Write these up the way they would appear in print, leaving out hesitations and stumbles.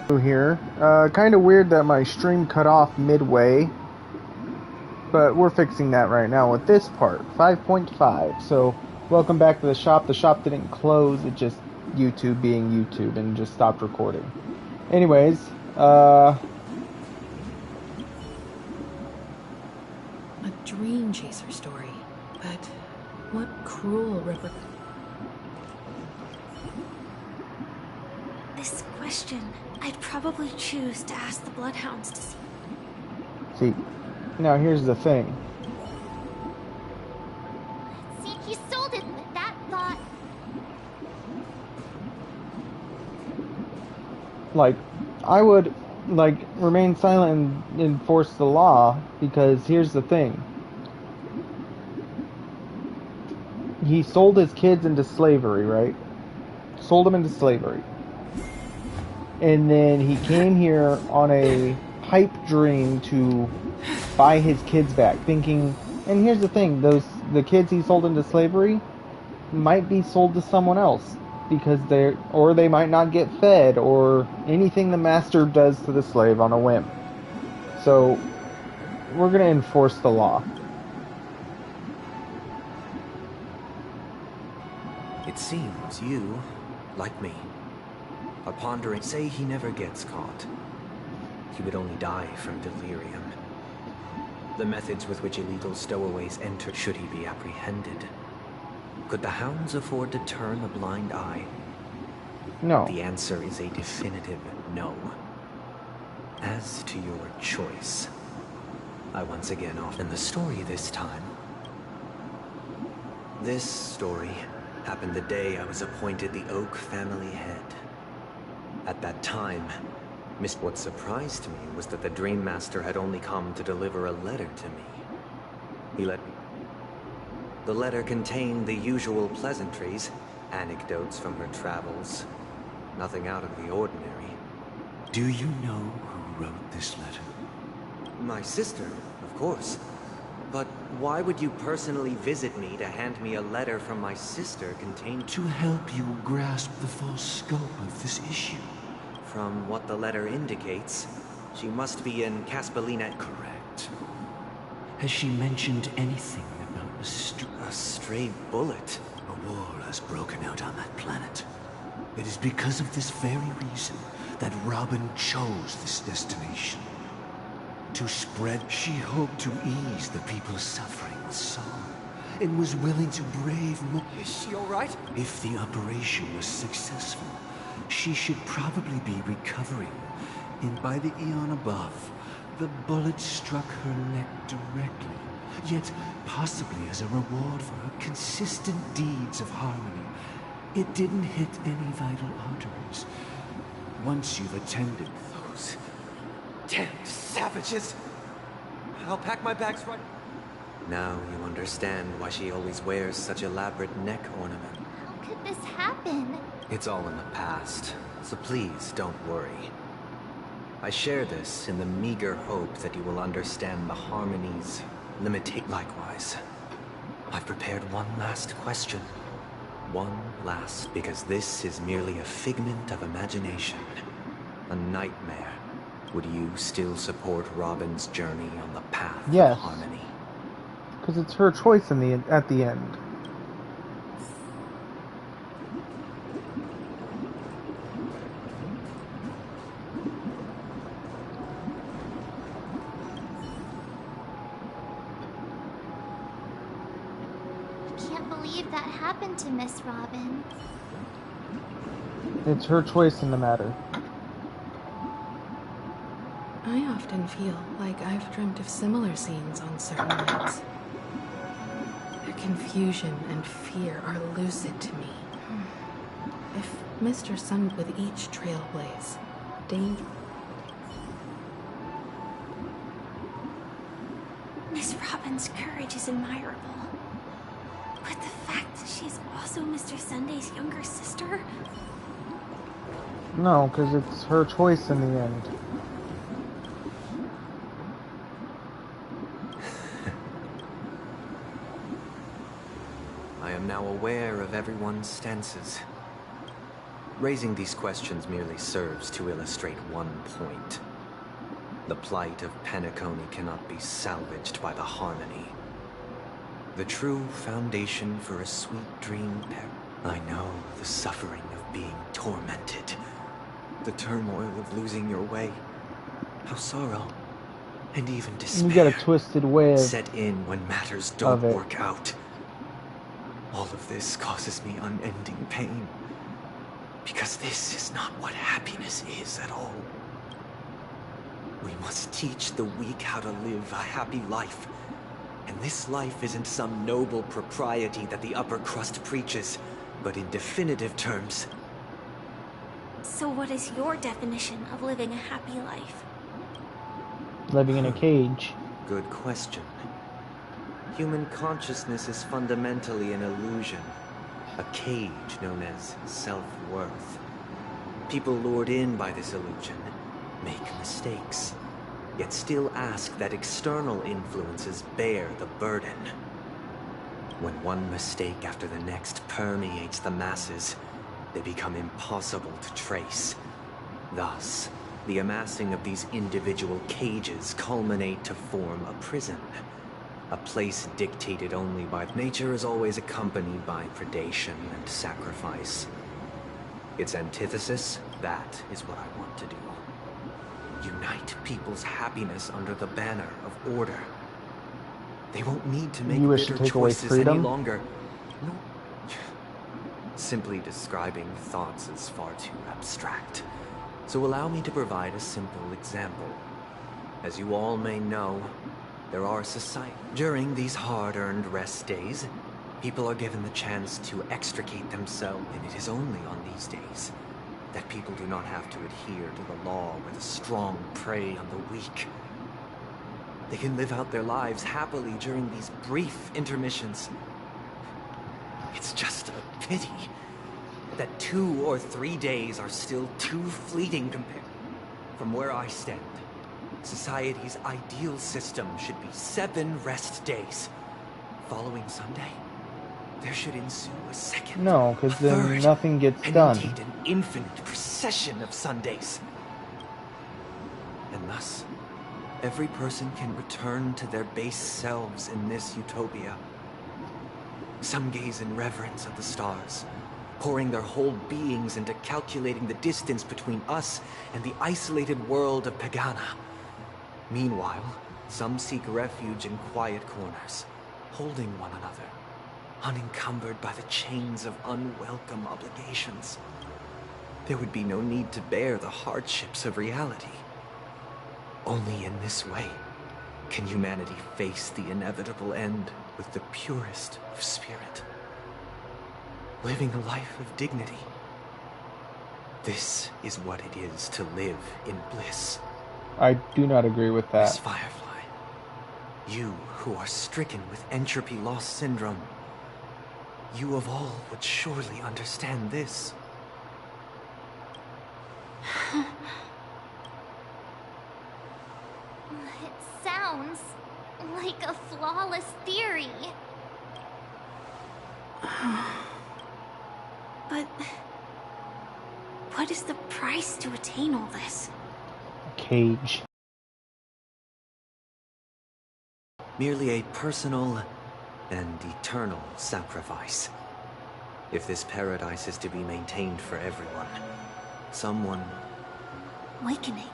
Here. Kind of weird that my stream cut off midway, but we're fixing that right now with this part, 5.5. So, welcome back to the shop. The shop didn't close, it just YouTube being YouTube and just stopped recording. Anyways, A dream chaser story, but what cruel This question, I'd probably choose to ask the bloodhounds to see. see, now here's the thing. See, he sold it with that thought. Like, I would, like, remain silent and enforce the law, because here's the thing. He sold his kids into slavery, right? Sold them into slavery. And then he came here on a pipe dream to buy his kids back, thinking, and here's the thing, the kids he sold into slavery might be sold to someone else, because they might not get fed, or anything the master does to the slave on a whim. So, we're gonna enforce the law. It seems you, like me, are pondering. Say he never gets caught. He would only die from delirium. The methods with which illegal stowaways enter should he be apprehended. Could the hounds afford to turn a blind eye? No. The answer is a definitive no. As to your choice, I once again offer the story this time. This story happened the day I was appointed the Oak family head. At that time, what surprised me was that the Dream Master had only come to deliver a letter to me. The letter contained the usual pleasantries, anecdotes from her travels. Nothing out of the ordinary. Do you know who wrote this letter? My sister, of course. But why would you personally visit me to hand me a letter from my sister contained... To help you grasp the full scope of this issue. From what the letter indicates, she must be in Caspelina. Correct. Has she mentioned anything about a stray bullet? A war has broken out on that planet. It is because of this very reason that Robin chose this destination. To spread, she hoped to ease the people's suffering with song, and was willing to brave more. Is she all right? If the operation was successful, she should probably be recovering. And by the eon above, the bullet struck her neck directly, yet possibly as a reward for her consistent deeds of harmony. It didn't hit any vital arteries. Once you've attended... Those damned savages! I'll pack my bags right... Now you understand why she always wears such elaborate neck ornament. How could this happen? It's all in the past, so please don't worry. I share this in the meager hope that you will understand the harmonies, Likewise, I've prepared one last question. One last, because this is merely a figment of imagination. A nightmare. Would you still support Robin's journey on the path Yes. of harmony? Because it's her choice at the end. That happened to Miss Robin. It's her choice in the matter. I often feel like I've dreamt of similar scenes on certain nights. Their confusion and fear are lucid to me. If Mr. Sun with each trailblaze, danger... Miss Robin's courage is admirable. But the fact that she's also Mr. Sunday's younger sister? No, because it's her choice in the end. I am now aware of everyone's stances. Raising these questions merely serves to illustrate one point. The plight of Penacony cannot be salvaged by the Harmony. The true foundation for a sweet dream I know the suffering of being tormented. The turmoil of losing your way. How sorrow and even despair You got a twisted way set in when matters don't work out. All of this causes me unending pain. Because this is not what happiness is at all. We must teach the weak how to live a happy life. And this life isn't some noble propriety that the upper crust preaches, but in definitive terms. So what is your definition of living a happy life? living in a cage. Good question. Human consciousness is fundamentally an illusion. A cage known as self-worth. People lured in by this illusion make mistakes, yet still ask that external influences bear the burden. When one mistake after the next permeates the masses, they become impossible to trace. Thus, the amassing of these individual cages culminate to form a prison. A place dictated only by nature is always accompanied by predation and sacrifice. Its antithesis, that is what I want to do. Unite people's happiness under the banner of order. They won't need to make bitter choices any longer. No. Simply describing thoughts is far too abstract. So allow me to provide a simple example. As you all may know, there are societies. During these hard-earned rest days, people are given the chance to extricate themselves, and it is only on these days that people do not have to adhere to the law where the strong prey on the weak. They can live out their lives happily during these brief intermissions. It's just a pity that 2 or 3 days are still too fleeting compared. From where I stand, society's ideal system should be 7 rest days. Following Sunday, there should ensue a second, no, because then third, nothing gets and done. Indeed an infinite procession of Sundays. And thus, every person can return to their base selves in this utopia. Some gaze in reverence at the stars, pouring their whole beings into calculating the distance between us and the isolated world of Pagana. Meanwhile, some seek refuge in quiet corners, holding one another, unencumbered by the chains of unwelcome obligations. There would be no need to bear the hardships of reality. Only in this way can humanity face the inevitable end with the purest of spirit. Living a life of dignity. This is what it is to live in bliss. I do not agree with that. Miss Firefly, you who are stricken with entropy loss syndrome, you of all would surely understand this. It sounds like a flawless theory. But what is the price to attain all this? Cage. Merely a personal and eternal sacrifice. If this paradise is to be maintained for everyone, someone... Awakening.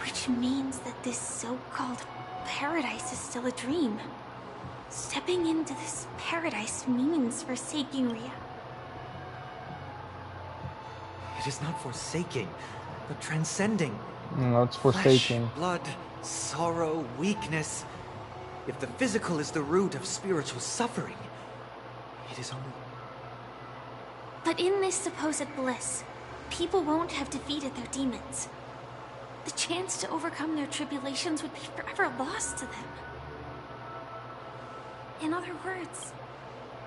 Which means that this so-called paradise is still a dream. Stepping into this paradise means forsaking reality. It is not forsaking, but transcending. No, it's forsaking. Flesh, blood, sorrow, weakness. If the physical is the root of spiritual suffering, it is only... But in this supposed bliss, people won't have defeated their demons. The chance to overcome their tribulations would be forever lost to them. In other words...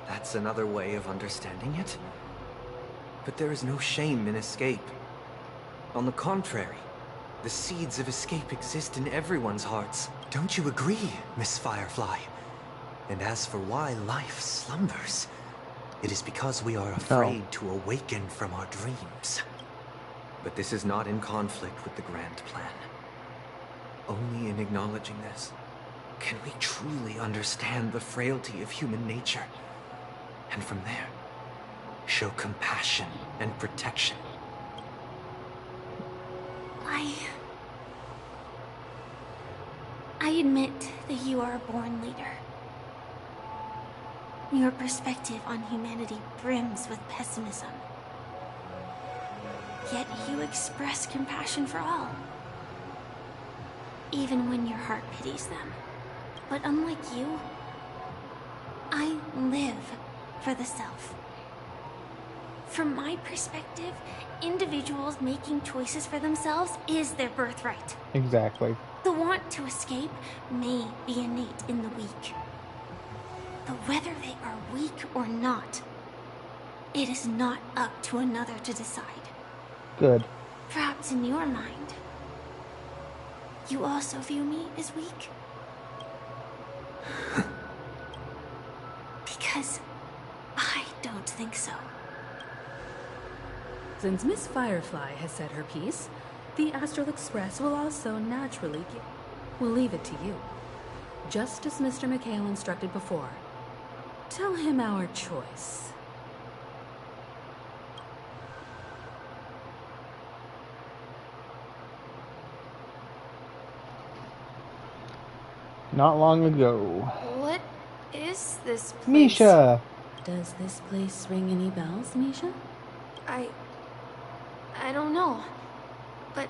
That's another way of understanding it. But there is no shame in escape. On the contrary, the seeds of escape exist in everyone's hearts. Don't you agree, Miss Firefly? And as for why life slumbers, It is because we are afraid to awaken from our dreams. But this is not in conflict with the grand plan. Only in acknowledging this can we truly understand the frailty of human nature. And from there, show compassion and protection. I admit that you are a born leader. Your perspective on humanity brims with pessimism. Yet you express compassion for all, even when your heart pities them. But unlike you, I live for the self. From my perspective, individuals making choices for themselves is their birthright. Exactly. The want to escape may be innate in the weak. But whether they are weak or not, it is not up to another to decide. Good. Perhaps in your mind, you also view me as weak? Because I don't think so. Since Miss Firefly has said her piece, the Astral Express will also naturally We'll leave it to you. Just as Mr. McHale instructed before. Tell him our choice. Not long ago. What is this place? Misha! Does this place ring any bells, Misha? I don't know, but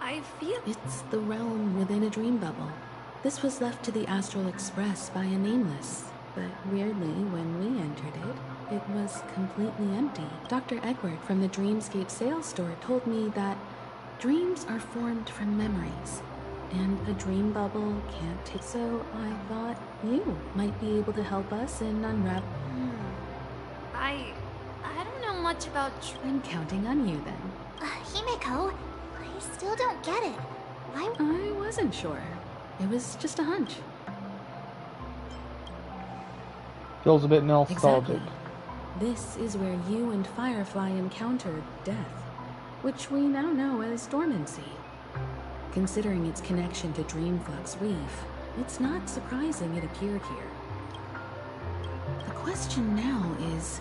I feel... It's the realm within a dream bubble. This was left to the Astral Express by a nameless, but weirdly, when we entered it, it was completely empty. Dr. Edward from the Dreamscape sales store told me that dreams are formed from memories, and a dream bubble can't take... So I thought you might be able to help us in unravel... I don't know much about... I'm counting on you then. Himeko, I still don't get it. Why... I wasn't sure. It was just a hunch. Feels a bit nostalgic. Exactly. This is where you and Firefly encountered death, which we now know as dormancy. Considering its connection to Dreamflux Reef, it's not surprising it appeared here. The question now is,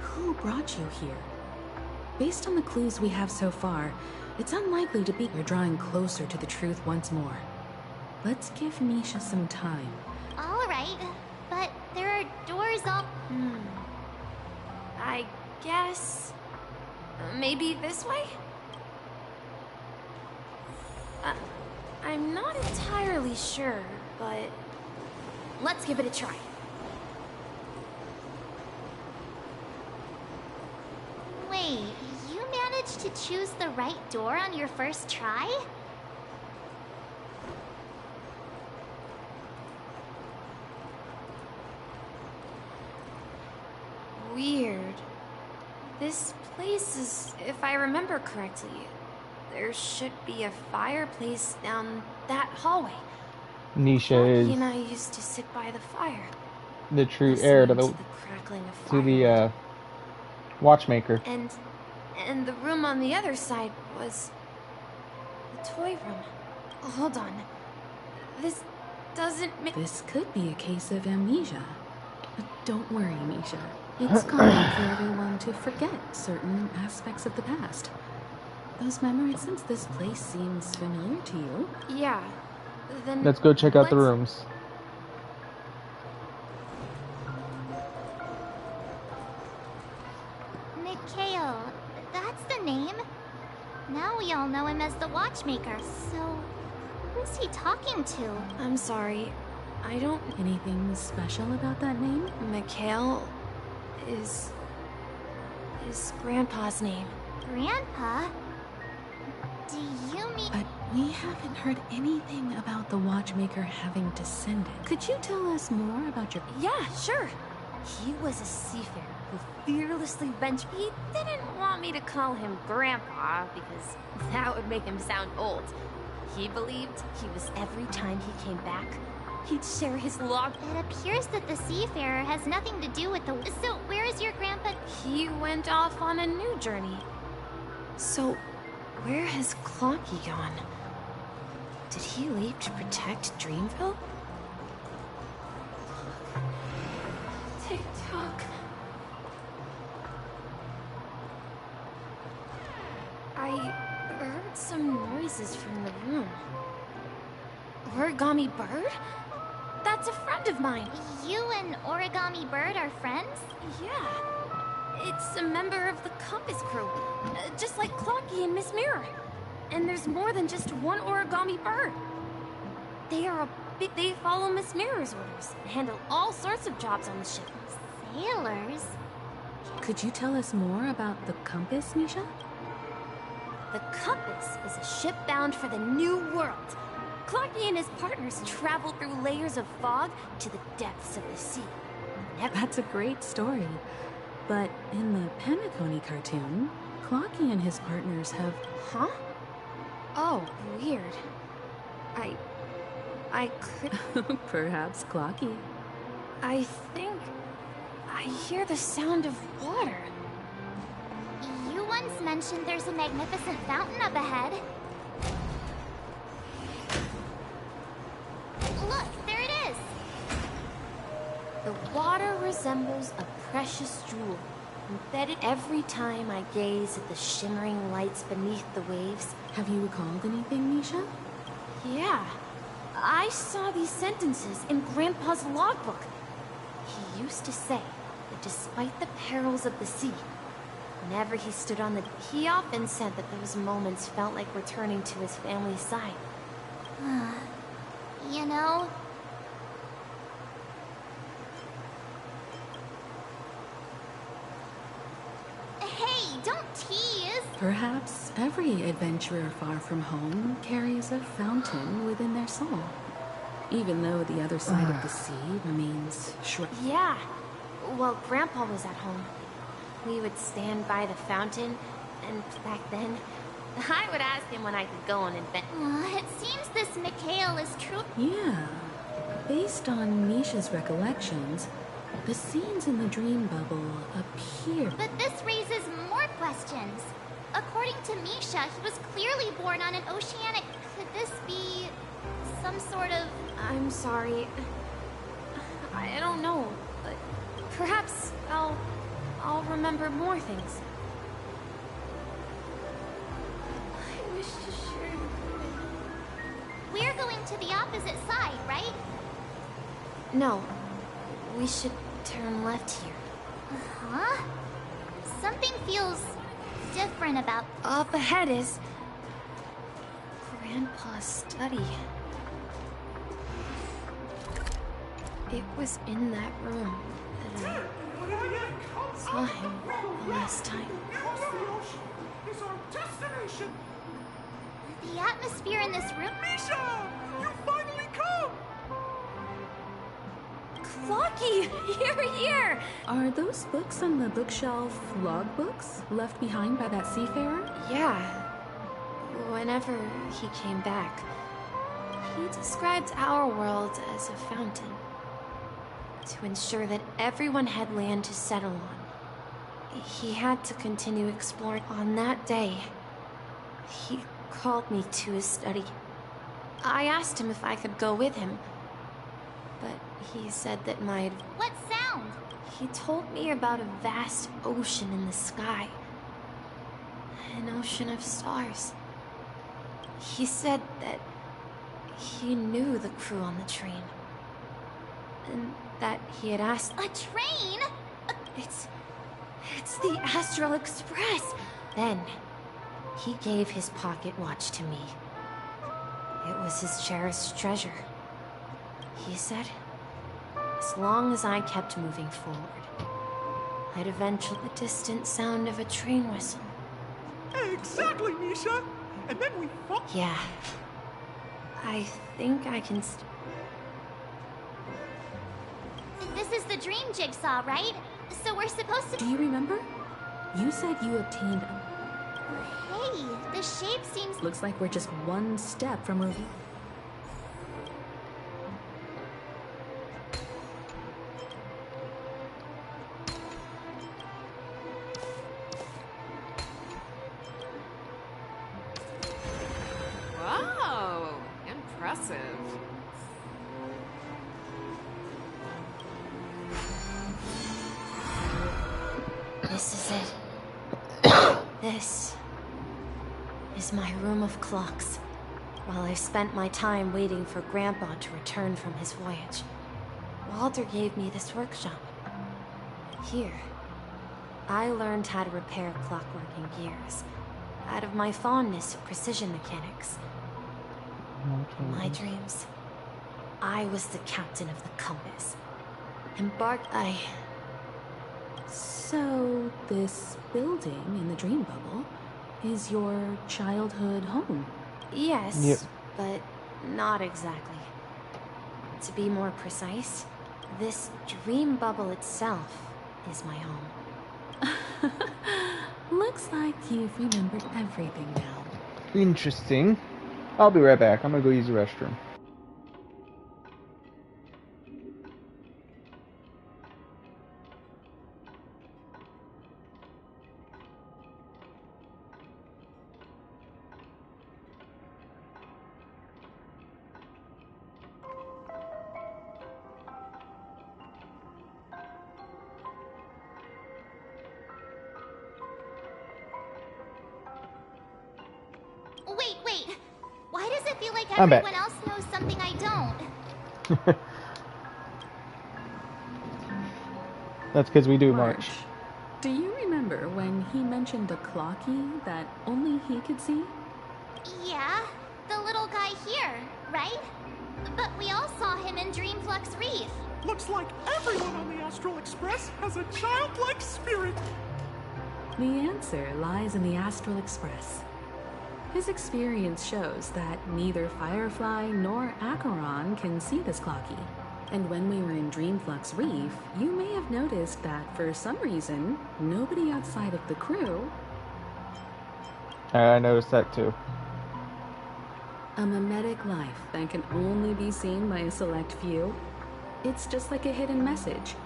who brought you here? Based on the clues we have so far, it's unlikely to be we're drawing closer to the truth once more. Let's give Misha some time. All right, but there are doors all... I guess... maybe this way? I'm not entirely sure, but... let's give it a try. Wait, you managed to choose the right door on your first try? Weird. This place is, if I remember correctly, there should be a fireplace down that hallway. Nisha He is and I used to sit by the fire, the true heir to listening the crackling of to the firewood. watchmaker. And the room on the other side was the toy room. Hold on. This doesn't make... This could be a case of amnesia. But don't worry, Misha. It's common for everyone to forget certain aspects of the past. Those memories, since this place seems familiar to you. Yeah, then... Let's go check out the rooms. Mikhail, that's the name. Now we all know him as the Watchmaker, so... who's he talking to? I'm sorry, I don't... Anything special about that name? Mikhail is Grandpa's name. Grandpa? Do you mean... But we haven't heard anything about the Watchmaker having descended. Could you tell us more about your... Yeah, sure. He was a seafarer who fearlessly ventured... He didn't want me to call him Grandpa, because that would make him sound old. He believed he was every time he came back, he'd share his log. It appears that the seafarer has nothing to do with the... So, where is your grandpa? He went off on a new journey. So, where has Clocky gone? Did he leave to protect Dreamville? Tick-tock. I heard some noises from the room. Origami Bird? That's a friend of mine. You and Origami Bird are friends? Yeah. It's a member of the Compass crew. Just like Clocky and Miss Mirror. And there's more than just one Origami Bird. They follow Miss Mirror's orders and handle all sorts of jobs on the ship. Sailors? Could you tell us more about the Compass, Misha? The Compass is a ship bound for the New World. Clocky and his partners travel through layers of fog to the depths of the sea. That's a great story. But in the Penacony cartoon, Clocky and his partners have... Huh? Oh, weird. I could... Perhaps Clocky. I think... I hear the sound of water. You once mentioned there's a magnificent fountain up ahead. Look, there it is! The water resembles a precious jewel, embedded every time I gaze at the shimmering lights beneath the waves. Have you recalled anything, Misha? Yeah, I saw these sentences in Grandpa's logbook. He used to say that despite the perils of the sea, whenever he stood on the... He often said that those moments felt like returning to his family's side. You know... Hey, don't tease! Perhaps every adventurer far from home carries a fountain within their soul, even though the other side of the sea remains shrouded. Yeah, while Grandpa was at home, we would stand by the fountain, and back then, I would ask him when I could go and invent... It seems this Mikhail is true. Yeah. Based on Misha's recollections, the scenes in the dream bubble appear... But this raises more questions. According to Misha, he was clearly born on an oceanic... Could this be... some sort of... I'm sorry. I don't know, but perhaps I'll remember more things. I wish to share... We're going to the opposite side, right? No, we should turn left here. Huh? Something feels different about... Up ahead is... Grandpa's study. It was in that room that I saw him the last time. Is our destination. The atmosphere in this room... Misha! You finally come! Clocky! Here! Are those books on the bookshelf logbooks left behind by that seafarer? Yeah. Whenever he came back, he described our world as a fountain. To ensure that everyone had land to settle on, he had to continue exploring. On that day, he called me to his study. I asked him if I could go with him, but he said that my... What sound? He told me about a vast ocean in the sky. An ocean of stars. He said that he knew the crew on the train. And that he had asked... A train? It's the Astral Express! Then, he gave his pocket watch to me. It was his cherished treasure. He said, as long as I kept moving forward, I'd eventually the distant sound of a train whistle. Exactly, Misha! And then we fought. Yeah. I think I can This is the dream jigsaw, right? So we're supposed to... Do you remember? You said you obtained... Hey, the shape seems... Looks like we're just one step from reveal. Oh, impressive. This is it. This is my room of clocks. While I spent my time waiting for Grandpa to return from his voyage, Walter gave me this workshop. Here, I learned how to repair clockworking gears out of my fondness of precision mechanics. In my dreams, I was the captain of the compass. Embarked So, this building in the dream bubble is your childhood home? Yes, Yep. but not exactly. To be more precise, this dream bubble itself is my home. Looks like you've remembered everything now. Interesting. I'll be right back. I'm gonna go use the restroom. Wait. Why does it feel like I'm back. everyone else knows something I don't? That's because we do March. Do you remember when he mentioned a clocky that only he could see? Yeah, the little guy here, right? But we all saw him in Dreamflux Reef. Looks like everyone on the Astral Express has a childlike spirit. The answer lies in the Astral Express. His experience shows that neither Firefly nor Acheron can see this clocky. And when we were in Dreamflux Reef, you may have noticed that for some reason, nobody outside of the crew, I noticed that too. a mimetic life that can only be seen by a select few, it's just like a hidden message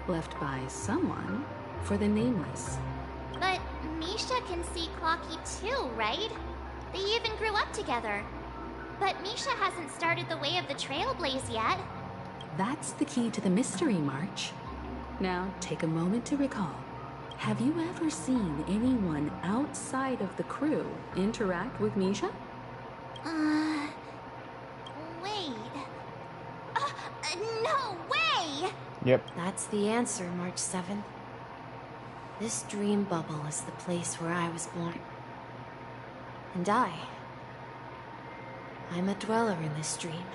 left by someone for the nameless. But Misha can see Clocky too, right? They even grew up together. But Misha hasn't started the way of the Trailblaze yet. That's the key to the mystery, March. Now, take a moment to recall. Have you ever seen anyone outside of the crew interact with Misha? Wait. No way! Yep. That's the answer, March 7th. This dream bubble is the place where I was born. And I'm a dweller in this dream.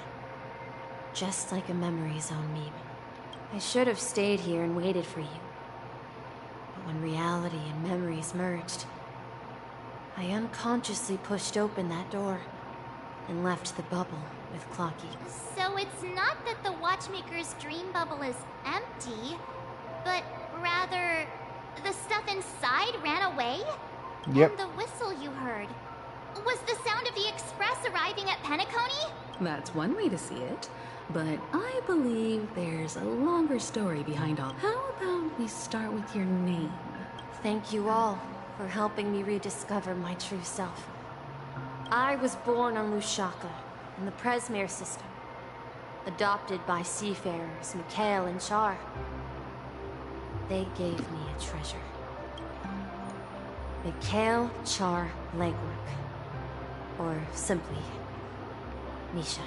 Just like a memory zone meme. I should have stayed here and waited for you. But when reality and memories merged, I unconsciously pushed open that door and left the bubble with Clocky. So it's not that the Watchmaker's dream bubble is empty, but rather the stuff inside ran away? Yep. And the whistle you heard was the sound of the express arriving at Penacony? That's one way to see it, but I believe there's a longer story behind all. How about we start with your name? Thank you all for helping me rediscover my true self. I was born on Lushaka, in the Presmere system. Adopted by seafarers Mikhail and Char. They gave me a treasure. Mikhail Char Legwork. Or simply, Misha.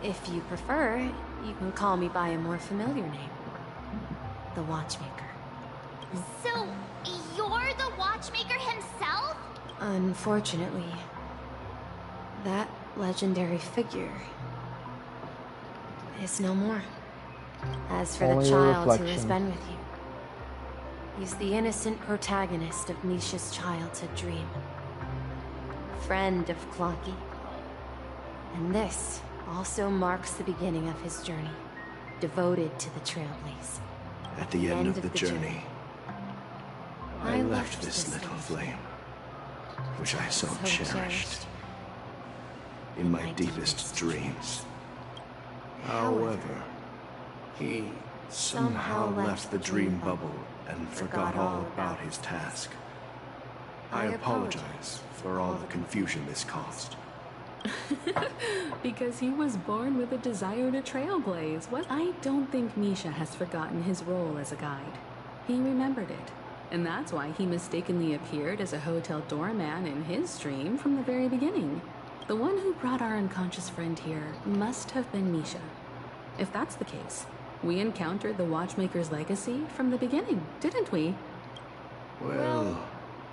If you prefer, you can call me by a more familiar name. The Watchmaker. So, you're the Watchmaker himself? Unfortunately, that legendary figure is no more. As for Only the a child who has reflection. been with you, he's the innocent protagonist of Misha's childhood dream. Friend of Clocky. And this also marks the beginning of his journey, devoted to the Trailblaze. At the end of the journey, I I left left this this little little flame, which I so cherished. cherished in my deepest dreams. However, he somehow left the dream bubble and forgot all about his task. I apologize for all the confusion this caused. Because he was born with a desire to trailblaze. What? I don't think Misha has forgotten his role as a guide. He remembered it. And that's why he mistakenly appeared as a hotel doorman in his dream from the very beginning. The one who brought our unconscious friend here must have been Misha. If that's the case, we encountered the Watchmaker's legacy from the beginning, didn't we? Well,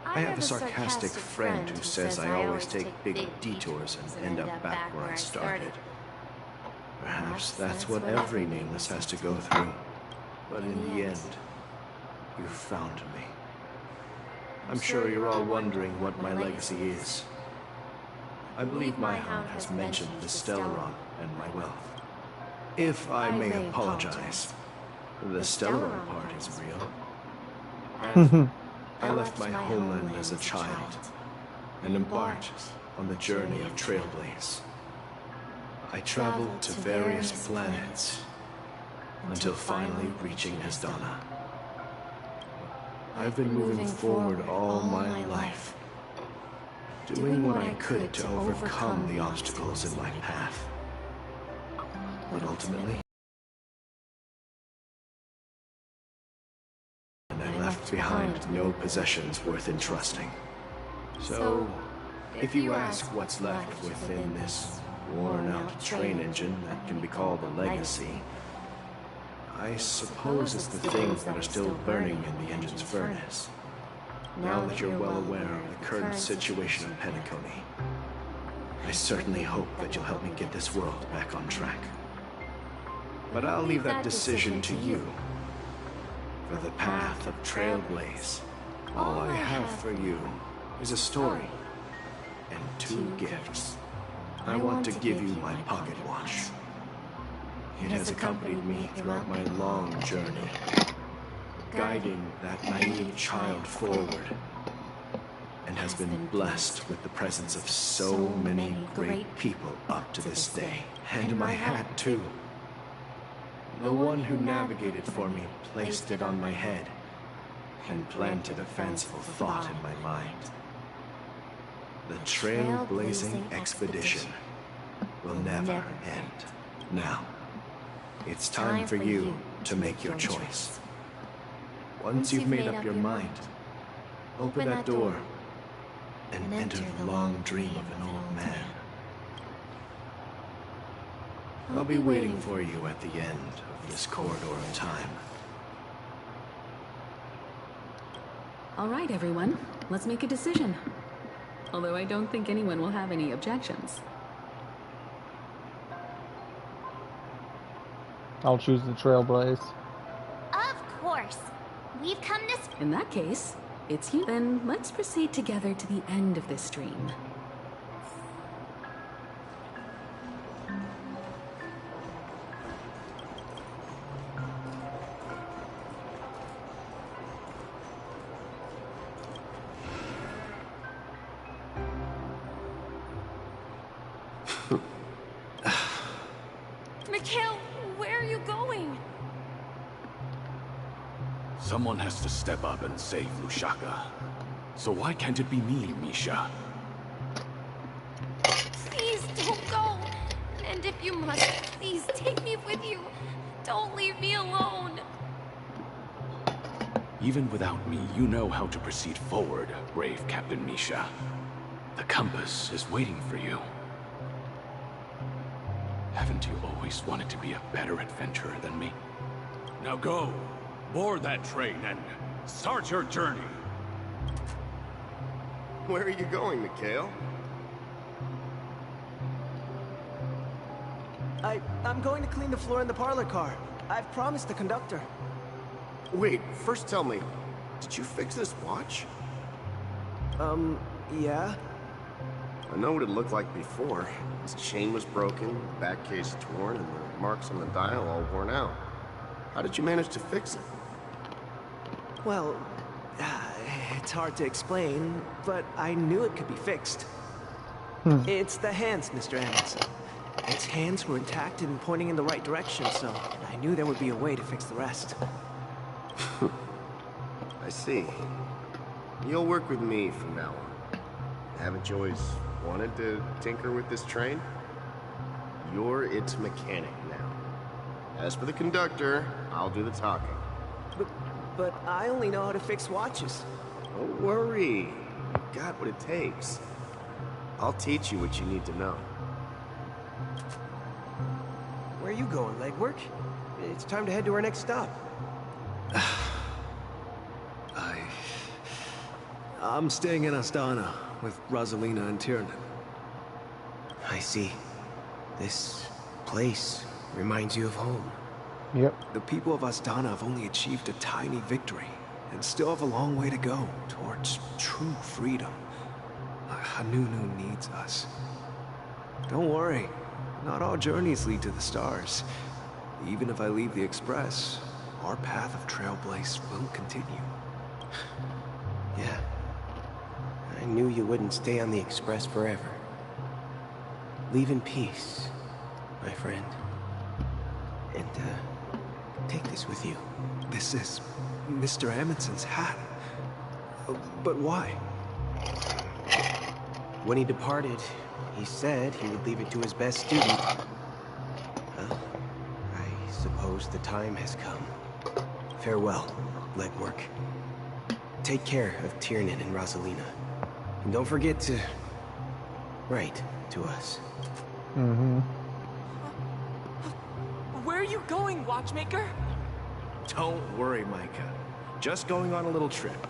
I have a sarcastic friend who says I always take big detours and end up back where I started. Perhaps that's what every nameless has to go through. But in the end, you found me. I'm sure you're all wondering what my legacy is. I believe my hound has mentioned the Stellaron and my wealth. If I may apologize, the Stellaron part is real. And I left my homeland as a child and embarked on the journey of Trailblaze. I traveled to various planets until finally reaching Asdana. I've been moving forward all my life, doing what I could to overcome the obstacles in my path. But ultimately, I left behind no possessions worth entrusting. So, if you ask what's left within this worn-out train engine that can be called a legacy, I suppose it's the things that are still burning in the engine's furnace. Now that you're well aware of the current situation of Penacony, I certainly hope that you'll help me get this world back on track. But I'll leave that decision to you. For the path of Trailblaze, all I have for you is a story and 2 gifts. I want to give you my pocket watch. It has accompanied me throughout my long journey, guiding that naive child forward, and has been blessed with the presence of so many great people up to this day. And my hat, too. The one who navigated for me placed it on my head and planted a fanciful thought in my mind. The trailblazing expedition will never end. Now, it's time for you to make your choice. Once you've made up your mind, open that door and enter the long dream of an old man. I'll be waiting for you at the end of this corridor of time. All right, everyone. Let's make a decision. Although I don't think anyone will have any objections. I'll choose the Trailblaze. Of course. We've come this... In that case, it's you. Then let's proceed together to the end of this dream. Mikhail, where are you going? Someone has to step up and save Lusaka. So why can't it be me, Misha? Please don't go. And if you must, please take me with you. Don't leave me alone. Even without me, you know how to proceed forward, brave Captain Misha. The compass is waiting for you. Haven't you always wanted to be a better adventurer than me? Now go, board that train and start your journey. Where are you going, Mikhail? I'm going to clean the floor in the parlor car. I've promised the conductor. Wait, first tell me, did you fix this watch? Yeah? I know what it looked like before. Its chain was broken, the back case torn, and the marks on the dial all worn out. How did you manage to fix it? Well, it's hard to explain, but I knew it could be fixed. It's the hands, Mr. Anderson. Its hands were intact and pointing in the right direction, so I knew there would be a way to fix the rest. I see. You'll work with me from now on. Haven't you always wanted to tinker with this train? You're its mechanic now. As for the conductor, I'll do the talking. But I only know how to fix watches. Don't worry. You've got what it takes. I'll teach you what you need to know. Where are you going, legwork? It's time to head to our next stop. I'm staying in Astana with Rosalina and Tiernan. I see. This place reminds you of home. Yep. The people of Astana have only achieved a tiny victory and still have a long way to go towards true freedom. Hanunu needs us. Don't worry, not all journeys lead to the stars. Even if I leave the Express, our path of Trailblaze will continue. Yeah. I knew you wouldn't stay on the Express forever. Leave in peace, my friend. And, take this with you. This is Mr. Amundsen's hat. But why? When he departed, he said he would leave it to his best student. Well, I suppose the time has come. Farewell, legwork. Take care of Tiernan and Rosalina. And don't forget to write to us. Mm-hmm. Where are you going, Watchmaker? Don't worry, Micah. Just going on a little trip.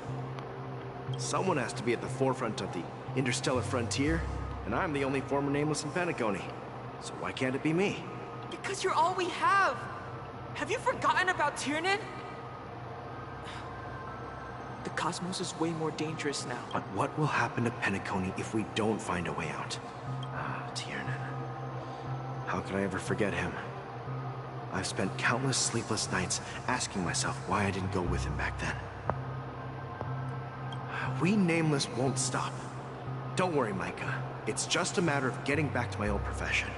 Someone has to be at the forefront of the interstellar frontier, and I'm the only former Nameless in Penacony. So why can't it be me? Because you're all we have. Have you forgotten about Tiernan? The cosmos is way more dangerous now. But what will happen to Penacony if we don't find a way out? Ah, Tiernan. How could I ever forget him? I've spent countless sleepless nights asking myself why I didn't go with him back then. We Nameless won't stop. Don't worry, Micah. It's just a matter of getting back to my old profession.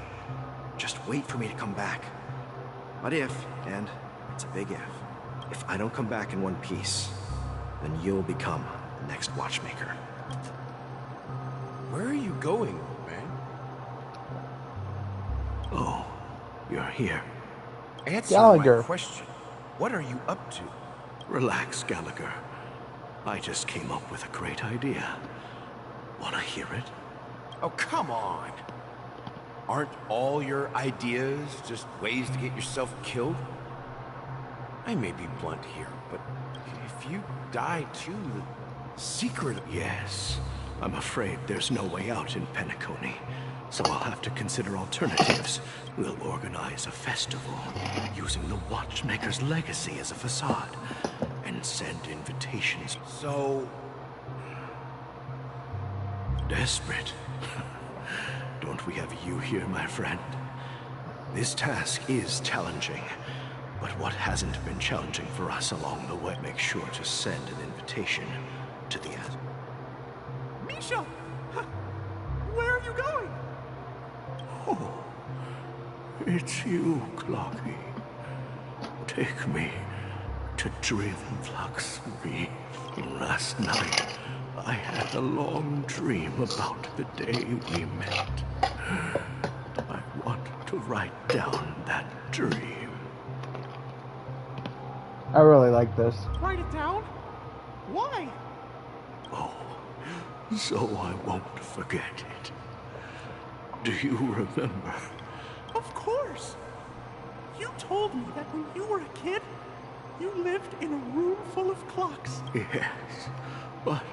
Just wait for me to come back. But if, and it's a big if I don't come back in one piece, then you'll become the next Watchmaker. Where are you going, old man? Oh, you're here. Answer Gallagher. my question. What are you up to? Relax, Gallagher. I just came up with a great idea. Wanna hear it? Oh, come on. Aren't all your ideas just ways to get yourself killed? I may be blunt here, but if you die too, the secret... Yes. I'm afraid there's no way out in Penacony, so I'll have to consider alternatives. We'll organize a festival using the Watchmaker's legacy as a facade and send invitations. So... Desperate. Don't we have you here, my friend? This task is challenging, but what hasn't been challenging for us along the way? Make sure to send an invitation to the... Misha! Where are you going? Oh, it's you, Clocky. Take me to Dreamflux 3. Last night, I had a long dream about the day we met. I want to write down that dream. I really like this. Write it down? Why? Oh, so I won't forget it. Do you remember? Of course! You told me that when you were a kid, you lived in a room full of clocks. Yes, but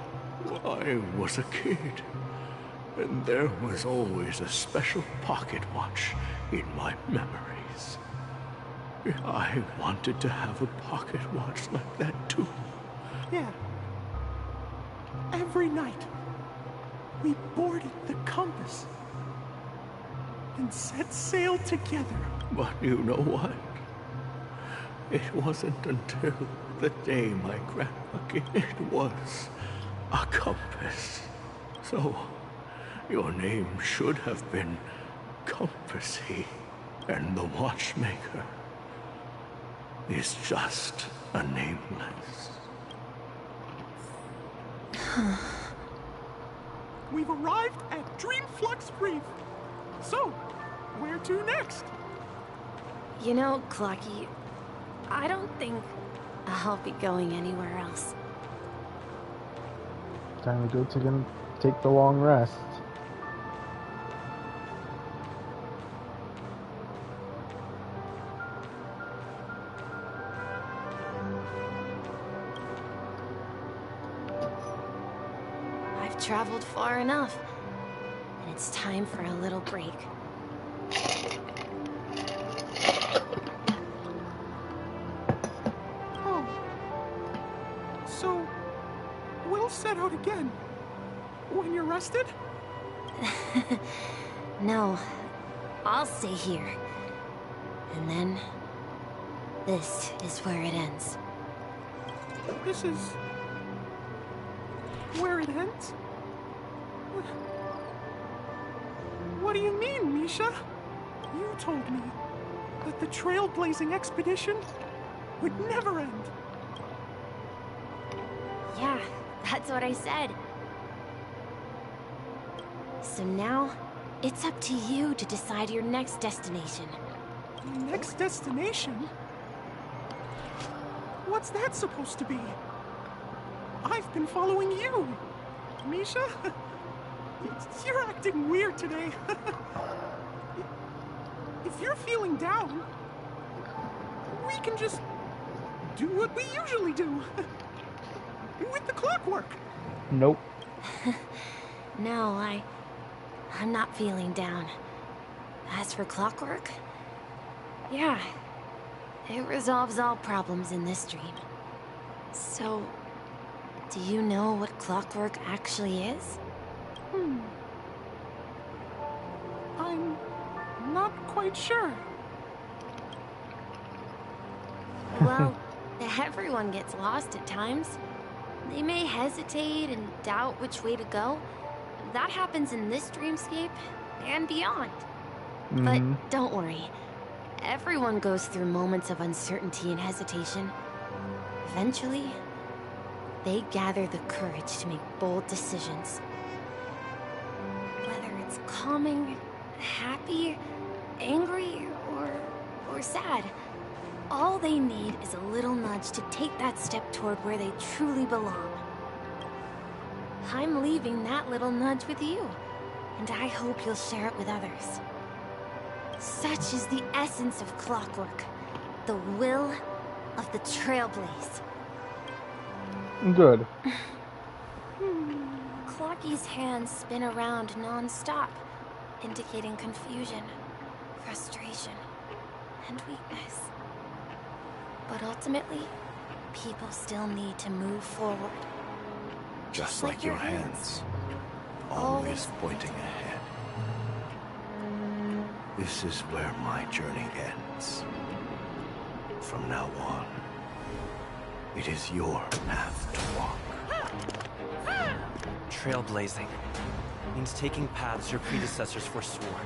I was a kid, and there was always a special pocket watch in my memories. I wanted to have a pocket watch like that too. Yeah. Every night, we boarded the compass and set sail together. But you know what? It wasn't until the day my grandpa gave it was a compass. So, your name should have been Compassy, and the Watchmaker is just a nameless. we've arrived at Dreamflux Reef. So, where to next? You know, Clocky, I don't think I'll be going anywhere else. Time to go take the long rest. I've traveled far enough, and it's time for a little break. Oh. So, we'll set out again. When you're rested? No, I'll stay here. And then, this is where it ends. This is... where it ends? What do you mean, Misha? You told me that the trailblazing expedition would never end. Yeah, that's what I said. So now, it's up to you to decide your next destination. Next destination? What's that supposed to be? I've been following you, Misha. You're acting weird today. If you're feeling down, we can just do what we usually do. With the clockwork. Nope. No, I'm not feeling down. As for clockwork, yeah, it resolves all problems in this dream. So, do you know what clockwork actually is? I'm not quite sure. Well, everyone gets lost at times. They may hesitate and doubt which way to go. That happens in this dreamscape and beyond. But don't worry. Everyone goes through moments of uncertainty and hesitation. Eventually, they gather the courage to make bold decisions. Whether it's calming, happy, angry, or sad, all they need is a little nudge to take that step toward where they truly belong. I'm leaving that little nudge with you, and I hope you'll share it with others. Such is the essence of clockwork, the will of the Trailblaze. Good. Clocky's hands spin around non-stop, indicating confusion, frustration, and weakness. But ultimately, people still need to move forward. Just like your hands, always pointing ahead. This is where my journey ends. From now on, it is your path to walk. Trailblazing means taking paths your predecessors forswore,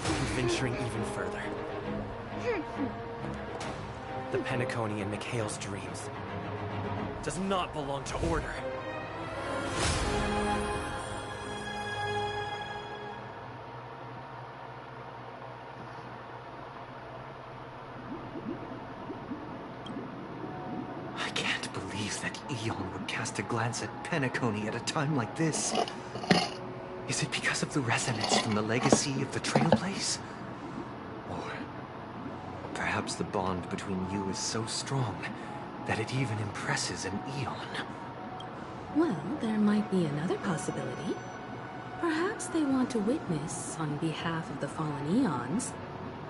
and venturing even further. The Penacony in Mikhail's dreams does not belong to order. I can't believe that Eon would cast a glance at Penacony at a time like this. Is it because of the resonance from the legacy of the Trailblaze? Or perhaps the bond between you is so strong that it even impresses an Eon. Well, there might be another possibility. Perhaps they want to witness, on behalf of the fallen Eons,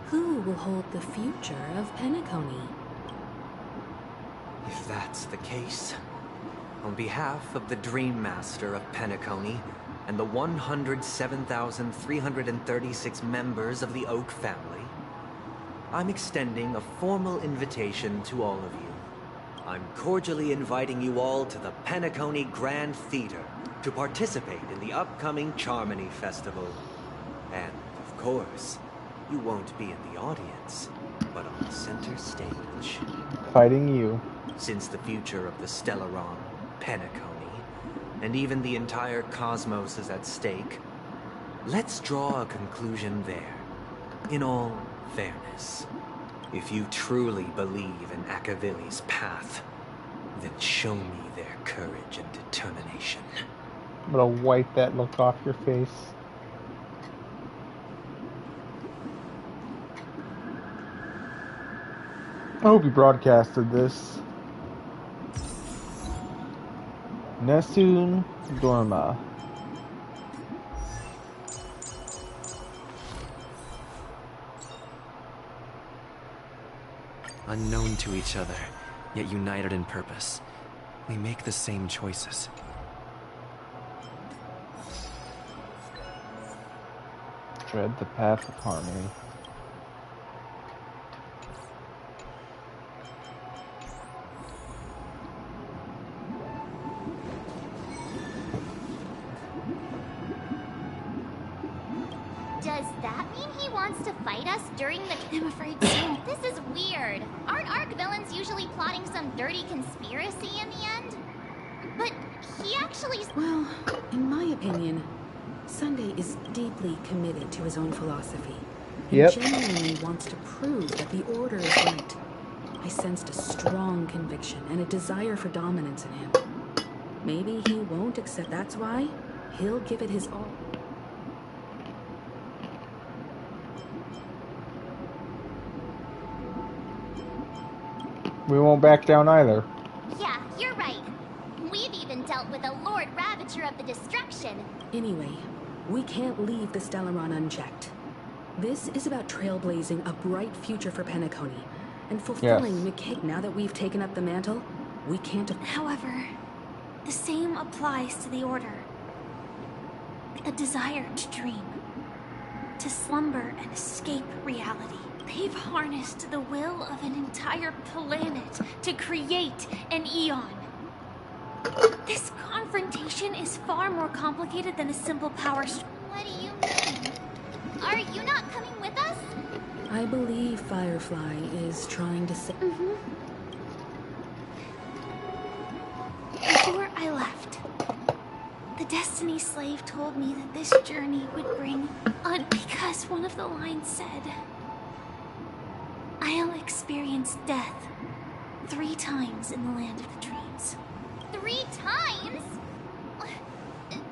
who will hold the future of Penacony. If that's the case, on behalf of the Dream Master of Penacony and the 107,336 members of the Oak family, I'm extending a formal invitation to all of you. I'm cordially inviting you all to the Penacony Grand Theater to participate in the upcoming Charmony Festival. And, of course, you won't be in the audience, but on the center stage. Fighting you. Since the future of the Stellaron, Penacony, and even the entire cosmos is at stake, let's draw a conclusion there. In all fairness, if you truly believe in Akavili's path, then show me their courage and determination. I'm gonna wipe that look off your face. I hope you broadcasted this. Nessun Dorma. Unknown to each other, yet united in purpose. We make the same choices. Tread the path of harmony. Does that mean he wants to fight us during the... I'm afraid so. This is weird. Aren't Arc villains usually plotting some dirty conspiracy in the end? But he actually... Well, in my opinion, Sunday is deeply committed to his own philosophy. He genuinely wants to prove that the Order is right. I sensed a strong conviction and a desire for dominance in him. Maybe he won't accept. That's why he'll give it his all. We won't back down either. Yeah, you're right. We've even dealt with a Lord Ravager of the Destruction. Anyway, we can't leave the Stellaron unchecked. This is about trailblazing a bright future for Penacony and fulfilling McKay. Now that we've taken up the mantle, we can't... However, the same applies to the Order. A desire to dream, to slumber and escape reality. They've harnessed the will of an entire planet to create an eon. This confrontation is far more complicated than a simple power struggle. What do you mean? Are you not coming with us? I believe Firefly is trying to say... Before I left, the Destiny Slave told me that this journey would bring on because one of the lines said, I'll experience death 3 times in the land of the dreams. 3 times?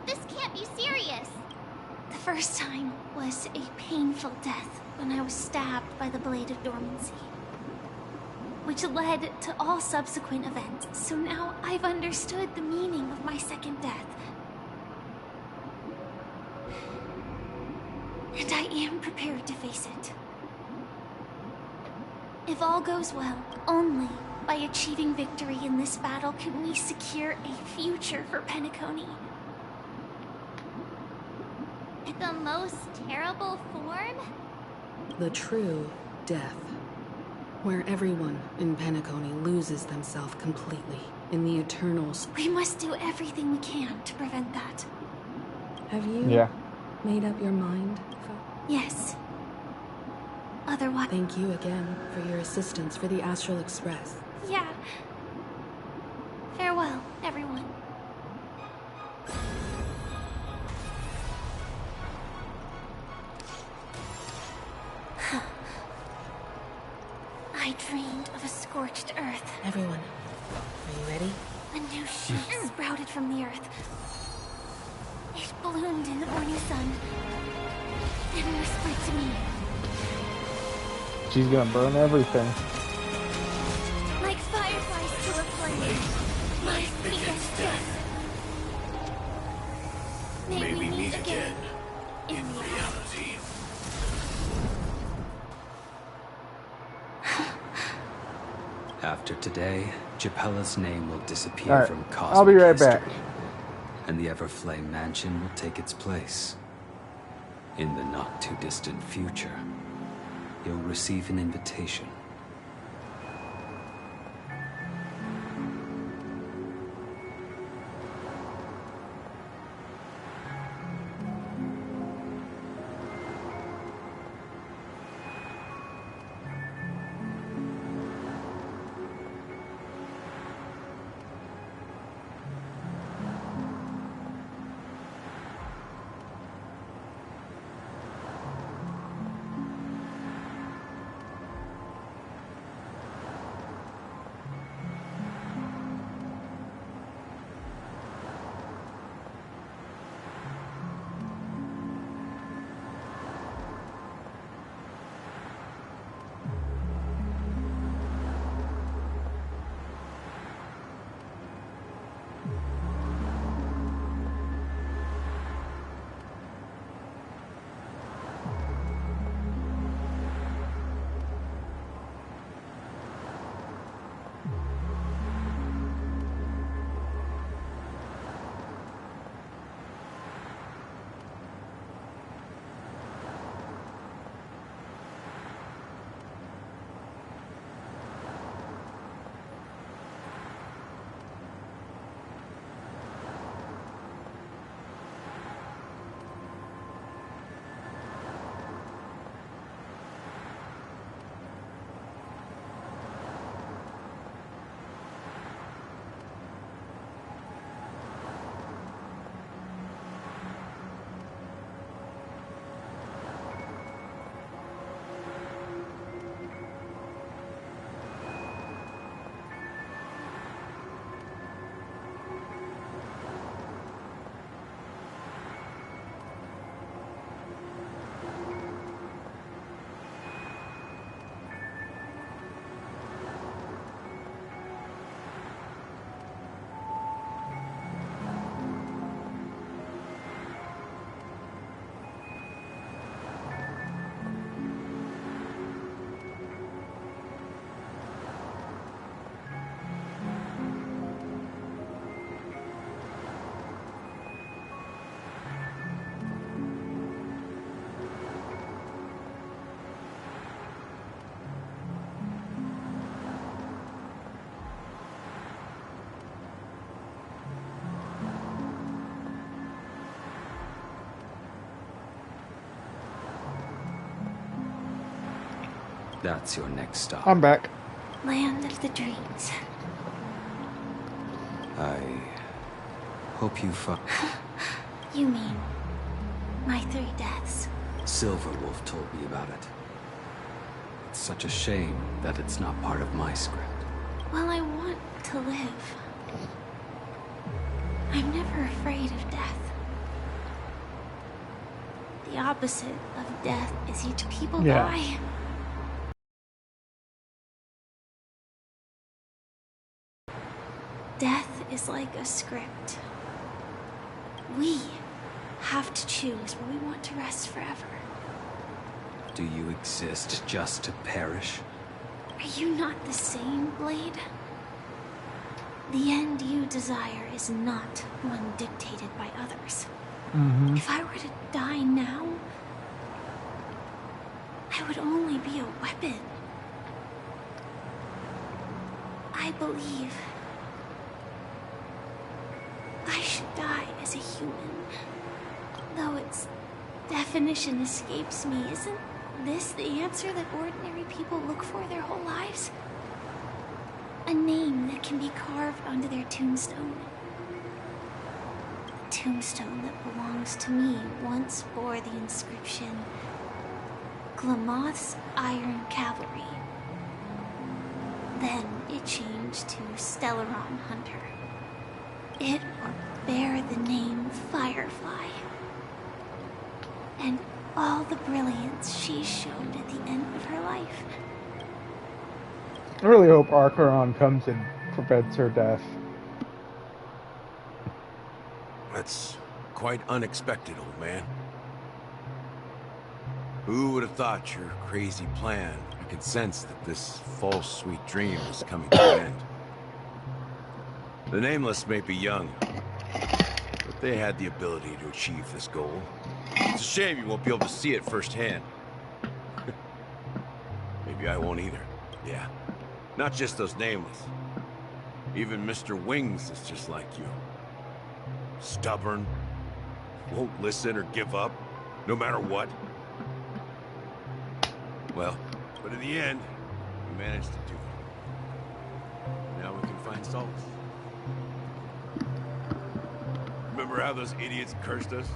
This can't be serious. The first time was a painful death when I was stabbed by the Blade of Dormancy, which led to all subsequent events. So now I've understood the meaning of my second death. And I am prepared to face it. If all goes well, only by achieving victory in this battle can we secure a future for Penacony. The most terrible form? The true death. Where everyone in Penacony loses themselves completely in the Eternals. We must do everything we can to prevent that. Have you made up your mind? Yes. Otherwise... Thank you again for your assistance for the Astral Express. Yeah. Farewell, everyone. I dreamed of a scorched earth. Everyone, are you ready? A new shoot sprouted from the earth. It bloomed in the morning sun and whispered to me. She's gonna burn everything. Like fireflies to a flame, life begets death. May we meet again in reality. After today, Japella's name will disappear from cosmic I'll be right history, back. and the Everflame Mansion will take its place. In the not-too-distant future, you'll receive an invitation. That's your next stop. I'm back. Land of the dreams. I hope you You mean my 3 deaths? Silverwolf told me about it. It's such a shame that it's not part of my script. Well, I want to live. I'm never afraid of death. The opposite of death is each people die. Death is like a script. We have to choose where we want to rest forever. Do you exist just to perish? Are you not the same, Blade? The end you desire is not one dictated by others. If I were to die now, I would only be a weapon. I believe I should die as a human. Though its definition escapes me, isn't this the answer that ordinary people look for their whole lives? A name that can be carved onto their tombstone. The tombstone that belongs to me once bore the inscription, Glamoth's Iron Cavalry. Then it changed to Stellaron Hunter. It would bear the name Firefly. And all the brilliance she showed at the end of her life. I really hope Archeron comes and prevents her death. That's quite unexpected, old man. Who would have thought your crazy plan? I could sense that this false sweet dream was coming to an end. The Nameless may be young, but they had the ability to achieve this goal. It's a shame you won't be able to see it firsthand. Maybe I won't either. Yeah. Not just those Nameless. Even Mr. Wings is just like you. Stubborn. Won't listen or give up, no matter what. Well, but in the end, we managed to do it. Now we can find solace. Remember how those idiots cursed us?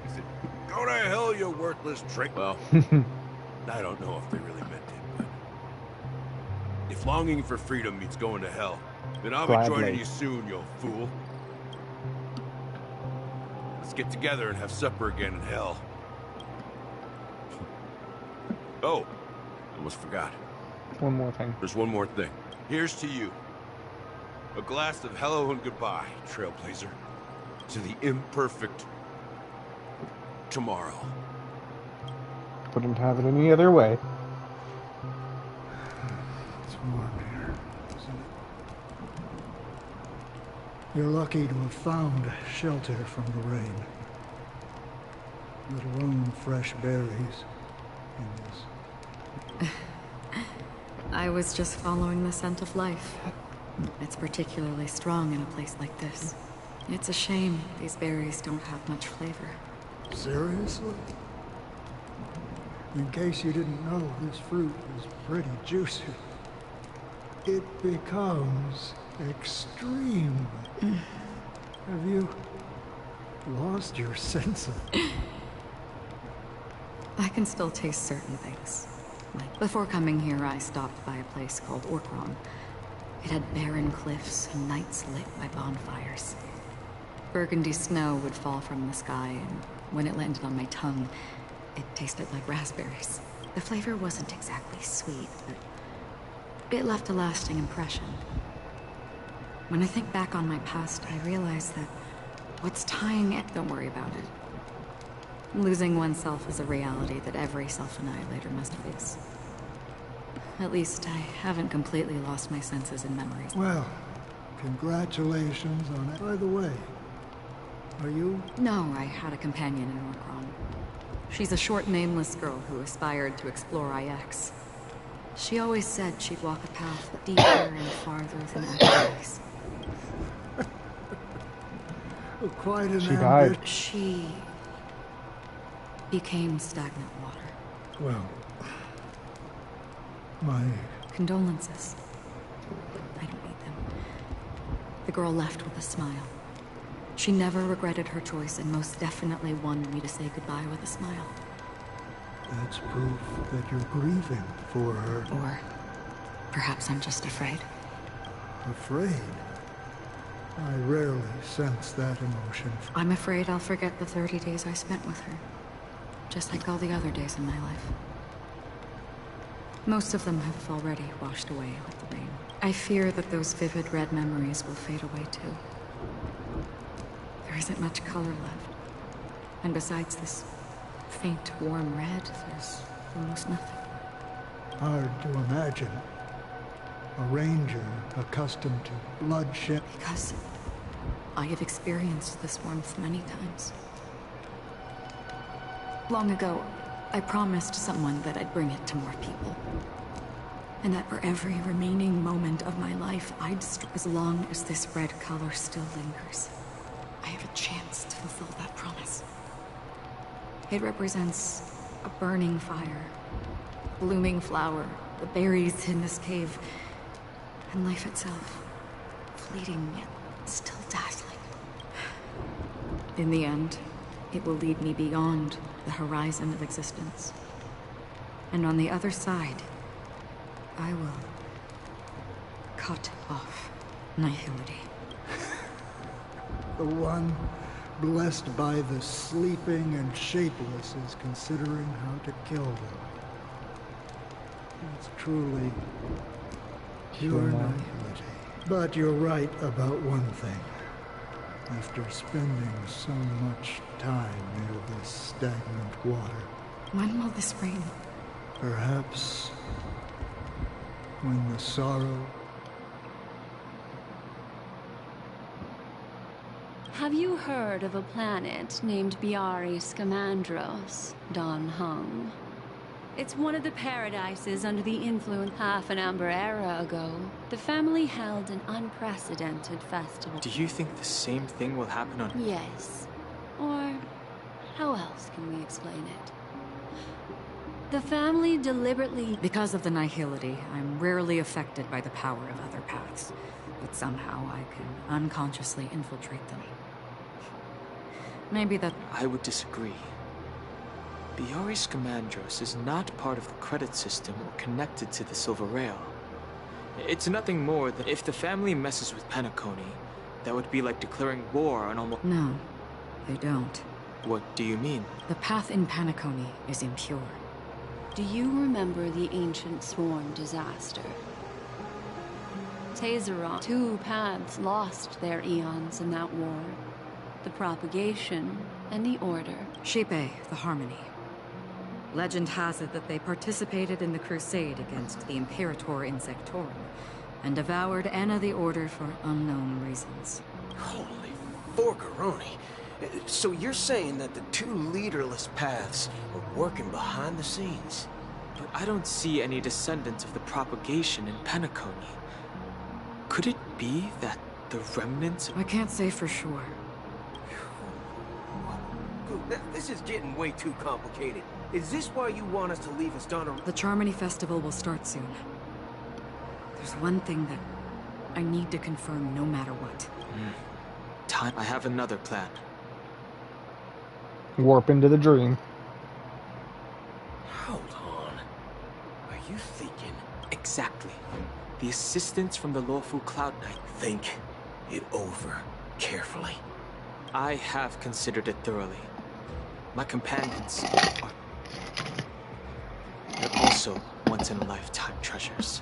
They said, "Go to hell, you worthless trick." Well, I don't know if they really meant it, but if longing for freedom means going to hell, then I'll be joining you soon, you fool. Let's get together and have supper again in hell. Oh, almost forgot. One more thing. There's one more thing. Here's to you. A glass of hello and goodbye, Trailblazer. To the imperfect tomorrow. Wouldn't have it any other way. It's warm here, isn't it? You're lucky to have found shelter from the rain. Let alone fresh berries in this. I was just following the scent of life. It's particularly strong in a place like this. It's a shame these berries don't have much flavor. Seriously? In case you didn't know, this fruit is pretty juicy. It becomes extreme. Have you lost your sense of... I can still taste certain things. Like before coming here, I stopped by a place called Orkron. It had barren cliffs and nights lit by bonfires. Burgundy snow would fall from the sky, and when it landed on my tongue, it tasted like raspberries. The flavor wasn't exactly sweet, but it left a lasting impression. When I think back on my past, I realize that what's tying it, don't worry about it. Losing oneself is a reality that every self-annihilator must face. At least I haven't completely lost my senses and memories. Well, congratulations on it. By the way, are you? No, I had a companion in Orkron. She's a short, nameless girl who aspired to explore IX. She always said she'd walk a path deeper and farther than X. Quite an She died. She became stagnant water. Well, My condolences. I don't need them. The girl left with a smile. She never regretted her choice and most definitely wanted me to say goodbye with a smile. That's proof that you're grieving for her. Or perhaps I'm just afraid. Afraid? I rarely sense that emotion. I'm afraid I'll forget the 30 days I spent with her. Just like all the other days in my life. Most of them have already washed away with the rain. I fear that those vivid red memories will fade away too. There isn't much color left. And besides this faint, warm red, there's almost nothing. Hard to imagine. A ranger accustomed to bloodshed. Because I have experienced this warmth many times. Long ago, I promised someone that I'd bring it to more people. And that for every remaining moment of my life, as long as this red color still lingers, I have a chance to fulfill that promise. It represents a burning fire, blooming flower, the berries in this cave, and life itself, fleeting yet still dazzling. In the end, it will lead me beyond the horizon of existence. And on the other side, I will cut off nihility. The one blessed by the sleeping and shapeless is considering how to kill them. It's truly pure nihility. But you're right about one thing. After spending so much time near this stagnant water. When will this rain? Perhaps when the sorrow... Have you heard of a planet named Biari Scamandros, Don Hung? It's one of the paradises under the influence. Half an amber era ago, the family held an unprecedented festival. Do you think the same thing will happen on... Yes. Or how else can we explain it? The family deliberately... Because of the nihility, I'm rarely affected by the power of other paths. But somehow I can unconsciously infiltrate them. Maybe that... I would disagree. Biari Scamandros is not part of the credit system or connected to the Silver Rail. It's nothing more than if the family messes with Penacony, that would be like declaring war on almost... No, they don't. What do you mean? The path in Penacony is impure. Do you remember the ancient Sworn disaster? Tazeron, 2 paths lost their eons in that war. The propagation and the order. Shipe, the Harmony. Legend has it that they participated in the crusade against the Imperator Insectorum, and devoured Anna the Order for unknown reasons. Holy forcaroni. So you're saying that the 2 leaderless paths were working behind the scenes? But I don't see any descendants of the propagation in Penacony. Could it be that the remnants... I can't say for sure. This is getting way too complicated. Is this why you want us to leave Astana? The Charmony Festival will start soon. There's one thing that I need to confirm no matter what. Time. I have another plan. Warp into the dream. Hold on. Are you thinking? Exactly. The assistance from the lawful Cloud Knight. Think it over carefully. I have considered it thoroughly. My companions are... They're also once-in-a-lifetime treasures.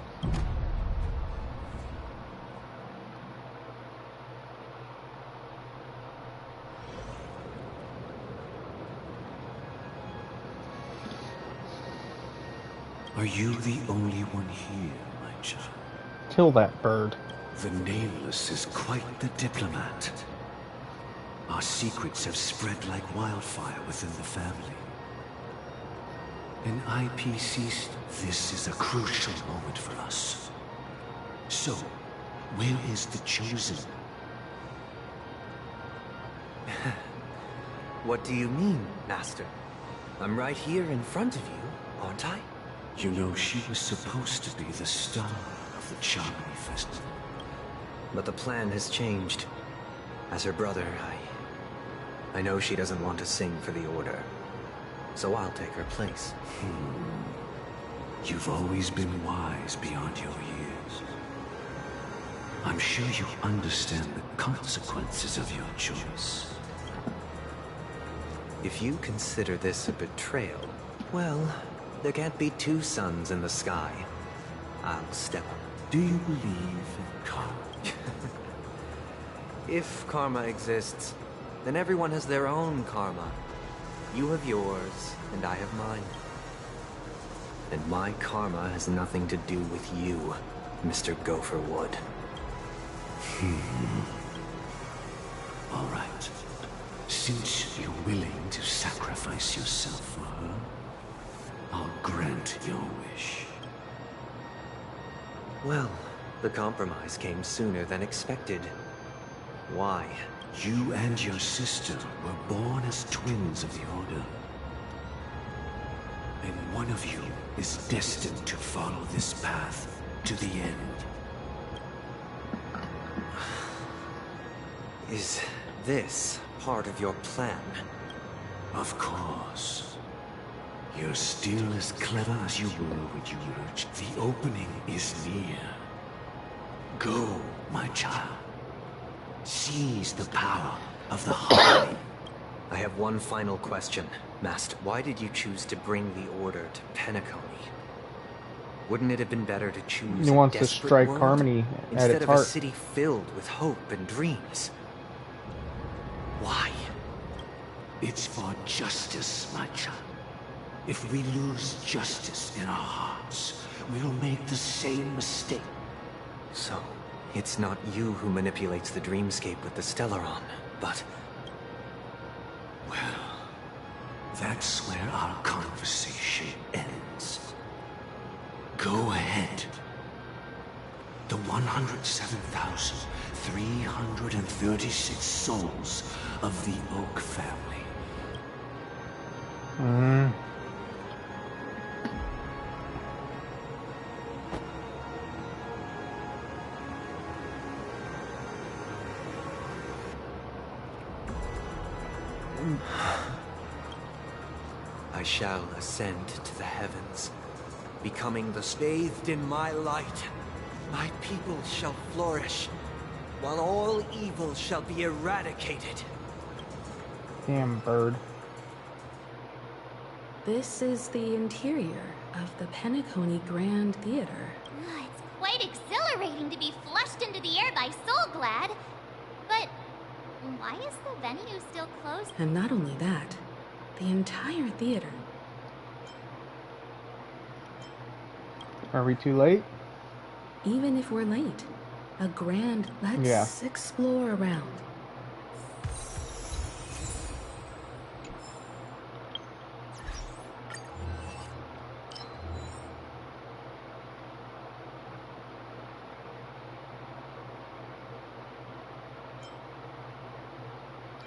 Are you the only one here, my child? Kill that bird. The Nameless is quite the diplomat. Our secrets have spread like wildfire within the family. An IP ceased. This is a crucial moment for us. So, where is the Chosen? What do you mean, Master? I'm right here in front of you, aren't I? You know, she was supposed to be the star of the Charmony Festival. But the plan has changed. As her brother, I know she doesn't want to sing for the Order. So I'll take her place. You've always been wise beyond your years. I'm sure you understand the consequences of your choice. If you consider this a betrayal, well, there can't be two suns in the sky. I'll step up. Do you believe in karma? If karma exists, then everyone has their own karma. You have yours, and I have mine. And my karma has nothing to do with you, Mr. Gopherwood. All right. Since you're willing to sacrifice yourself for her, I'll grant your wish. Well, the compromise came sooner than expected. Why? You and your sister were born as twins of the Order. And one of you is destined to follow this path to the end. Is this part of your plan? Of course. You're still as clever as you were when you emerged. The opening is near. Go, my child. Seize the power of the Harmony. I have one final question. Master, why did you choose to bring the Order to Penacony? Wouldn't it have been better to choose He wants a to desperate strike world Harmony at instead its of heart. a city filled with hope and dreams? Why? It's for justice, my child. If we lose justice in our hearts, we'll make the same mistake. So, it's not you who manipulates the dreamscape with the Stellaron, but... Well, that's where our conversation ends. Go ahead. The 107,336 souls of the Oak family. I shall ascend to the heavens, becoming the bathed in my light. My people shall flourish, while all evil shall be eradicated. Damn bird. This is the interior of the Penacony Grand Theater. It's quite exhilarating to be flushed into the air by Soulglad. But why is the venue still closed? And not only that, the entire theater. Are we too late? Even if we're late, a grand let's explore around.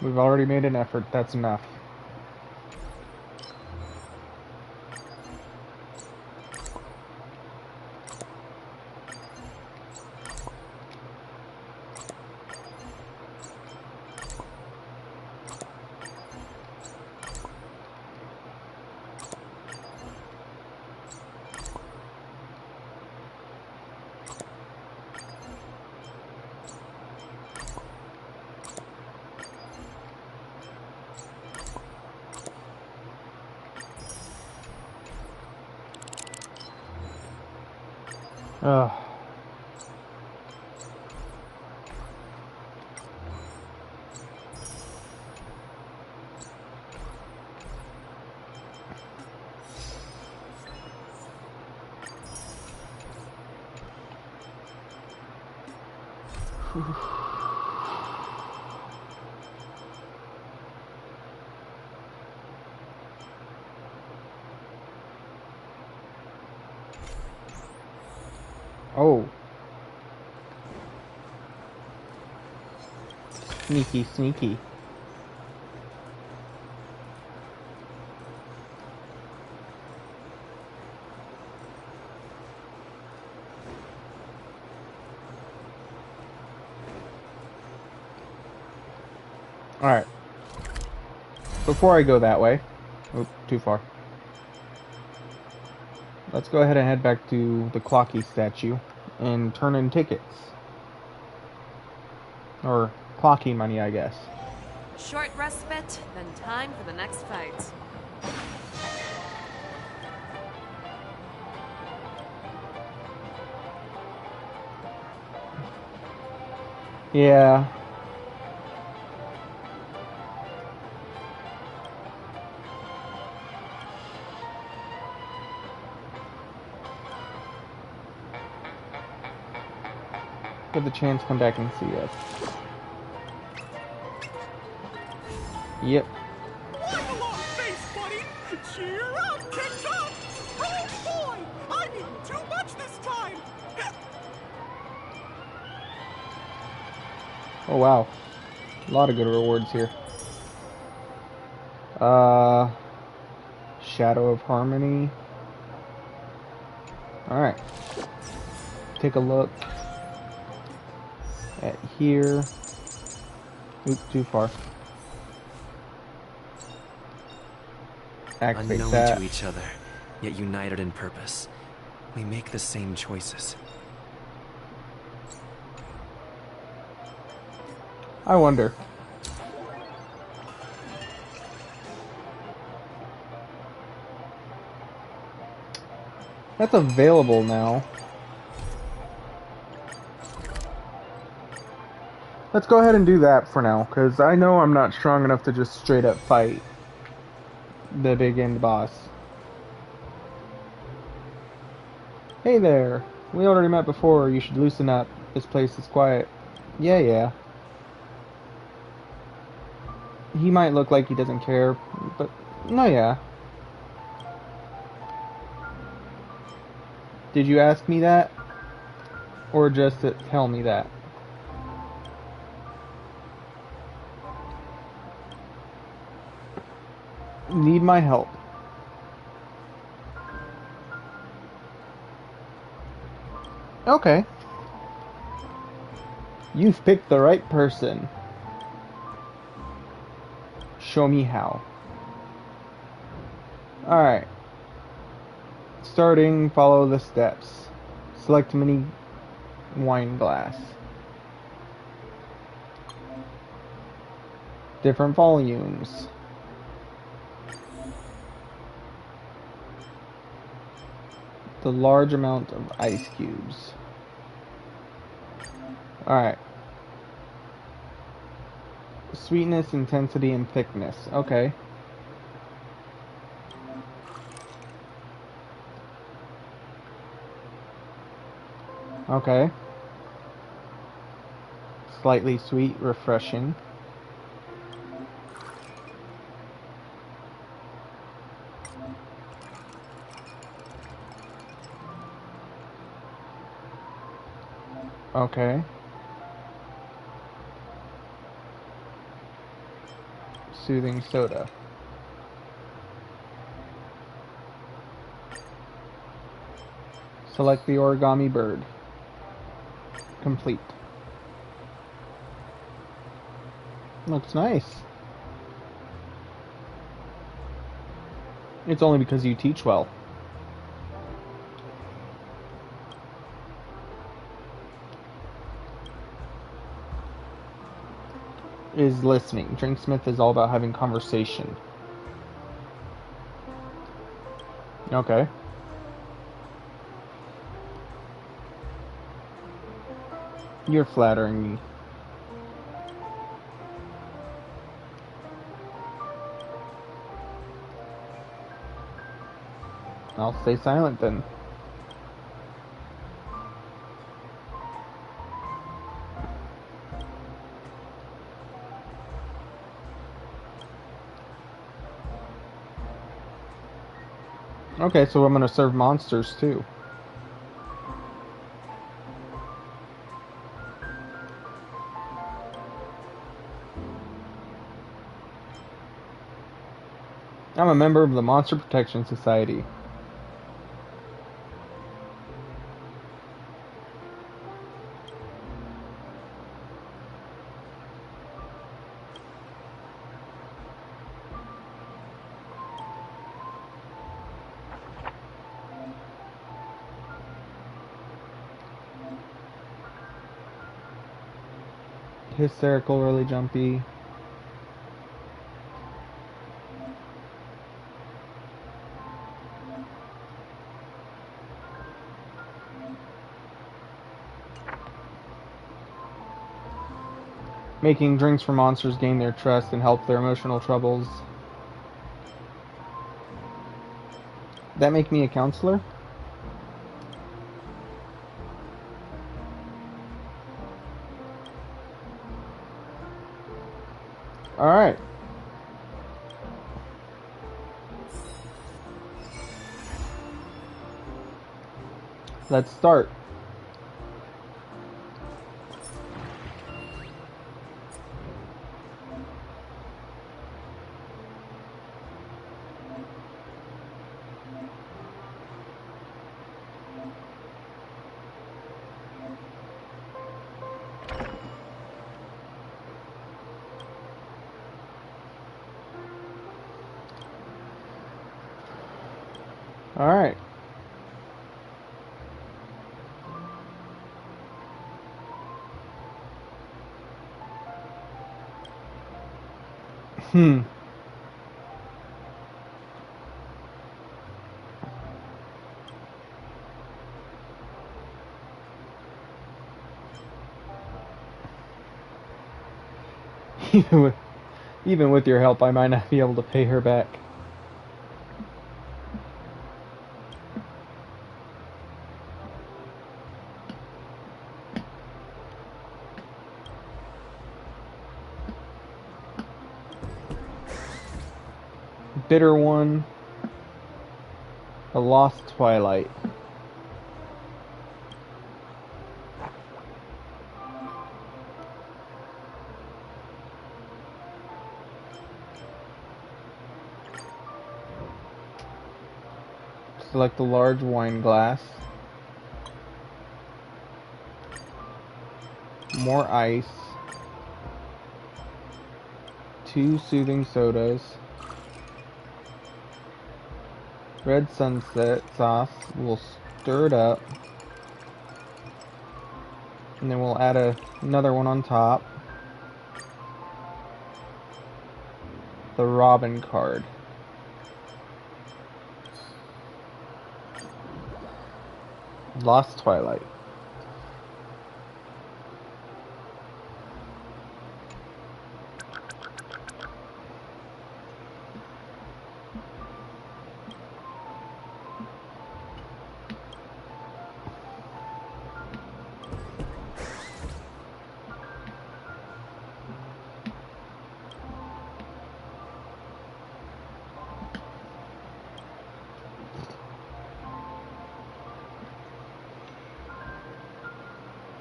We've already made an effort. That's enough. Ugh. Oh. Sneaky, sneaky. Alright. Before I go that way... Oop, too far. Let's go ahead and head back to the Clocky statue and turn in tickets. Or Clocky money, I guess. Short respite, then time for the next fight. Yeah. Give the chance, come back and see us. Yep. Wipe along face, buddy! Cheer up, catch up! Oh boy! I'm eating too much this time! Oh wow. A lot of good rewards here. Shadow of Harmony. Alright. Take a look at here. Oop, too far. Activate Unknown that. to each other, yet united in purpose. We make the same choices. I wonder. That's available now. Let's go ahead and do that for now, because I know I'm not strong enough to just straight up fight the big end boss. Hey there. We already met before. You should loosen up. This place is quiet. Yeah. He might look like he doesn't care, but no, yeah. Did you ask me that? Or just to tell me that? Need my help. Okay. You've picked the right person. Show me how. Alright. Starting, follow the steps. Select mini wine glass. Different volumes. The large amount of ice cubes. Alright. Sweetness, intensity, and thickness. Okay. Okay. Slightly sweet, refreshing. Okay. Soothing soda. Select the origami bird. Complete. Looks nice. It's only because you teach well. Is listening. Drinksmith is all about having conversation. Okay. You're flattering me. I'll stay silent then. Okay, so I'm gonna serve monsters too. I'm a member of the Monster Protection Society. hysterical, really jumpy. Making drinks for monsters gain their trust and help their emotional troubles. That make me a counselor? Alright. Let's start. Alright. Even with your help, I might not be able to pay her back. Bitter one. A lost twilight. Select a large wine glass. More ice. 2 soothing sodas. Red sunset sauce. We'll stir it up. And then we'll add another one on top. The Robin card. Lost Twilight.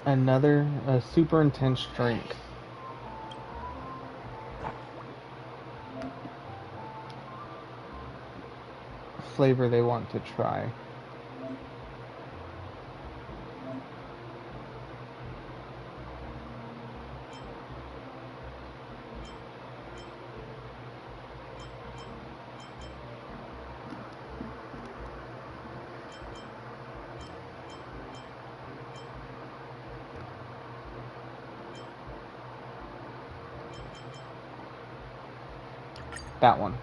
Another super intense drink. Flavor they want to try. That one.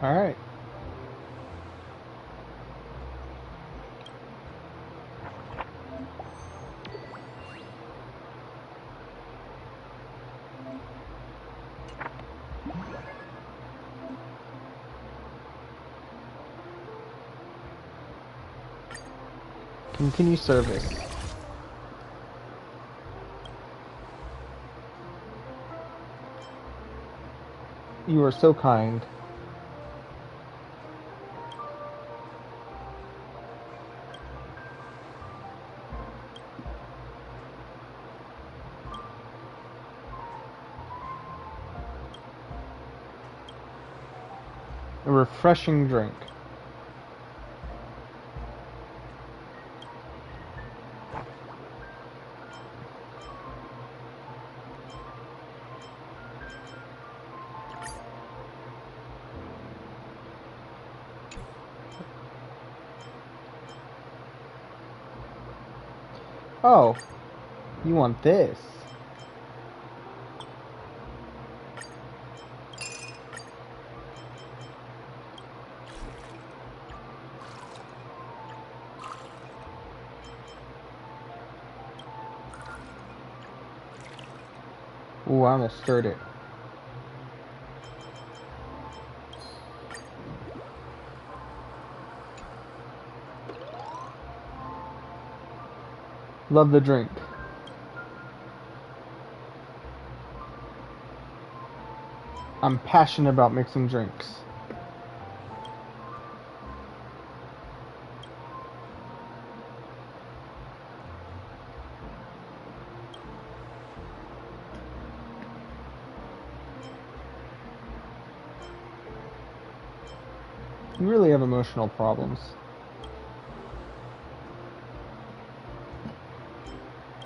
All right. Continue service. You are so kind. A refreshing drink. Oh, you want this? Ooh, I almost stirred it. Love the drink. I'm passionate about mixing drinks. You really have emotional problems.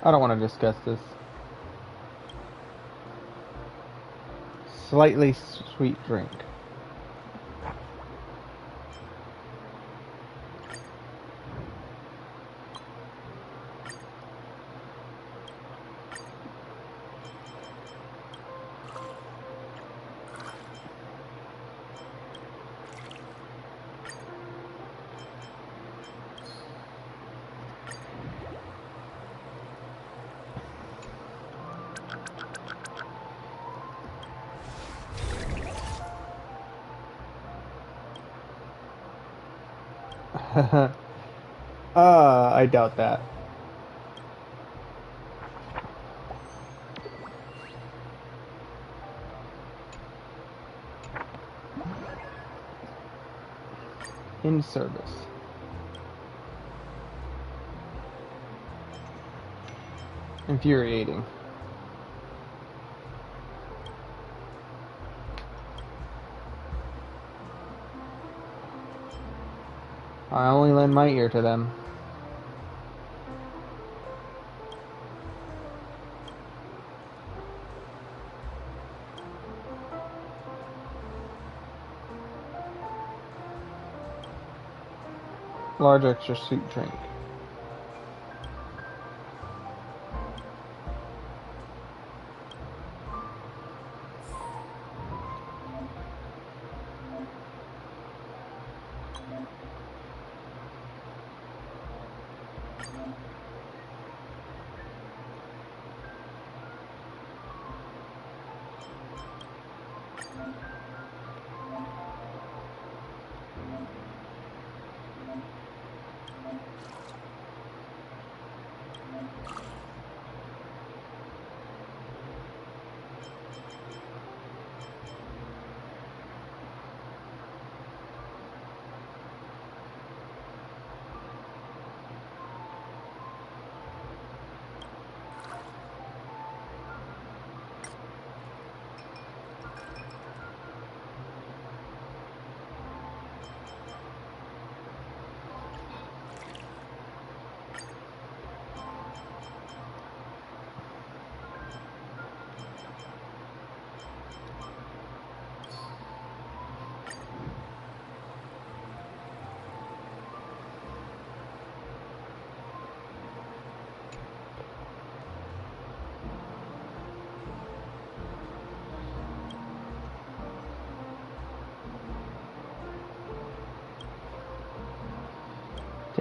I don't want to discuss this. Slightly sweet drink. I doubt that. In service. Infuriating. I only lend my ear to them. Large extra sweet drink.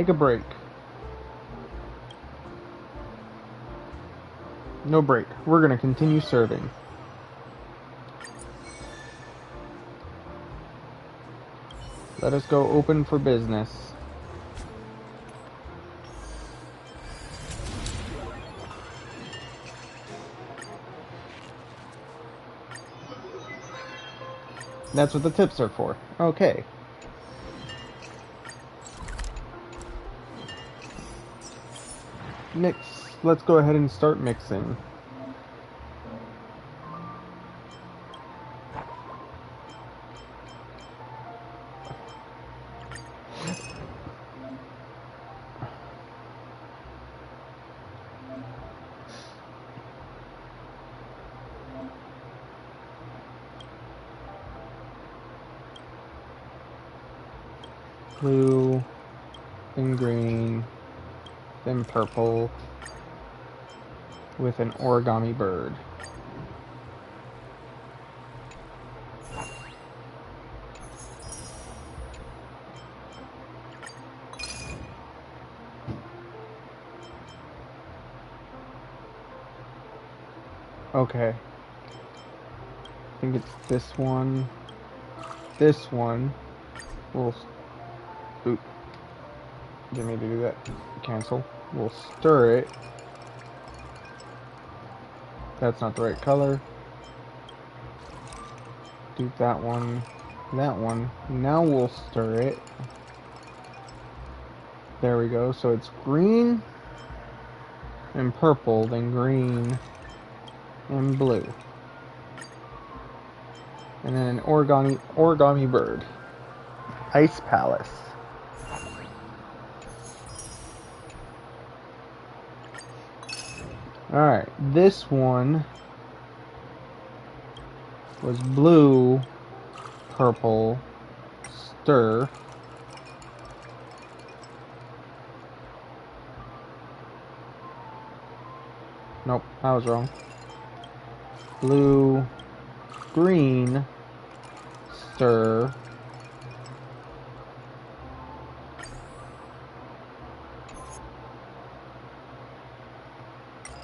Take a break. No break. We're gonna continue serving. Let us go open for business. That's what the tips are for. Okay. Mix. Let's go ahead and start mixing. Blue, then green, then purple, with an origami bird. Okay. I think it's this one. This one. We'll... Oop. Didn't mean to do that. Cancel. We'll stir it. That's not the right color. Do that one. That one. Now we'll stir it. There we go. So it's green and purple, then green and blue. And then an origami bird. Ice Palace. Alright, this one was blue, purple, stir. Nope, I was wrong. Blue, green, stir.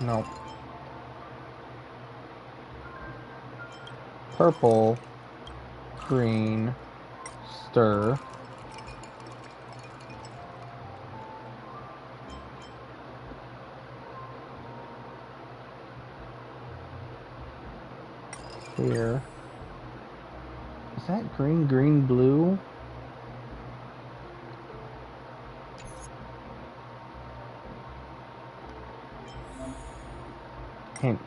Nope. Purple, green, stir. Here. Is that green, green, blue? Hint.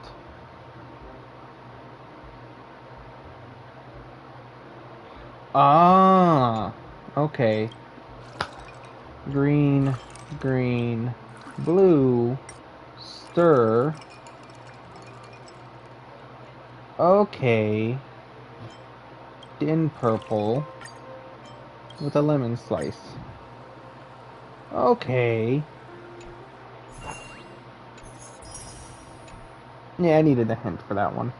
Ah, okay. Green, green, blue, stir. Okay. In purple with a lemon slice. Okay. Yeah, I needed a hint for that one.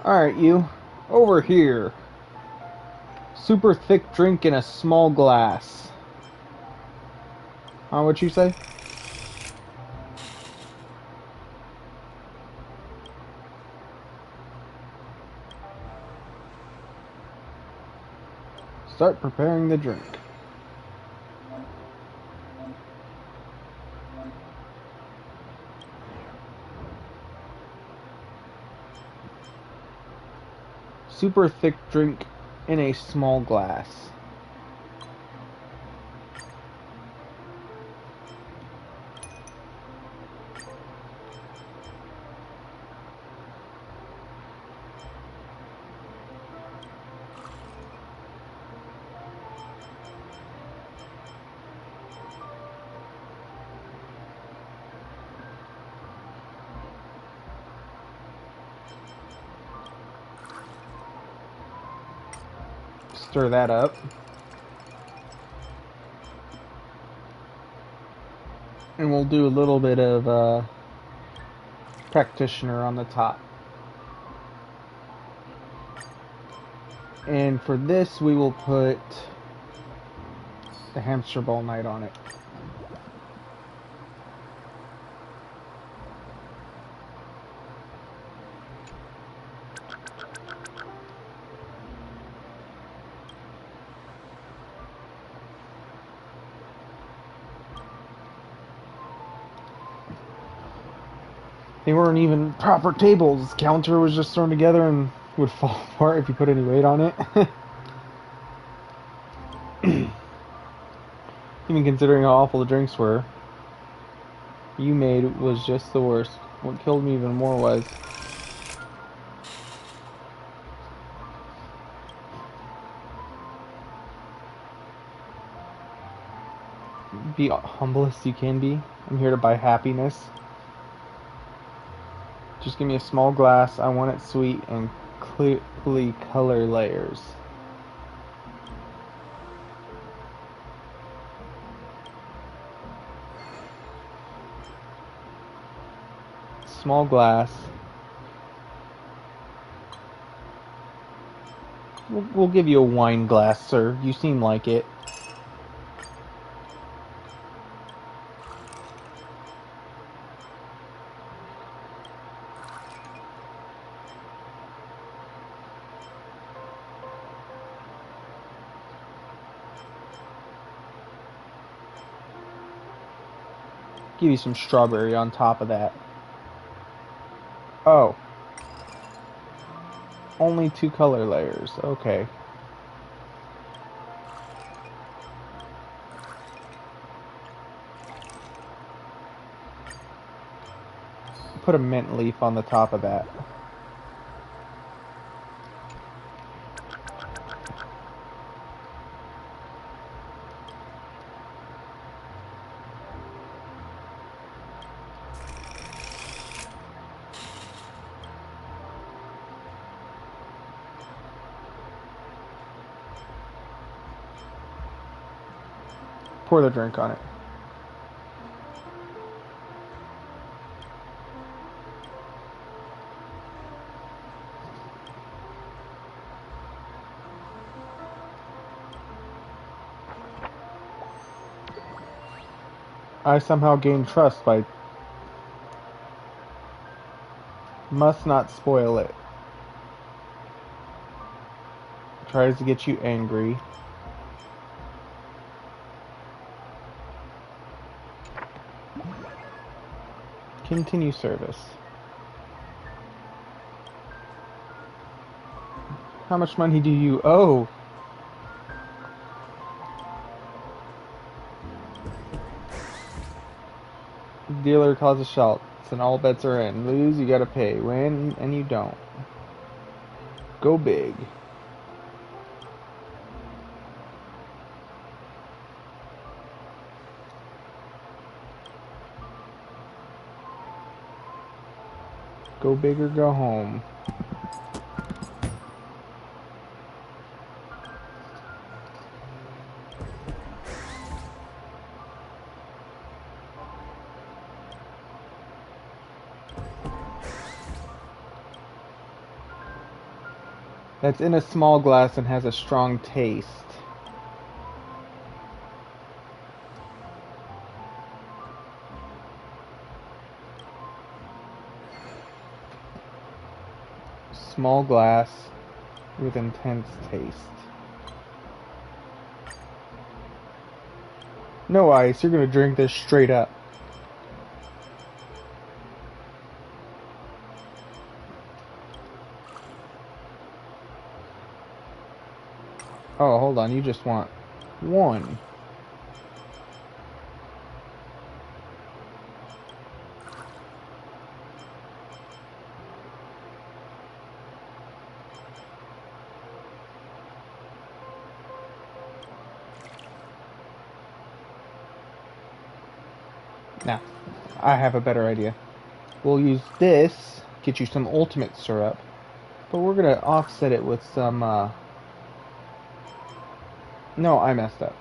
Alright, you. Over here. Super thick drink in a small glass. What'd you say? Start preparing the drink. Super thick drink in a small glass. Stir that up. And we'll do a little bit of practitioner on the top. And for this, we will put the hamster ball night on it. They weren't even proper tables. Counter was just thrown together and would fall apart if you put any weight on it. Even considering how awful the drinks were, you made was just the worst. What killed me even more was be humblest you can be. I'm here to buy happiness. Just give me a small glass. I want it sweet and clearly color layers. Small glass. We'll give you a wine glass, sir. You seem like it. Give you some strawberry on top of that. Oh. Only 2 color layers. Okay. Put a mint leaf on the top of that. Pour the drink on it. I somehow gained trust by... Must not spoil it. Tries to get you angry. Continue service. How much money do you owe? Dealer calls a shot, and all bets are in. Lose, you gotta pay. Win, and you don't. Go big. Go big or go home. That's in a small glass and has a strong taste. Small glass with intense taste. No ice, you're gonna drink this straight up. Oh, hold on, you just want one. Now, I have a better idea. We'll use this, get you some ultimate syrup, but we're gonna offset it with some, No, I messed up.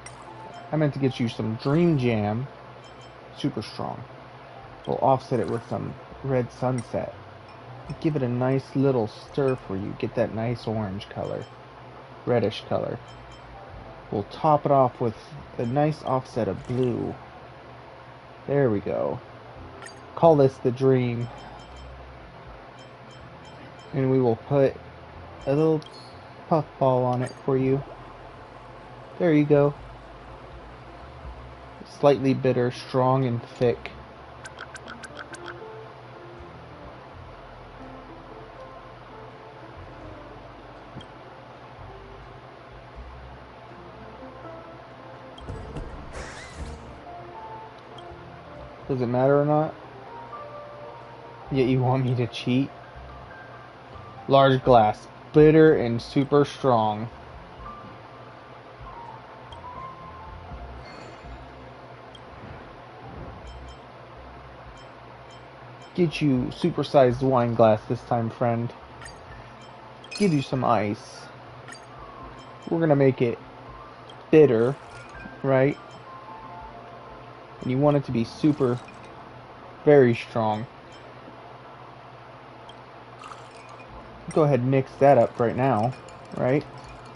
I meant to get you some Dream Jam, super strong. We'll offset it with some Red Sunset. Give it a nice little stir for you. Get that nice orange color, reddish color. We'll top it off with a nice offset of blue. There we go. Call this the Dream. And we will put a little puffball on it for you. There you go. Slightly bitter, strong and thick. Does it matter or not? Yet you want me to cheat? Large glass. Bitter and super strong. Get you supersized wine glass this time, friend. Give you some ice. We're gonna make it bitter, right? And you want it to be super, very strong. Go ahead and mix that up right now, right?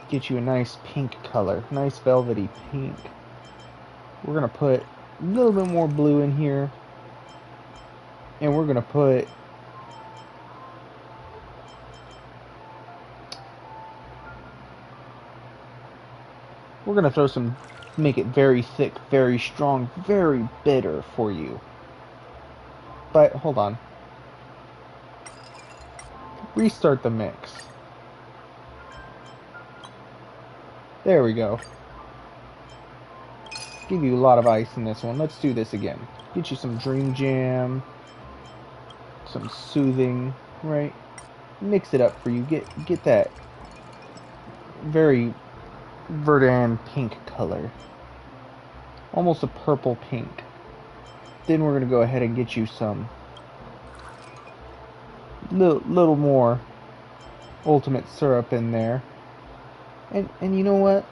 Get you a nice pink color, nice velvety pink. We're gonna put a little bit more blue in here. And we're gonna put throw some, make it very thick, very strong, very bitter for you. But hold on. Restart the mix. There we go. Give you a lot of ice in this one. Let's do this again. Get you some Dream Jam. Some soothing, right? Mix it up for you. Get that very verdant pink color. Almost a purple pink. Then we're gonna go ahead and get you some little more ultimate syrup in there. And you know what?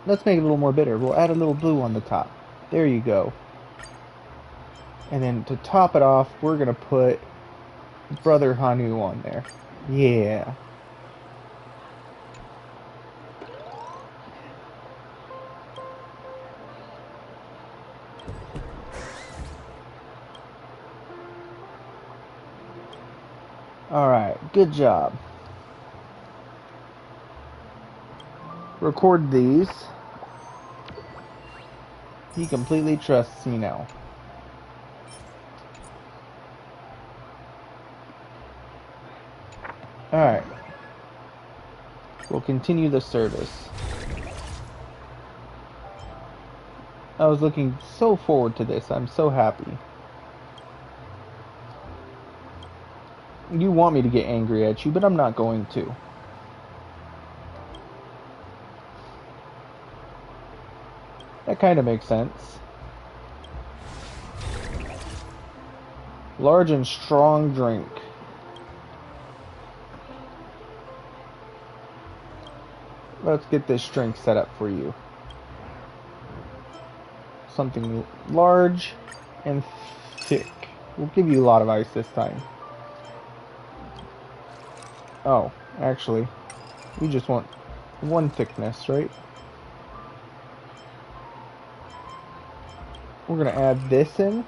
Let's make it a little more bitter. We'll add a little blue on the top. There you go. And then to top it off, we're gonna put Brother Hanu on there. Yeah. Alright, good job. Record these. He completely trusts me now. Alright. We'll continue the service. I was looking so forward to this. I'm so happy. You want me to get angry at you, but I'm not going to. That kind of makes sense. Large and strong drink. Let's get this drink set up for you. Something large and thick. We'll give you a lot of ice this time. Oh, actually, we just want one thickness, right? We're gonna add this in,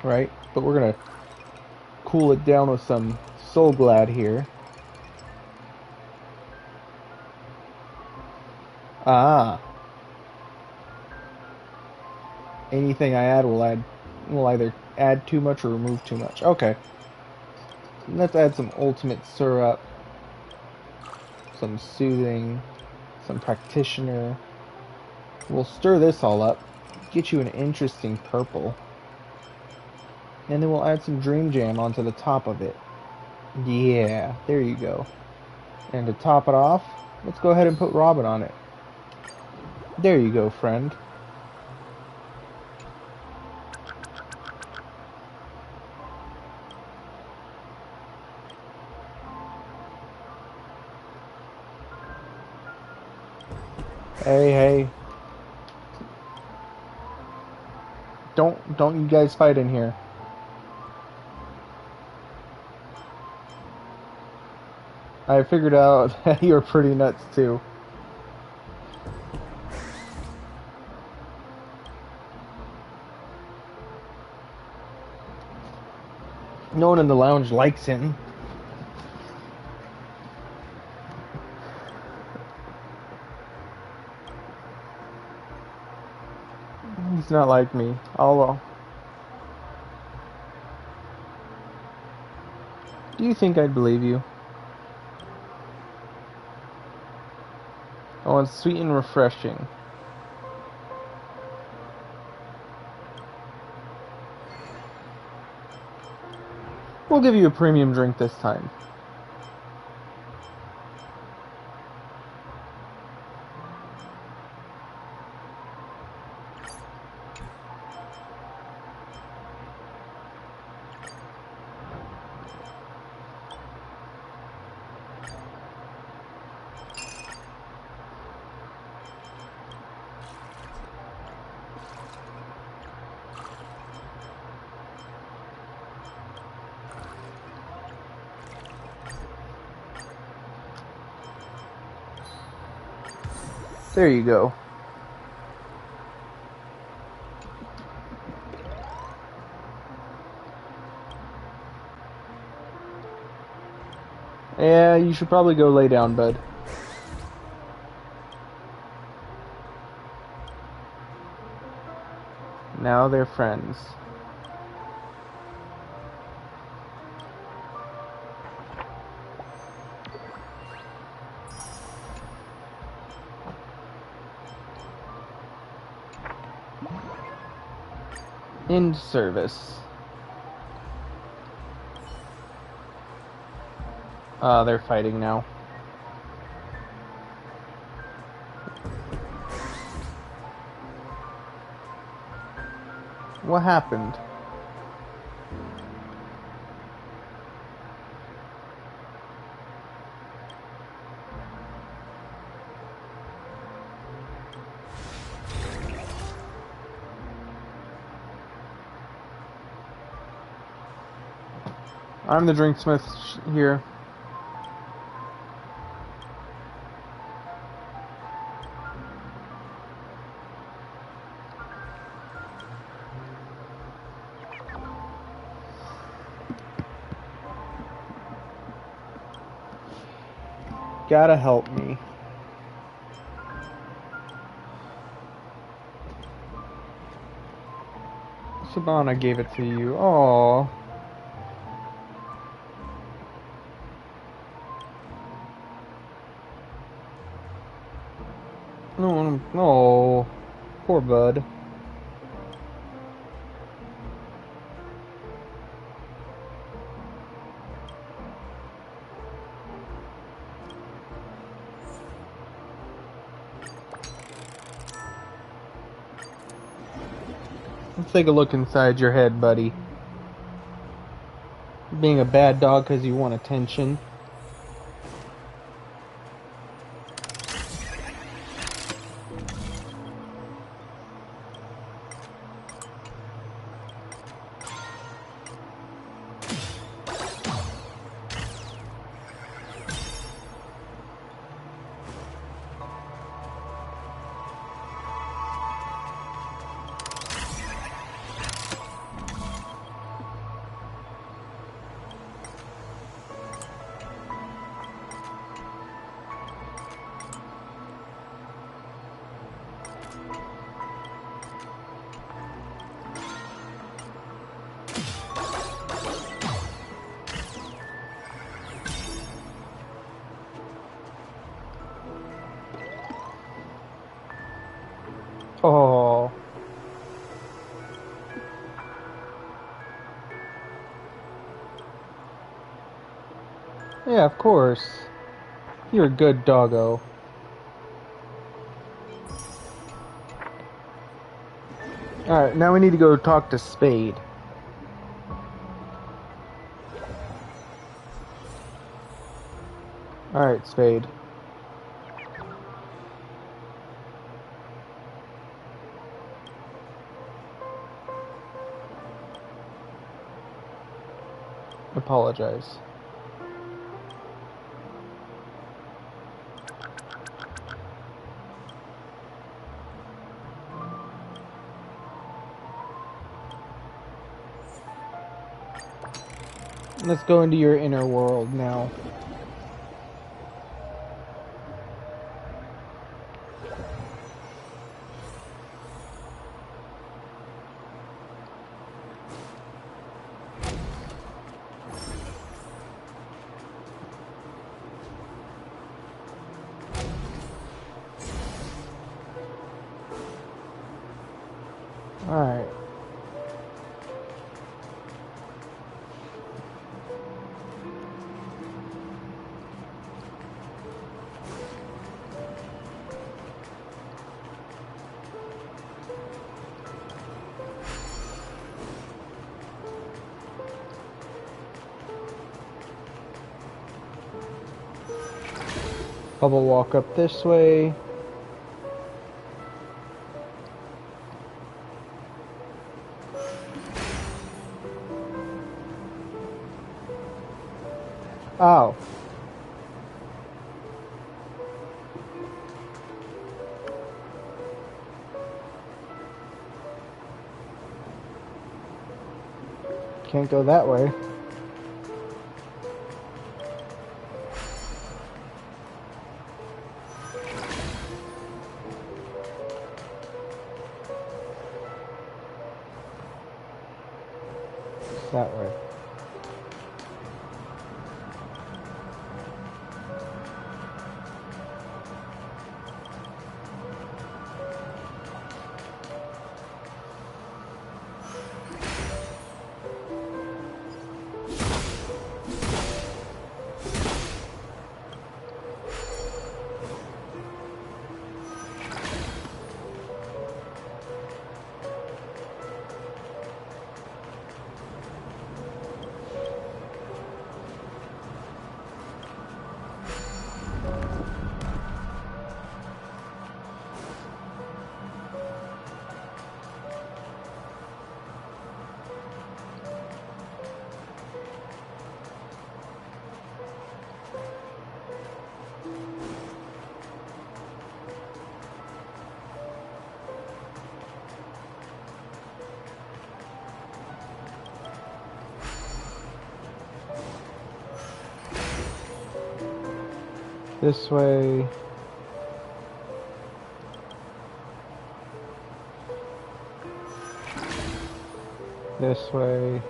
right? But we're gonna cool it down with some Soul Glad here. Ah. Anything I add will either add too much or remove too much. Okay. Let's add some ultimate syrup, some soothing, some practitioner. We'll stir this all up, get you an interesting purple. And then we'll add some Dream Jam onto the top of it. Yeah, there you go. And to top it off, let's go ahead and put Robin on it. There you go, friend. Hey. Don't you guys fight in here. I figured out that you're pretty nuts too. No one in the lounge likes him. He's not like me. Although, do you think I'd believe you? Oh, it's sweet and refreshing. We'll give you a premium drink this time. There you go. Yeah, you should probably go lay down, bud. Now they're friends. End service. They're fighting now. What happened? I'm the drinksmith here. Gotta help me. Sabana gave it to you. Aww. No, poor bud. Let's take a look inside your head, buddy. Being a bad dog because you want attention. Oh. Yeah, of course. You're a good doggo. Alright, now we need to go talk to Spade. Alright, Spade. Apologize. Let's go into your inner world now. Alright. Bubble walk up this way. Oh. Can't go that way. That way. This way. This way.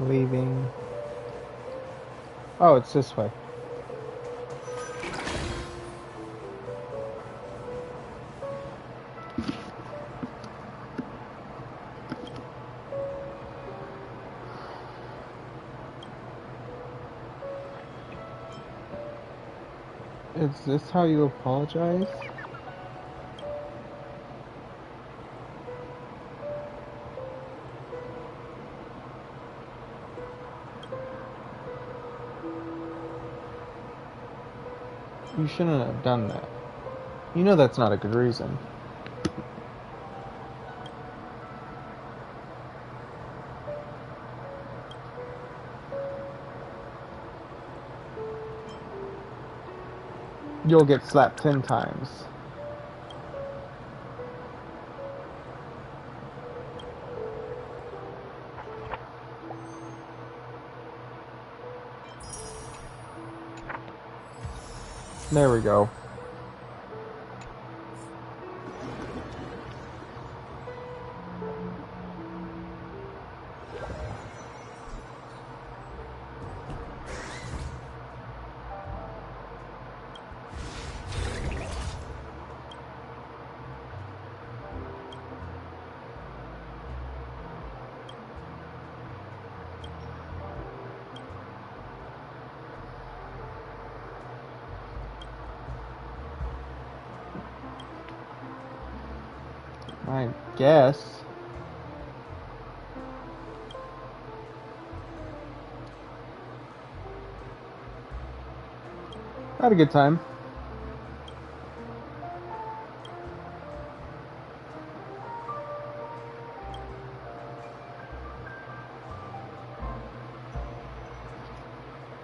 Leaving. Oh, it's this way. Is this how you apologize? You shouldn't have done that. You know that's not a good reason. You'll get slapped 10 times. There we go. I guess. I had a good time.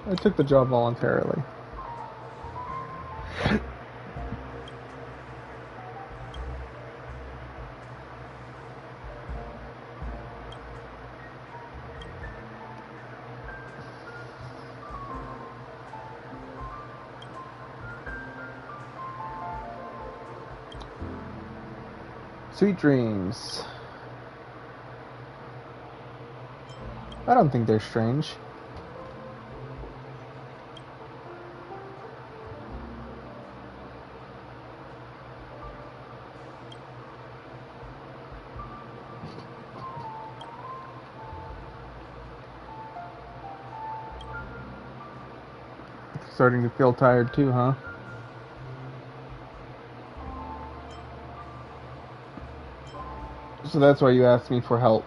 I took the job voluntarily. Sweet dreams. I don't think they're strange. Starting to feel tired too, huh? So that's why you asked me for help.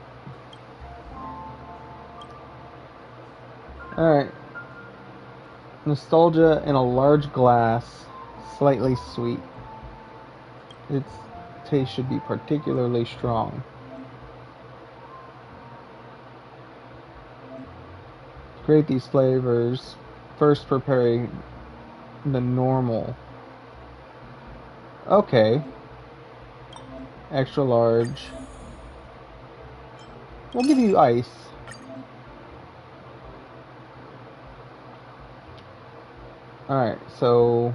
Alright. Nostalgia in a large glass, slightly sweet. Its taste should be particularly strong. Create these flavors, first preparing the normal. Okay. Extra large. We'll give you ice. Alright, so...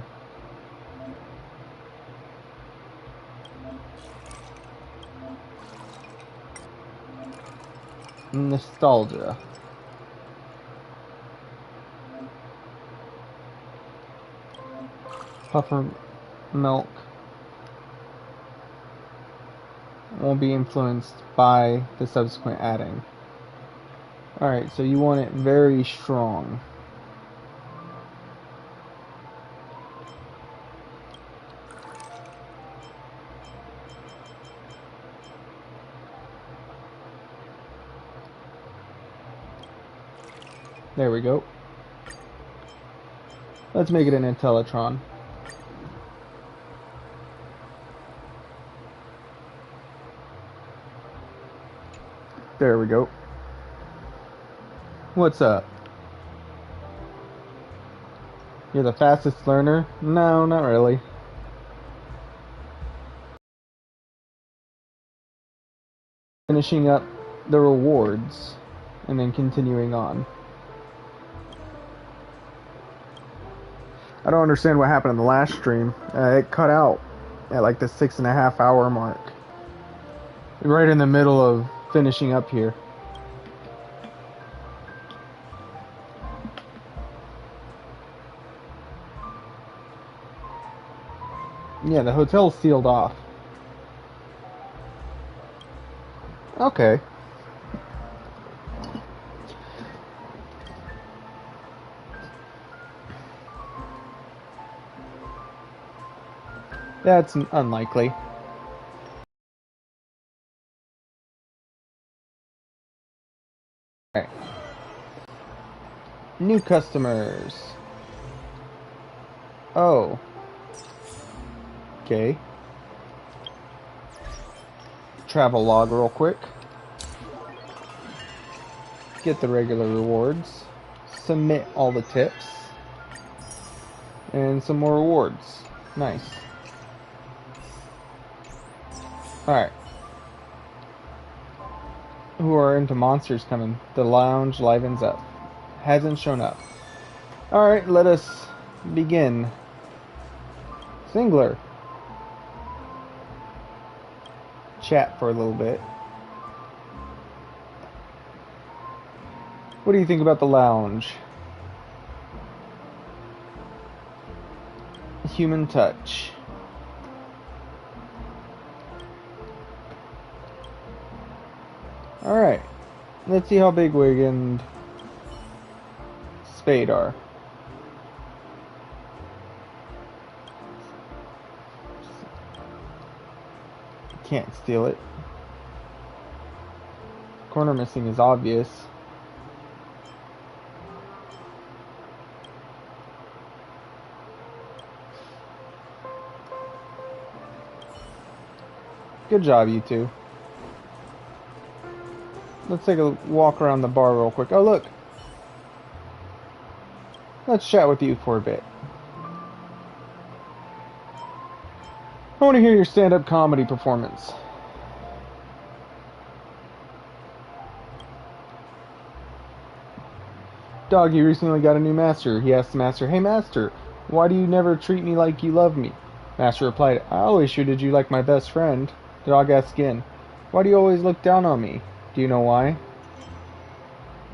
Nostalgia. Puffer milk won't be influenced by the subsequent adding. Alright, so you want it very strong. There we go. Let's make it an Intellitron. There we go. What's up? You're the fastest learner? No, not really. Finishing up the rewards and then continuing on. I don't understand what happened in the last stream. It cut out at like the 6.5 hour mark. Right in the middle of finishing up here. Yeah, the hotel's sealed off. Okay. That's unlikely. Alright. New customers. Oh. Okay. Travel log real quick. Get the regular rewards. Submit all the tips. And some more rewards. Nice. Alright. Who are into monsters coming? The lounge livens up. Hasn't shown up. Alright, let us begin. Singler. Chat for a little bit. What do you think about the lounge? Human touch. Alright. Let's see how Bigwig and Spade are. Can't steal it. Corner missing is obvious. Good job, you two. Let's take a walk around the bar real quick. Oh, look. Let's chat with you for a bit. I want to hear your stand-up comedy performance. Doggy recently got a new master. He asked the master, "Hey master, why do you never treat me like you love me?" Master replied, "I always treated you like my best friend." The dog asked again, "Why do you always look down on me? Do you know why?"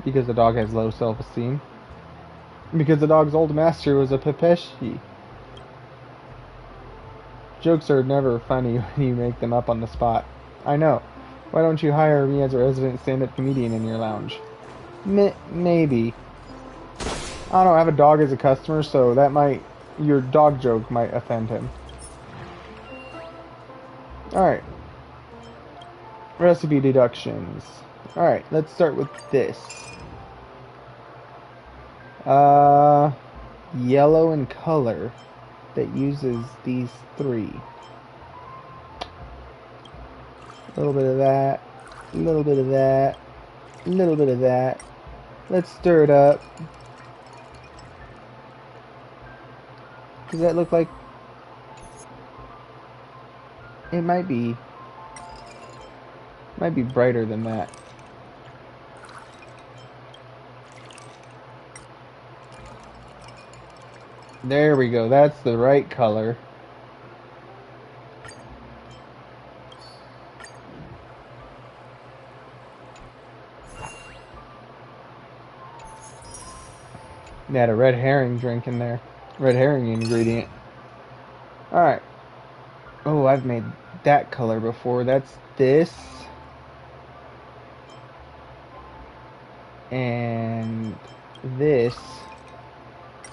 Because the dog has low self-esteem. Because the dog's old master was a Pepeshi. Jokes are never funny when you make them up on the spot. I know. Why don't you hire me as a resident stand-up comedian in your lounge? Maybe. I don't have a dog as a customer, so that might... Your dog joke might offend him. Alright. Recipe deductions. Alright, let's start with this. Yellow in color that uses these three. A little bit of that, a little bit of that, a little bit of that. Let's stir it up. Does that look like... It might be brighter than that. There we go. That's the right color. Add a red herring drink in there. Red herring ingredient. Alright. Oh, I've made that color before. That's this. And this.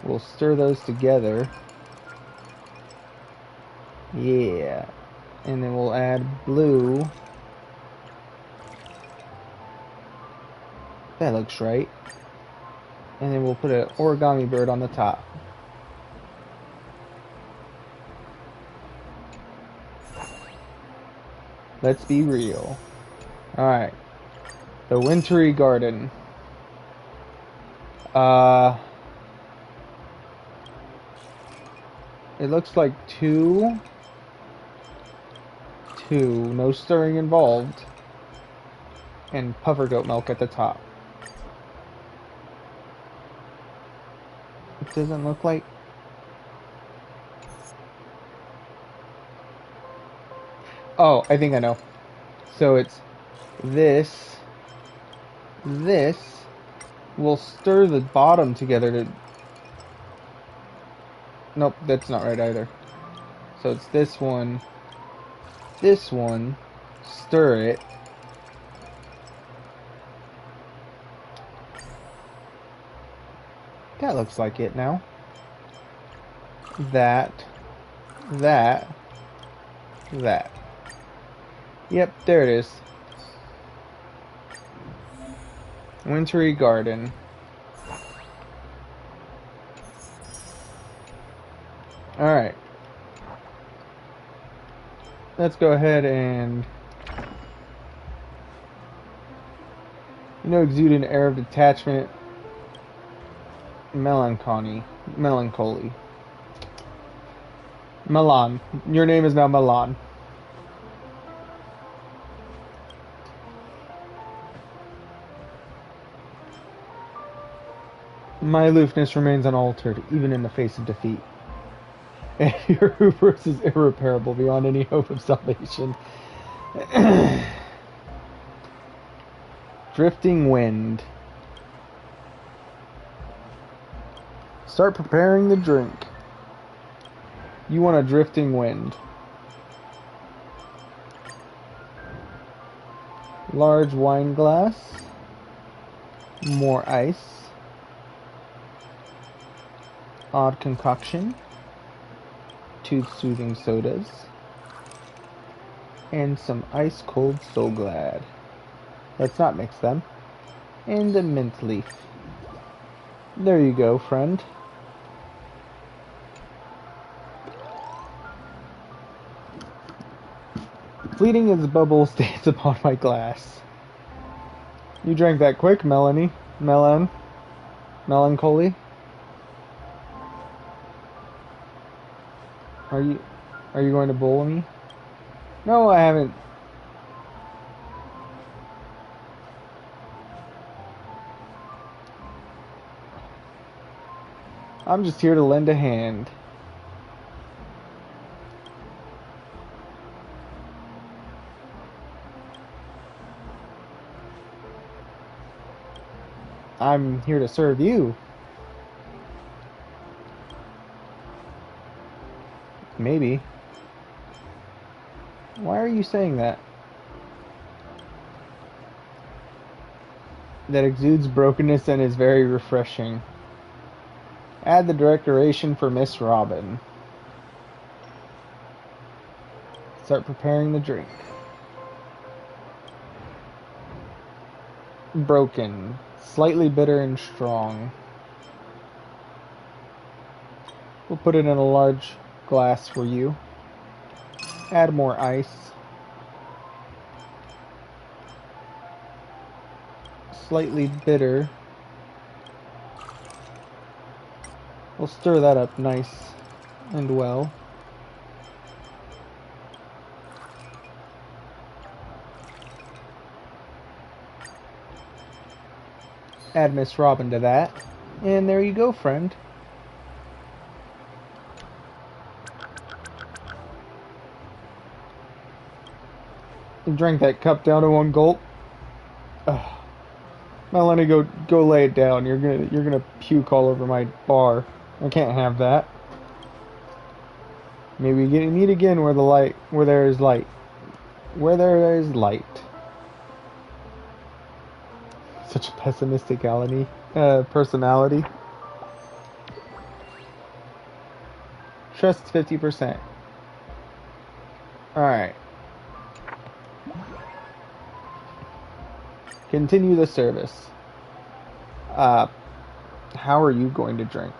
We'll stir those together. Yeah. And then we'll add blue. That looks right. And then we'll put an origami bird on the top. Let's be real. Alright. The wintry garden. It looks like two, no stirring involved, and puffer goat milk at the top. It doesn't look like... Oh, I think I know. So it's this. We'll stir the bottom together to... Nope, that's not right either. So it's this one, stir it. That looks like it now. That. Yep, there it is. Wintry garden. Alright. Let's go ahead and... exude an air of detachment. Melancholy. Milan. Your name is now Milan. My aloofness remains unaltered, even in the face of defeat. And your hubris is irreparable beyond any hope of salvation. Drifting wind. Start preparing the drink. You want a drifting wind. Large wine glass. More ice. Odd concoction. Tooth-soothing sodas. And some ice-cold So Glad. Let's not mix them. And a mint leaf. There you go, friend. Fleeting as bubble stains upon my glass. You drank that quick, Melancholy. Are you going to bowl me? No, I haven't. I'm just here to lend a hand. I'm here to serve you. Maybe. Why are you saying that? That exudes brokenness and is very refreshing. Add the decoration for Miss Robin. Start preparing the drink. Broken. Slightly bitter and strong. We'll put it in a large glass for you. Add more ice. Slightly bitter. We'll stir that up nice and well. Add Miss Robin to that. And there you go, friend. You drank that cup down in one gulp. Ugh. Melanie, go lay it down. You're gonna puke all over my bar. I can't have that. Maybe we meet again where there is light. Where there is light. Such a pessimistic personality. Trust 50%. Alright. Continue the service. How are you going to drink?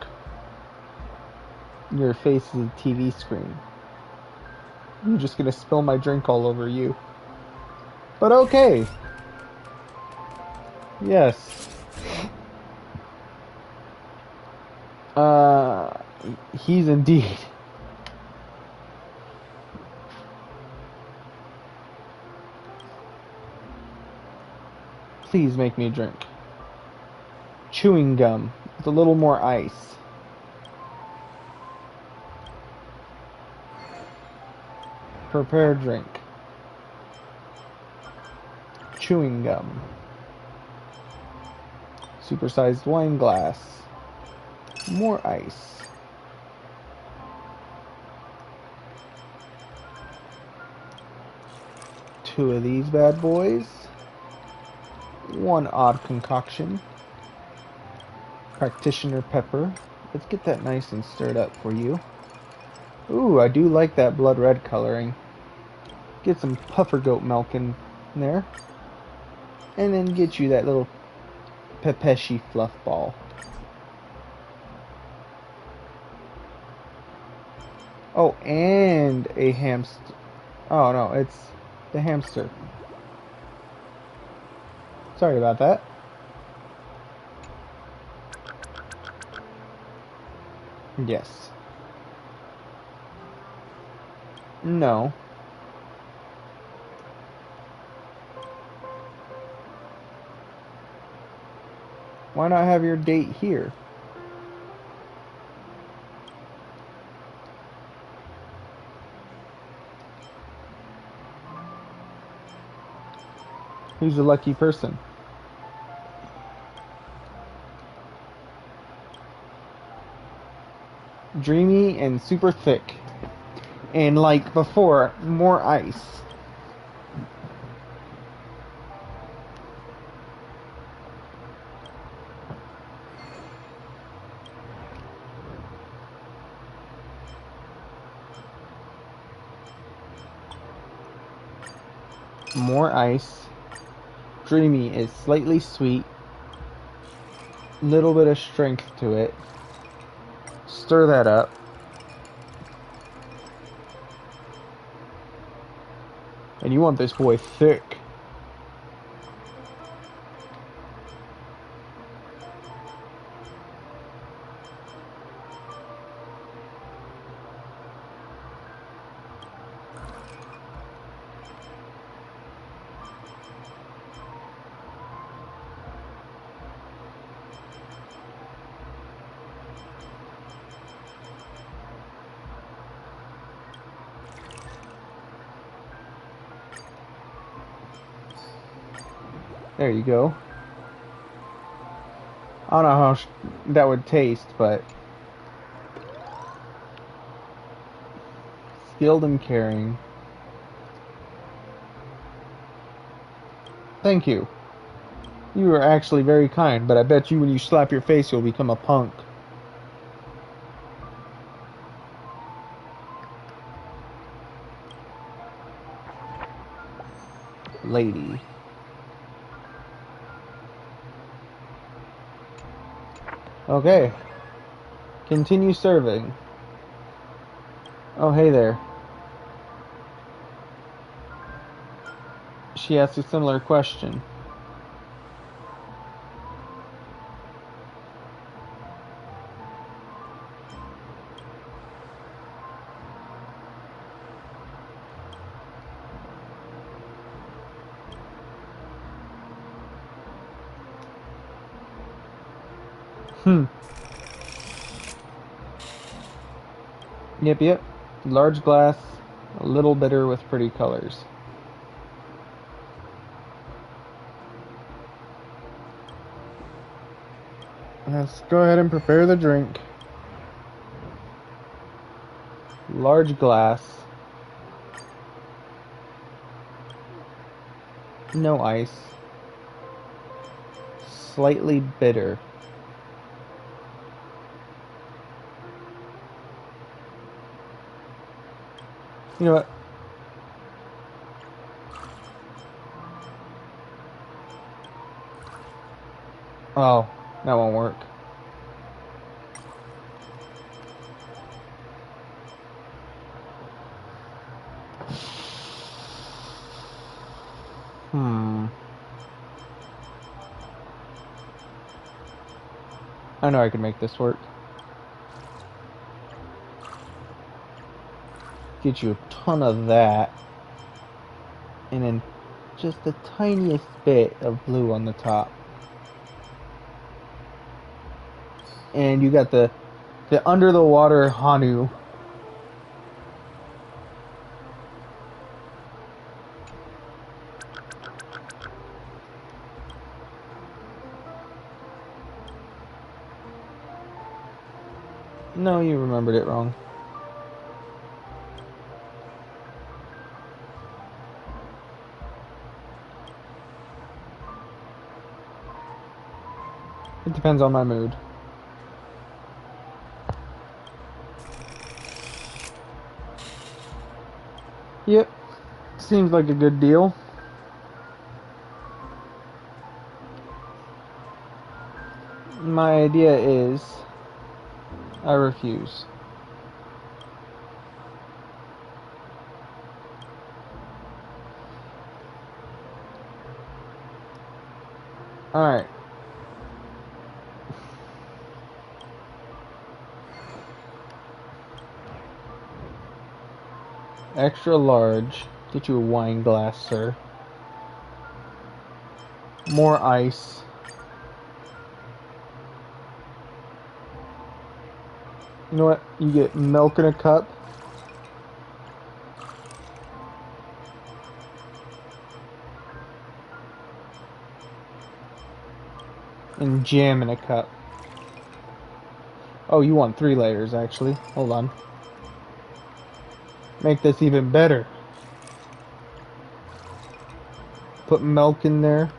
Your face is a TV screen. I'm just gonna spill my drink all over you. But okay. Yes. He's indeed. Please make me drink. Chewing gum with a little more ice. Prepare drink. Chewing gum. Supersized wine glass. More ice. Two of these bad boys. One odd concoction. Practitioner pepper. Let's get that nice and stirred up for you. Ooh, I do like that blood red coloring. Get some puffer goat milk in there. And then get you that little pepeshi fluff ball. Oh, and a hamster. Oh no, it's the hamster. Sorry about that. Yes. No. Why not have your date here? Who's the lucky person? Dreamy and super thick. And like before, more ice. More ice. Dreamy is slightly sweet. Little bit of strength to it. Stir that up. And you want this boy thick. There you go. I don't know how that would taste, but skilled and caring. Thank you. You are actually very kind, but I bet you when you slap your face, you'll become a punk. Lady. Okay. Continue serving. Oh, hey there. She asked a similar question. Yep. Large glass, a little bitter with pretty colors. Let's go ahead and prepare the drink. Large glass. No ice. Slightly bitter. You know what? Oh, that won't work. I know I can make this work. Get you a ton of that. And then just the tiniest bit of blue on the top. And you got the under the water Hanu. No, you remembered it wrong. It depends on my mood. Yep. Seems like a good deal. My idea is I refuse. Alright. Extra large. Get you a wine glass, sir. More ice. You know what? You get milk in a cup. And jam in a cup. Oh, you want 3 layers, actually. Hold on. Make this even better. Put milk in there.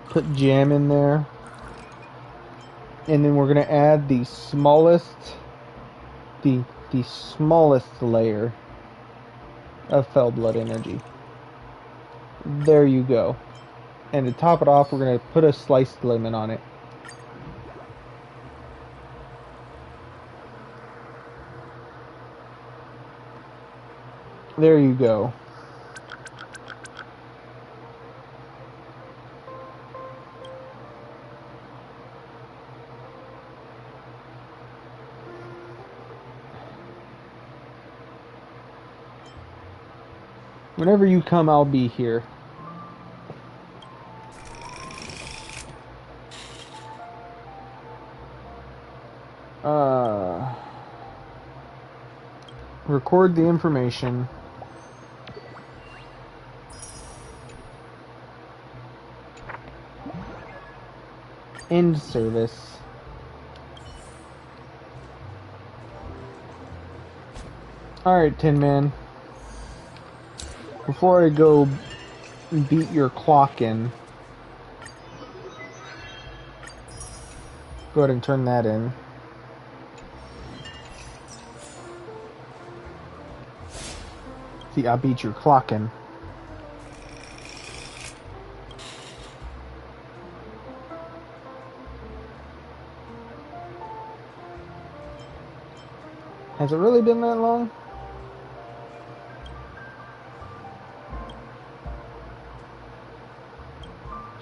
Put jam in there. And then we're going to add the smallest layer of Fell Blood energy. There you go. And to top it off, we're going to put a sliced lemon on it. There you go. Whenever you come, I'll be here. Record the information. End service. Alright, Tin Man. Before I go beat your clock in, go ahead and turn that in. See, I beat your clock in. Has it really been that long?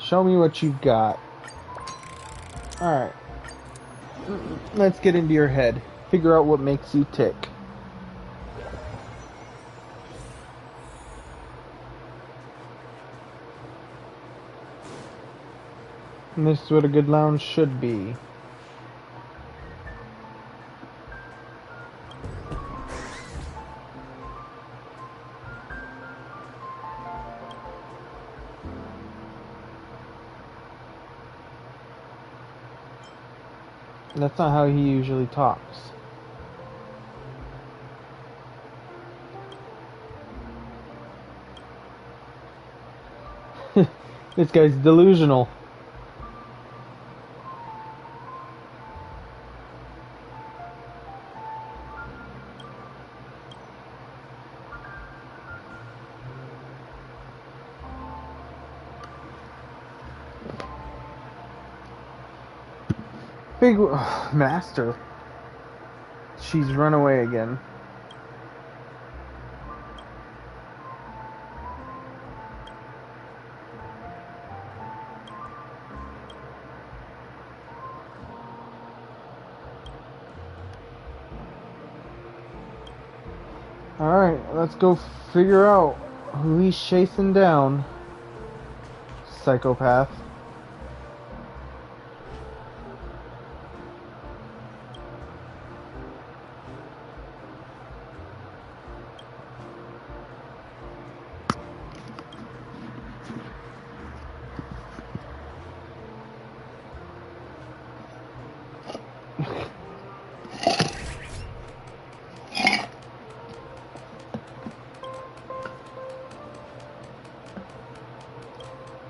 Show me what you've got. Alright. Let's get into your head. Figure out what makes you tick. And this is what a good lounge should be. That's not how he usually talks. This guy's delusional. Big master. She's run away again. Alright, let's go figure out who he's chasing down. Psychopath.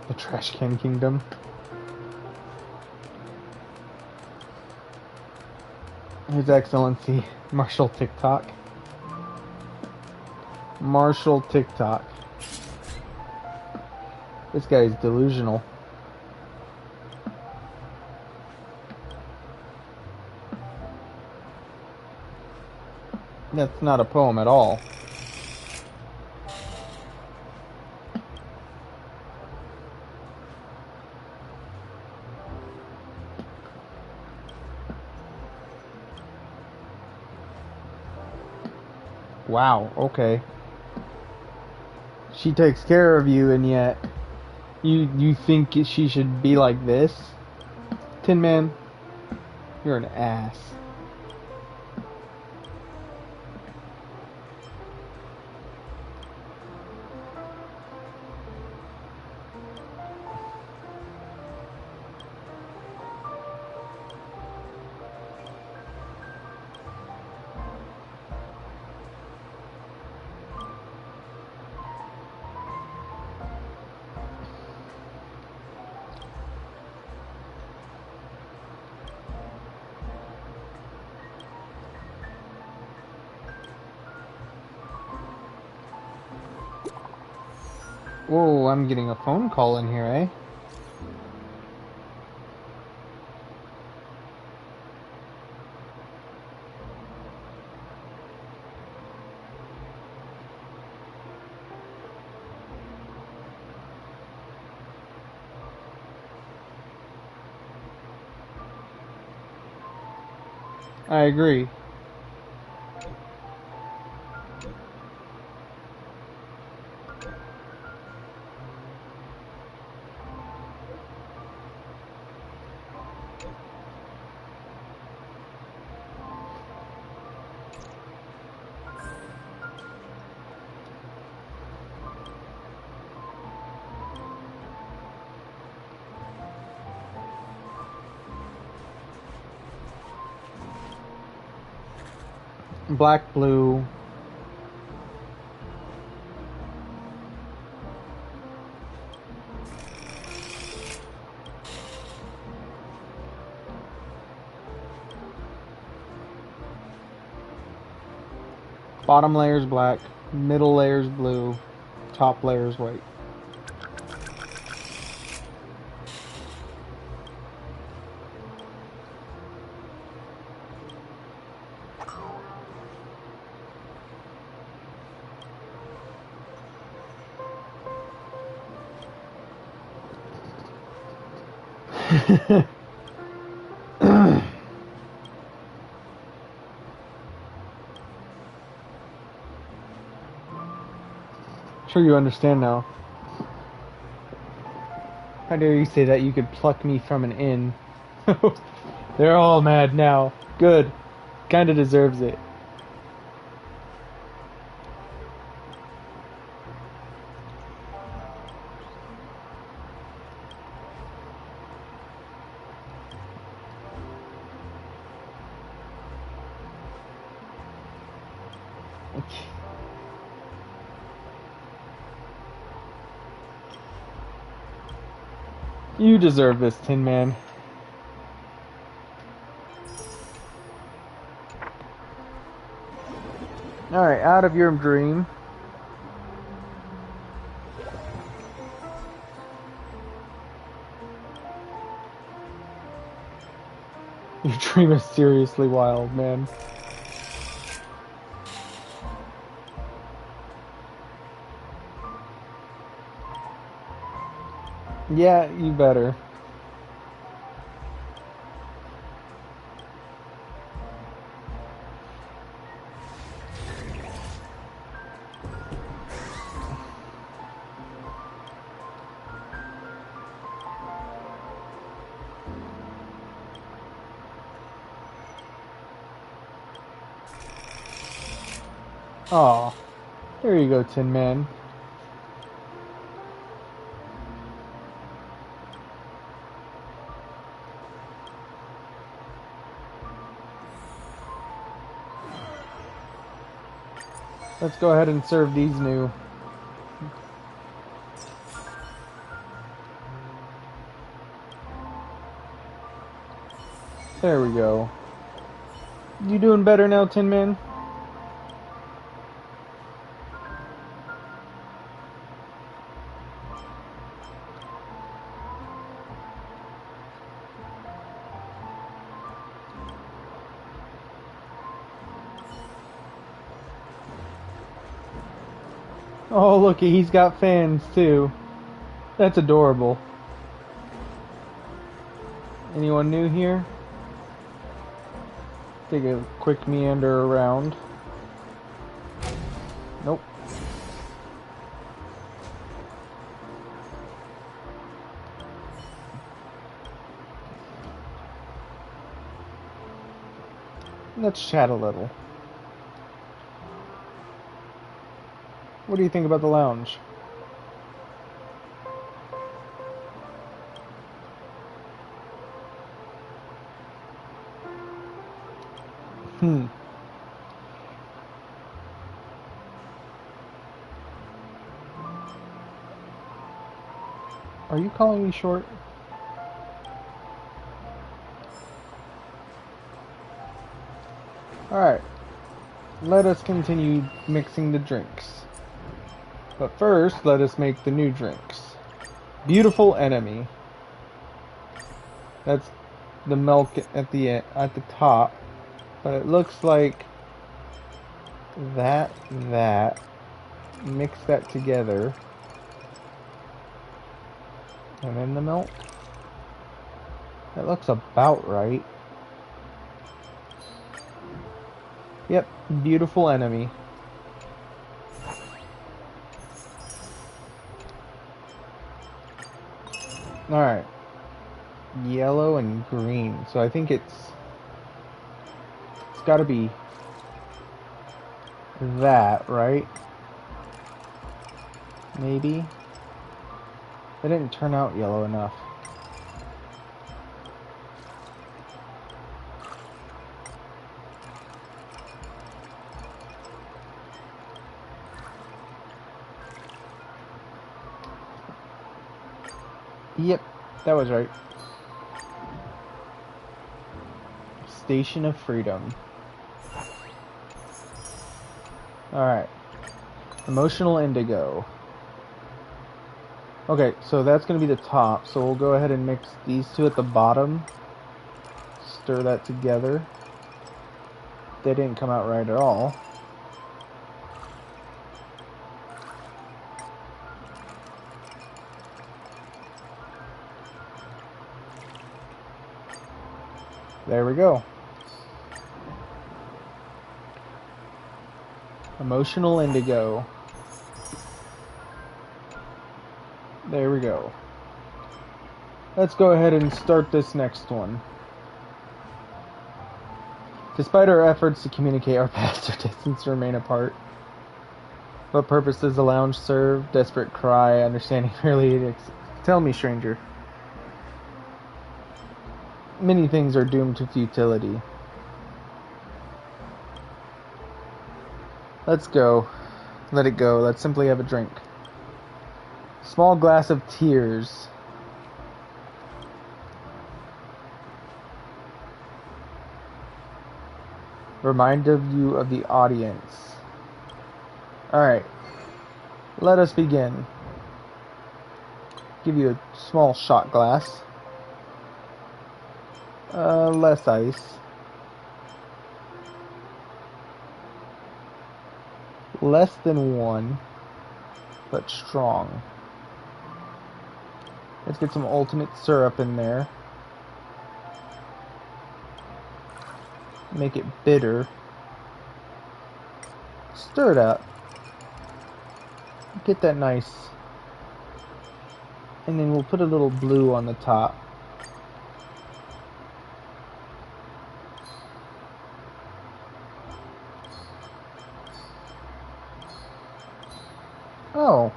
The Trash Can Kingdom. His Excellency, Marshal TikTok. Marshal TikTok. This guy is delusional. That's not a poem at all. Wow, okay. She takes care of you, and yet you think she should be like this? Tin Man, you're an ass. Whoa, I'm getting a phone call in here, eh? I agree. Black, blue. Bottom layer's black, middle layer's blue, top layer's white. Sure you understand now. How dare you say that you could pluck me from an inn? They're all mad now. Good. Kinda deserves it. You deserve this, Tin Man. Alright, out of your dream. Your dream is seriously wild, man. Yeah, you better. Aw, there you go, Tin Man. Let's go ahead and serve these new. There we go. You doing better now, Tin Man? Oh, looky, he's got fans too. That's adorable. Anyone new here? Take a quick meander around. Nope. Let's chat a little. What do you think about the lounge? Are you calling me short? Alright. Let us continue mixing the drinks. But first, let us make the new drinks. Beautiful Enemy. That's the milk at the top. But it looks like that. Mix that together. And then the milk. That looks about right. Yep, Beautiful Enemy. Alright. Yellow and green. So I think it's gotta be that, right? Maybe. It didn't turn out yellow enough. Yep, that was right. Station of Freedom. Alright. Emotional Indigo. Okay, so that's going to be the top. So we'll go ahead and mix these two at the bottom. Stir that together. They didn't come out right at all. There we go. Emotional Indigo. There we go. Let's go ahead and start this next one. Despite our efforts to communicate, our paths or distance remain apart. What purpose does the lounge serve? Desperate cry, understanding merely. Tell me, stranger. Many things are doomed to futility. Let's go. Let it go. Let's simply have a drink. Small glass of tears. Remind you of the audience. Alright. Let us begin. Give you a small shot glass. Less ice. Less than 1, but strong. Let's get some ultimate syrup in there. Make it bitter. Stir it up. Get that nice. And then we'll put a little blue on the top. Oh.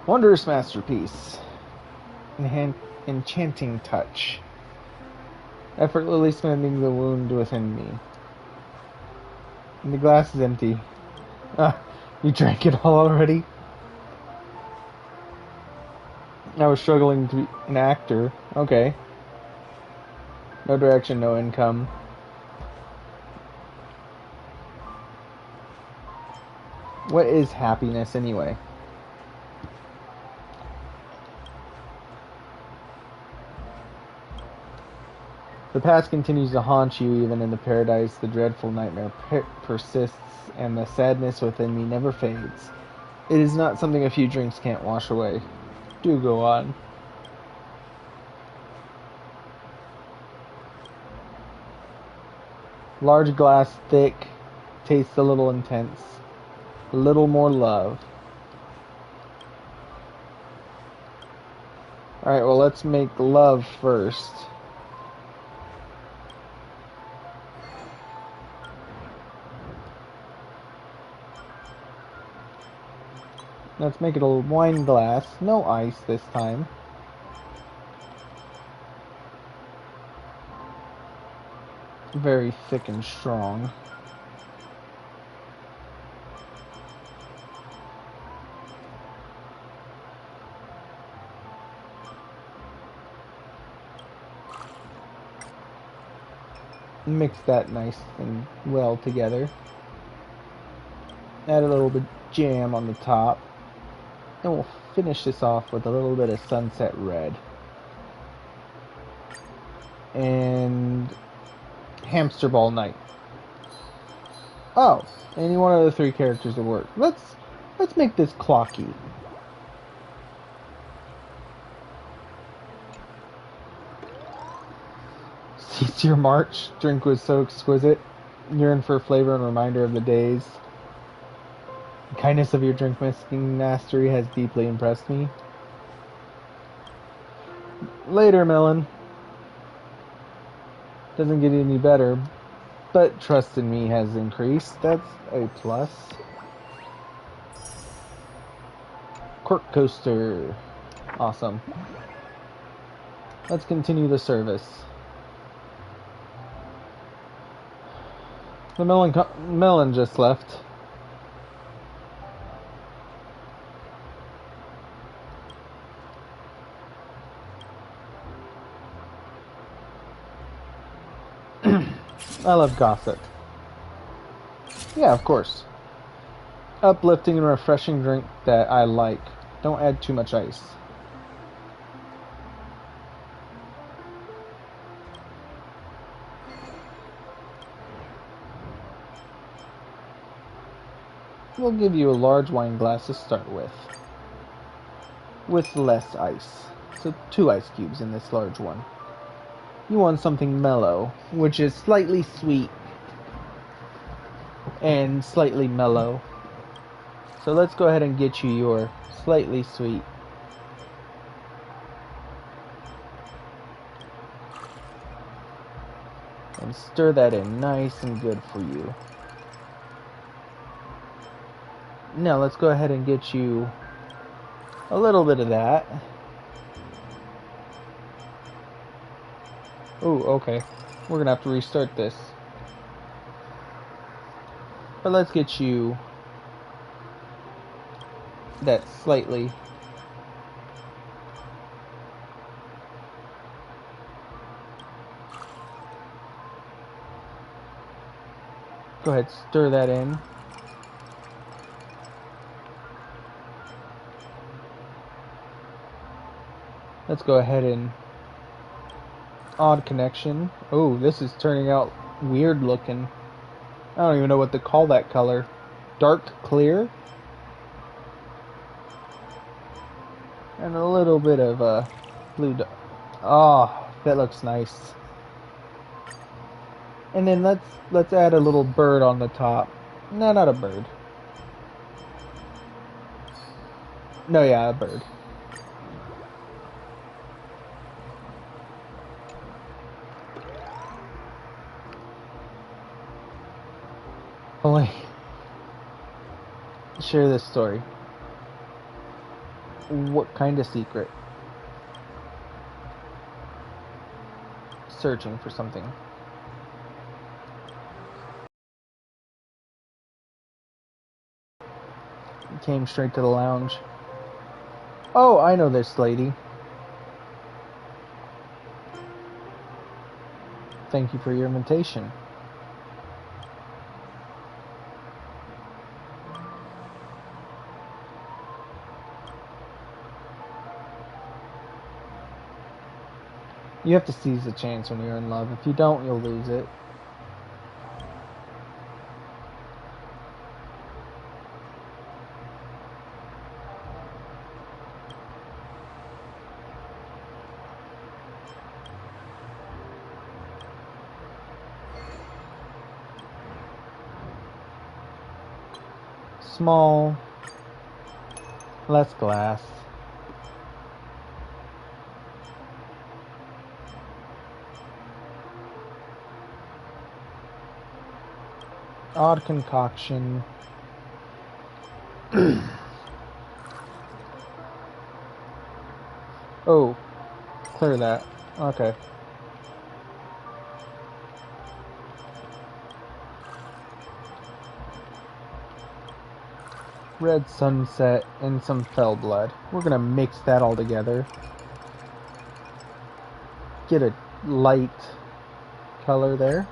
Wondrous masterpiece. Enchanting touch. Effortlessly smoothing the wound within me. And the glass is empty. Ah, you drank it all already? I was struggling to be an actor. Okay. No direction, no income. What is happiness anyway? The past continues to haunt you even in the paradise. The dreadful nightmare persists, and the sadness within me never fades. It is not something a few drinks can't wash away. Do go on. Large glass, thick, tastes a little intense. A little more love. Alright, well, let's make love first. Let's make it a wine glass. No ice this time. Very thick and strong. Mix that nice and well together. Add a little bit of jam on the top. And we'll finish this off with a little bit of sunset red. And hamster ball night. Oh, any one of the 3 characters will work. Let's make this clocky. Cease your march. Drink was so exquisite. Yearn for flavor and reminder of the days. The kindness of your drink-making mastery has deeply impressed me. Later, Melon. Doesn't get any better, but trust in me has increased. That's a plus. Cork coaster. Awesome. Let's continue the service. The melon just left. I love gossip. Yeah, of course. Uplifting and refreshing drink that I like. Don't add too much ice. We'll give you a large wine glass to start with less ice. So 2 ice cubes in this large one. You want something mellow, which is slightly sweet and slightly mellow. So let's go ahead and get you your slightly sweet. And stir that in nice and good for you. Now let's go ahead and get you a little bit of that. Oh, okay. We're gonna have to restart this. But let's get you that slightly. Go ahead, stir that in. Let's go ahead and odd connection. Oh, this is turning out weird looking. I don't even know what to call that color. Dark clear? And a little bit of blue. Oh, that looks nice. And then let's add a little bird on the top. No, not a bird. No, yeah, a bird. Only share this story. What kind of secret? Searching for something. Came straight to the lounge. Oh, I know this lady. Thank you for your invitation. You have to seize the chance when you're in love. If you don't, you'll lose it. Small, less glass. Odd concoction. Oh, clear that. Okay. Red sunset and some fell blood. We're gonna mix that all together. Get a light color there.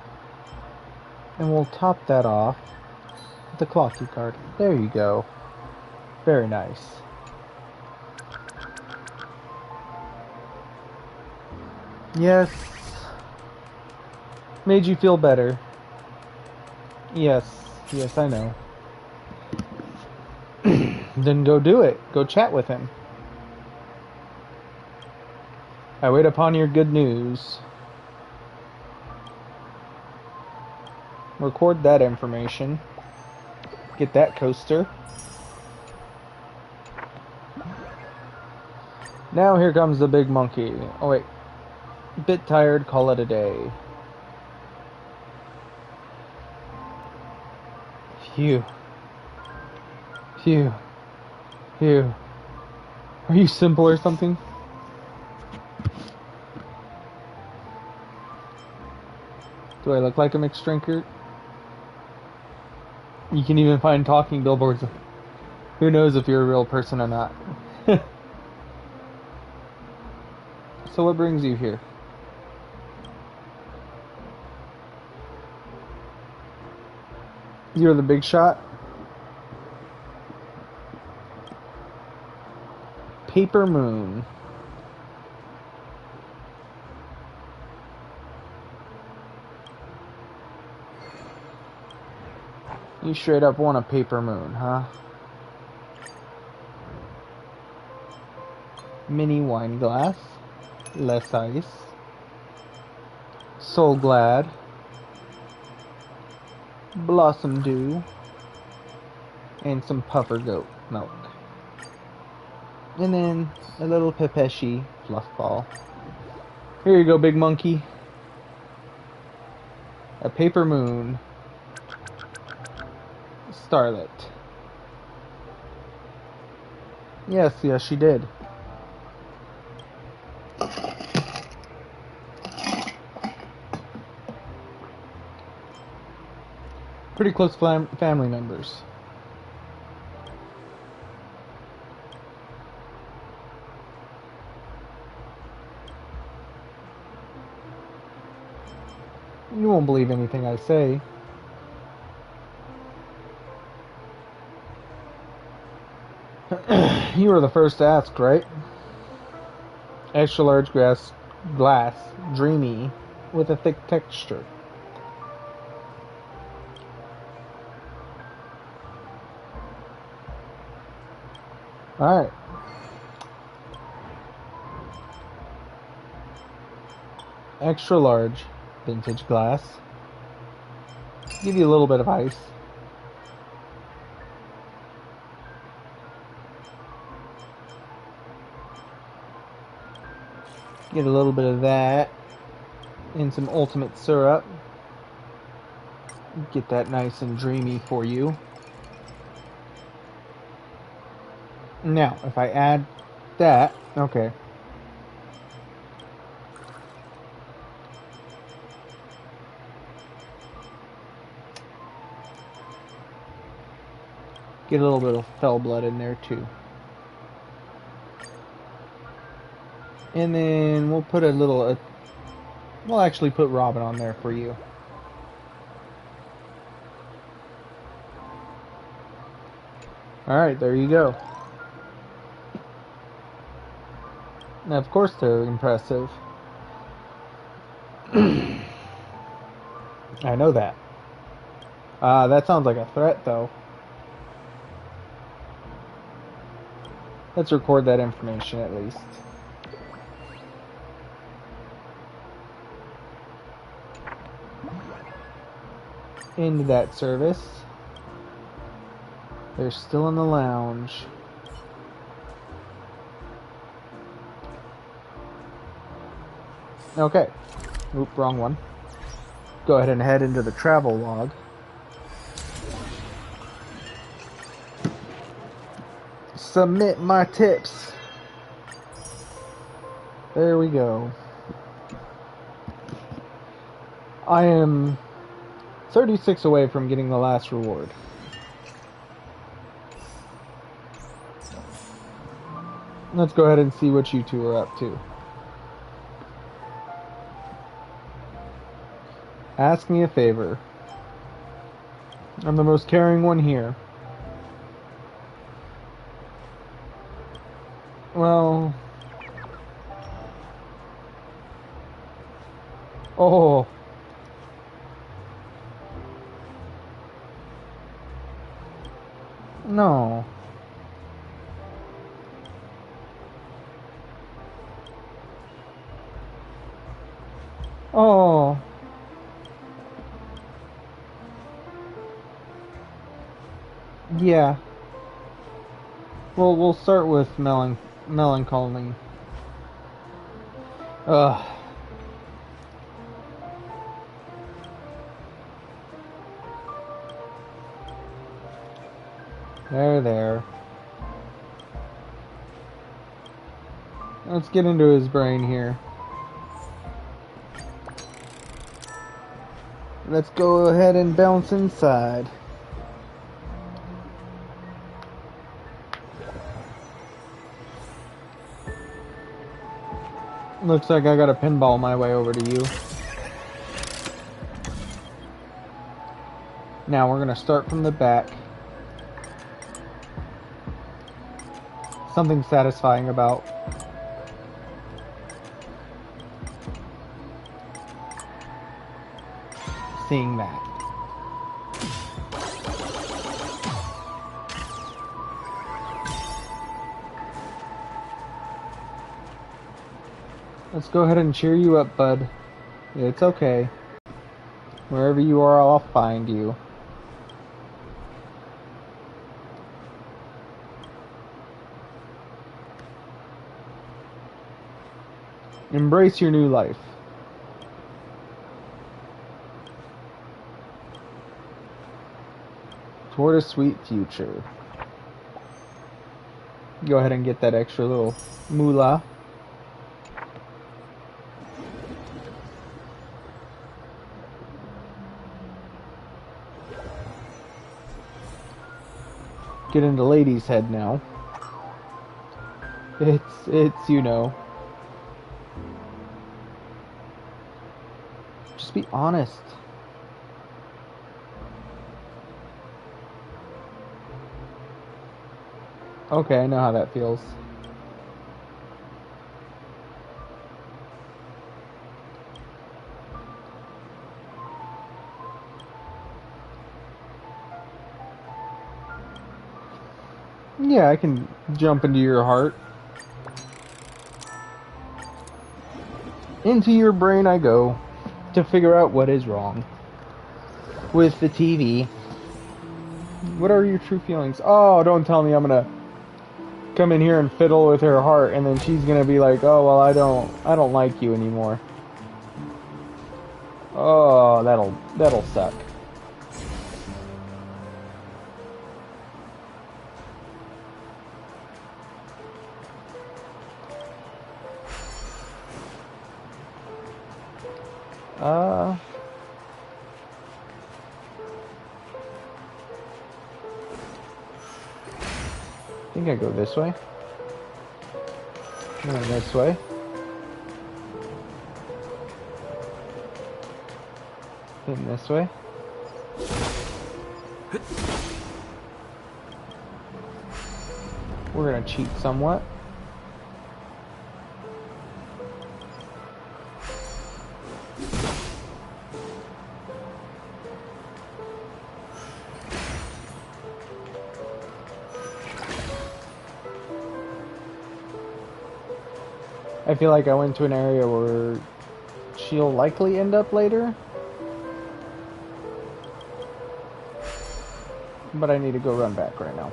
And we'll top that off with the clocky card. There you go. Very nice. Yes. Made you feel better. Yes. Yes, I know. Then go do it. Go chat with him. I wait upon your good news. Record that information. Get that coaster. Now here comes the big monkey. Oh wait. Bit tired, call it a day. Phew. Phew. Phew. Are you simple or something? Do I look like a mixed drinker? You can even find talking billboards. Who knows if you're a real person or not. So what brings you here? You're the big shot? Paper Moon. You straight up want a Paper Moon, huh? Mini wine glass. Less ice. Soul Glad. Blossom Dew. And some puffer goat milk. And then a little Pepeshi fluff ball. Here you go, big monkey. A Paper Moon. Starlet. Yes, she did. Pretty close family members. You won't believe anything I say. You were the first to ask, right? Extra large glass, dreamy, with a thick texture. Alright. Extra large, vintage glass. Give you a little bit of ice. Get a little bit of that. And some ultimate syrup. Get that nice and dreamy for you. Now, if I add that, okay. Get a little bit of fell blood in there too. And then we'll put we'll actually put Robin on there for you. Alright, there you go. Now, of course they're impressive. I know that. That sounds like a threat, though. Let's record that information at least. End that service. They're still in the lounge. Okay. Oop, wrong one. Go ahead and head into the travel log. Submit my tips. There we go. I am 36 away from getting the last reward. Let's go ahead and see what you two are up to. Ask me a favor. I'm the most caring one here. Well... Oh... No. Oh. Yeah. Well, we'll start with melancholy. Ugh. There. Let's get into his brain here. Let's go ahead and bounce inside. Looks like I got a pinball my way over to you. Now we're gonna start from the back. Something satisfying about seeing that. Let's go ahead and cheer you up, bud. It's okay. Wherever you are, I'll find you. Embrace your new life. Toward a sweet future. Go ahead and get that extra little moolah. Get into lady's head now. It's, you know. Just be honest. Okay, I know how that feels. Yeah, I can jump into your heart. Into your brain I go to figure out what is wrong with the TV. What are your true feelings? Oh, don't tell me I'm gonna come in here and fiddle with her heart and then she's gonna be like, oh well, I don't like you anymore. Oh, that'll suck. I think I go this way. And this way. And this way. We're gonna cheat somewhat. I feel like I went to an area where she'll likely end up later. But I need to go run back right now.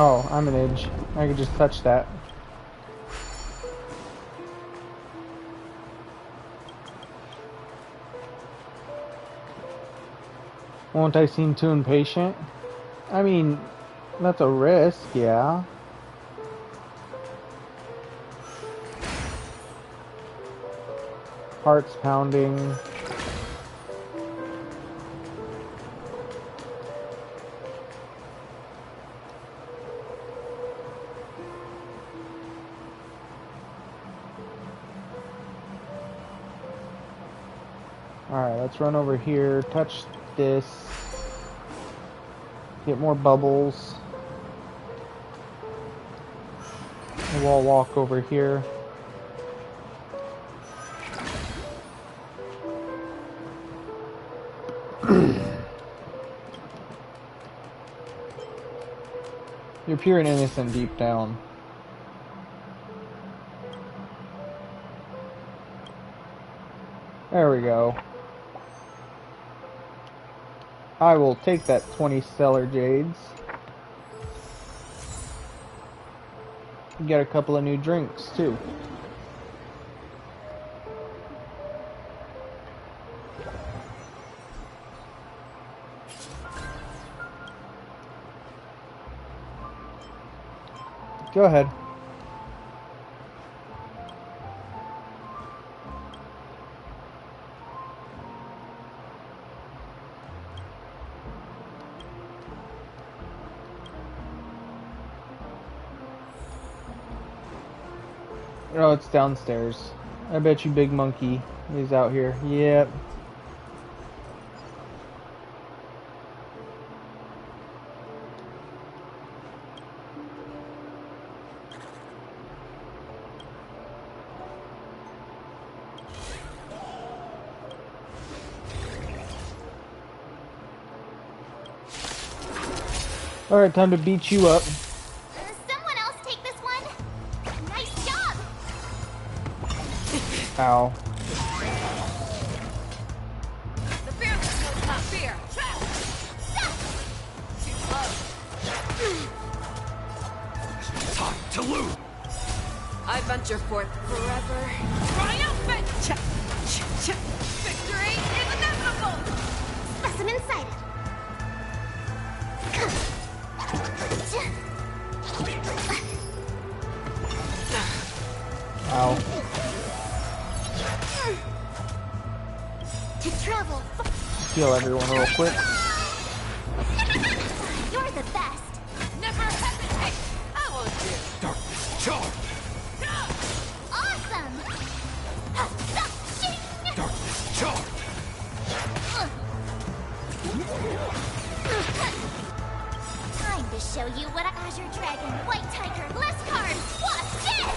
Oh, I'm an edge. I could just touch that. Won't I seem too impatient? I mean, that's a risk, yeah. Heart's pounding. Alright, let's run over here, touch this, get more bubbles, and we'll walk over here. You're pure and innocent deep down. There we go. I will take that 20 stellar jades. Get a couple of new drinks too. Go ahead. Oh, it's downstairs. I bet you Big Monkey is out here. Yep. Alright, time to beat you up. Someone else take this one. Nice job. Ow. The fear knows not fear. Too close. Time to loot. I venture forth forever. Triumphant! Victory is inevitable! Specimen sighted. Ow. To travel. Heal everyone real quick. You're the best. Never hesitate! I will do. Darkness, charge! Awesome. Darkness, charge! Time to show you what Azure Dragon, White Tiger, less cards. Watch this!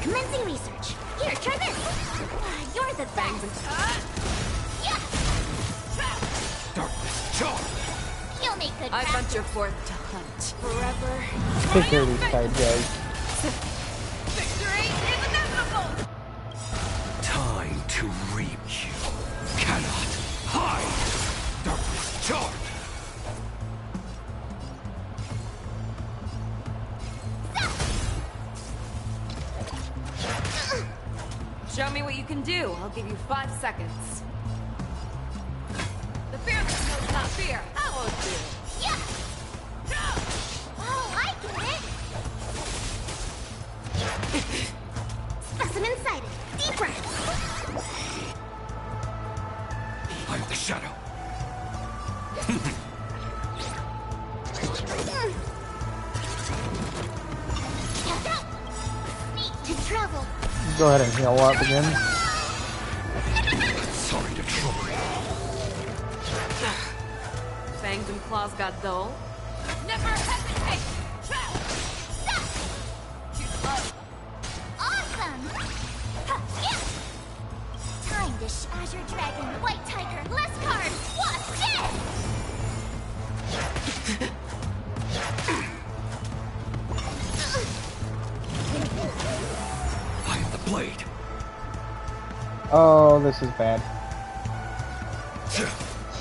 Commencing research. Here, try this. You're the best. Yeah. Darkness, charge! You'll make good I practice. venture forth to hunt forever. Take care of these side guys. Victory is inevitable! Time to reap. You cannot hide! Darkness, charge! Show me what you can do. I'll give you 5 seconds. The fearless knows not fear. I will do. Yeah. Oh, I get it. Specimen sighted. Deep breath. I am the shadow. Need to travel. Go ahead and heal up again. Sorry to trouble you. Fangs and claws got dull. Never hesitate! Too close. Awesome. Yeah. Time to Azure Dragon, White Tiger, less cards. Watch this. I am the blade. Oh, this is bad.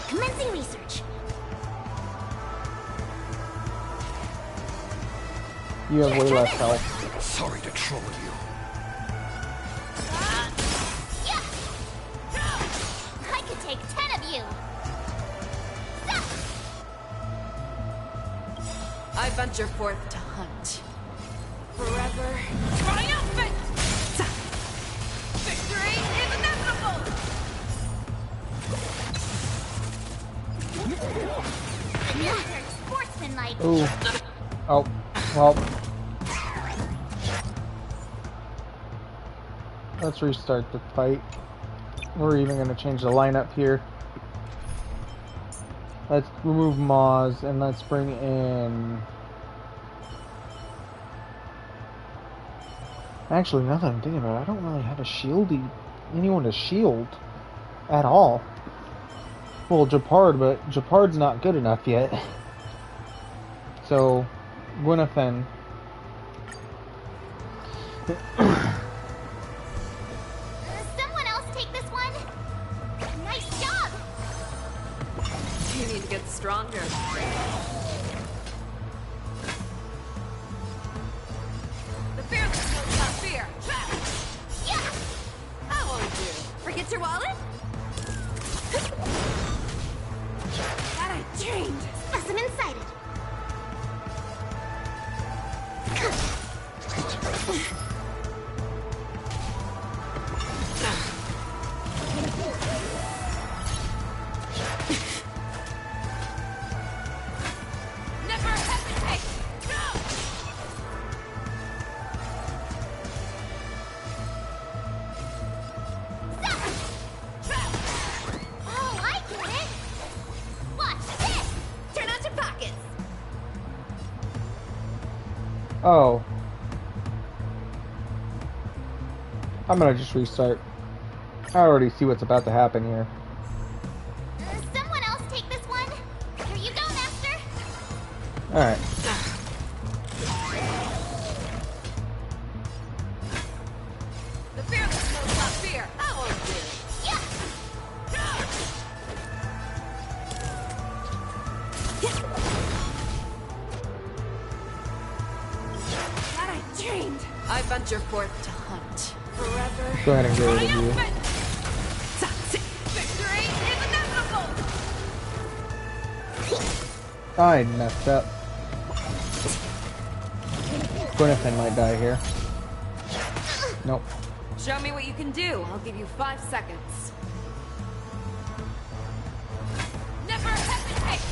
Commencing research. You have way less health. Sorry to trouble you. Yeah. I could take 10 of you. I venture forth to hunt. Forever. Triumphant! Victory is inevitable! Another sportsmanlike. Ooh. Oh. Well. Let's restart the fight. We're even going to change the lineup here. Let's remove Moz and let's bring in... Actually, now that I'm thinking about it, I don't really have anyone to shield at all. Well, Japard, but Japard's not good enough yet. So, Gwyneth. Someone else take this one. Nice job. You need to get stronger. The fearless knows not fear. Yeah. How will do? Forget your wallet? That I dreamed. Specimen sighted. Oh. I'm gonna just restart. I already see what's about to happen here. Someone else take this one? Here you go, Master! Alright. The fearless knows not fear. I won't do it. That I dreamed. I venture forth to hunt. Forever. Go ahead and get rid of you. Victory is inevitable. I messed up. Gwyneth might die here. Nope. Show me what you can do. I'll give you 5 seconds. Never hesitate.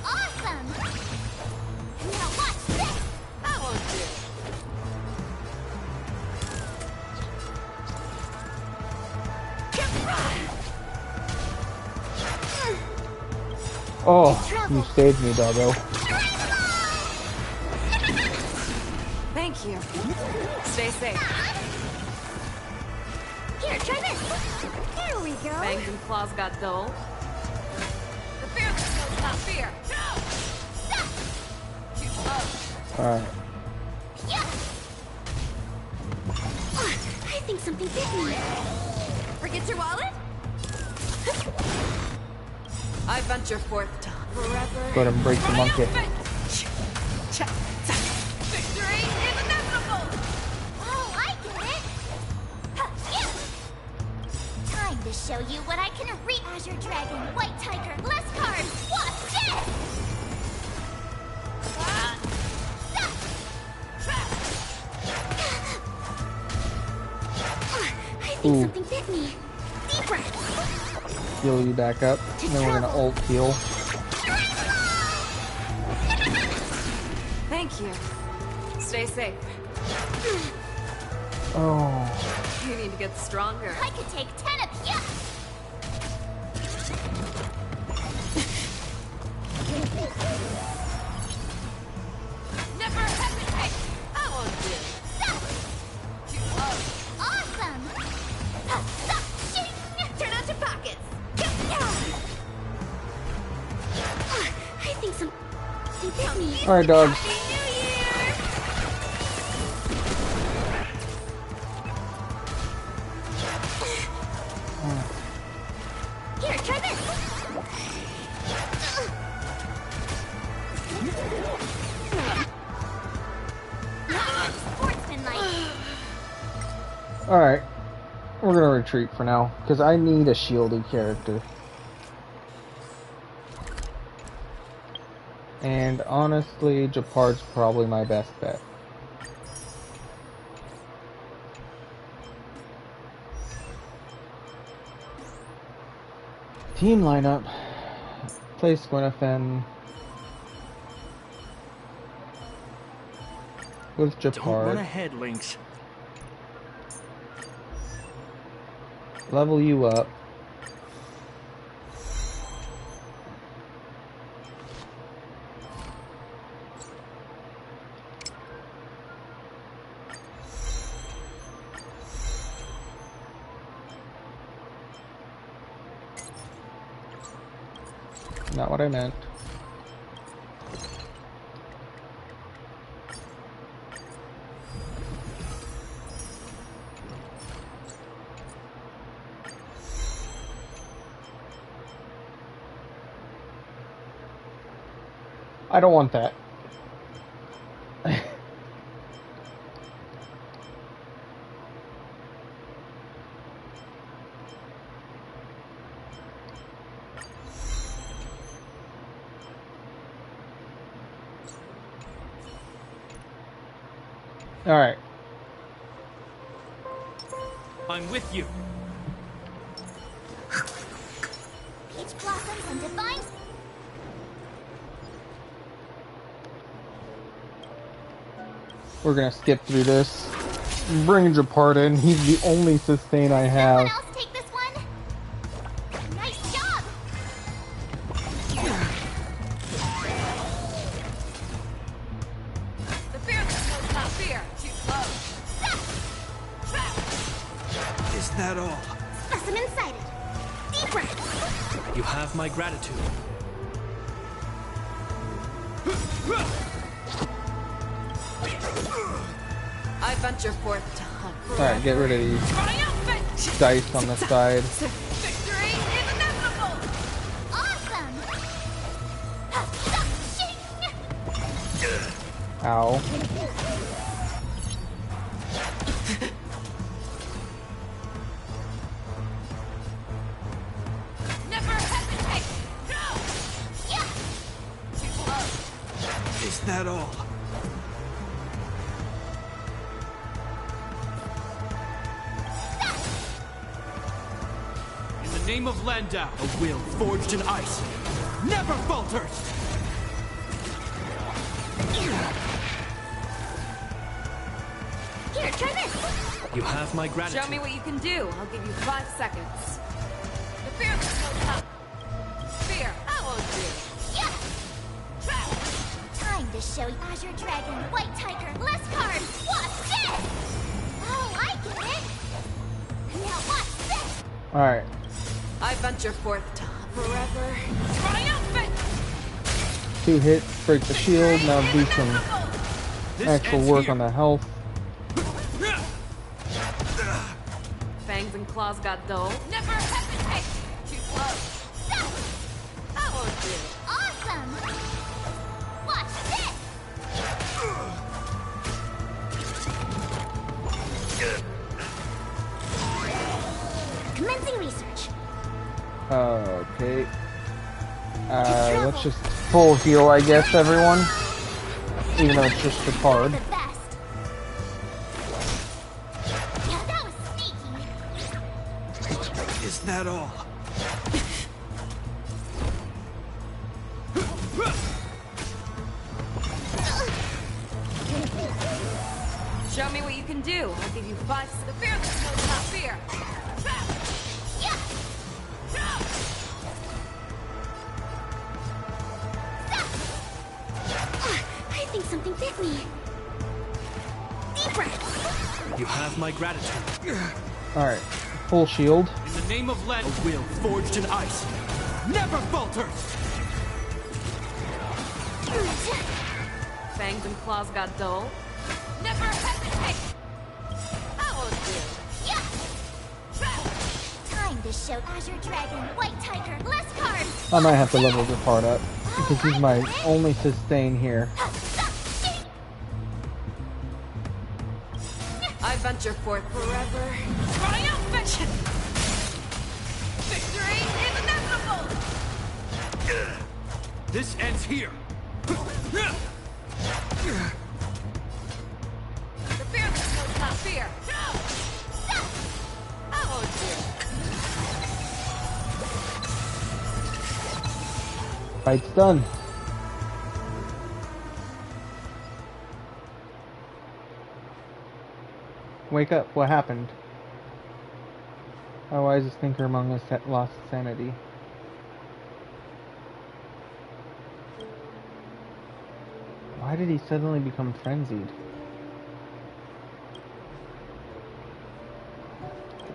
Awesome! Now watch this! I won't do it. Oh, you saved me, doggo. Thank you. Stay safe. Here, try this! There we go! Fangs and claws got dull. The fearless knows not fear. Too slow. Alright. I think something bit me. Forget your wallet? I venture forth to forever. Go ahead and break the monkey. Victory is inevitable! Oh, I get it! Time to show you what I can Azure Dragon, White Tiger, less cards! Watch this! I think something bit me. Deep breath. Heal you back up. And then we're gonna ult heal. Thank you. Stay safe. Oh. You need to get stronger. I could take 10 of you. Never hesitate. I won't do it. Too close. Awesome. Turn out your pockets. I think some bit me. Alright, dogs. Here, try this. Alright. We're gonna retreat for now, because I need a shieldy character. And honestly, Japard's probably my best bet. Team lineup. Place Gwyneth with Japard. Don't run ahead, Lynx. Level you up. Not what I meant. I don't want that. All right. I'm with you. Peach blossoms and divine. We're gonna skip through this. Bring Japard in. He's the only sustain I have. Someone else take this one. Nice job. that all? Specimen sighted. Deep breath. You have my gratitude. I venture forth to hunt. Alright, get rid of these dice on the side. Victory is inevitable. Awesome. Ow. Never hesitate. Go. Yeah. Too slow. Is that all? In the name of Landau, a will forged in ice never falters! Here, try this. You have my gratitude. Show me what you can do. I'll give you 5 seconds. The fearless will come. Fear, I won't do. Yeah. Time to show Azure Dragon, White Tiger, less cards. Watch this. Oh, I get it. Now watch this. Alright. I venture forth to hunt forever. Triumphant! 2 hits, break the shield, now do some actual work on the health. Fangs and claws got dull. Never hesitate! Too slow. I won't do. Awesome. Watch this. Commencing research. Okay. Let's just full heal, I guess, everyone. Even though it's just a card. The best. Yeah, that was sneaky. Is that all? Show me what you can do. I'll give you 5 seconds. The fearless knows not fear. Yeah. I think something bit me. Deep breath. You have my gratitude. Alright. Full shield. In the name of Landau, a will forged in ice never falters! Fangs and claws got dull. Never hesitate! I won't do. Yeah. Time to show Azure Dragon, White Tiger, less cards. I might have to level this part up. Because he's my only sustain here. I venture forth forever. Triumphant! Victory is inevitable! This ends here. The fearless knows not fear. I won't do. Fight's done. Wake up, what happened? How wisest thinker among us that lost sanity. Why did he suddenly become frenzied?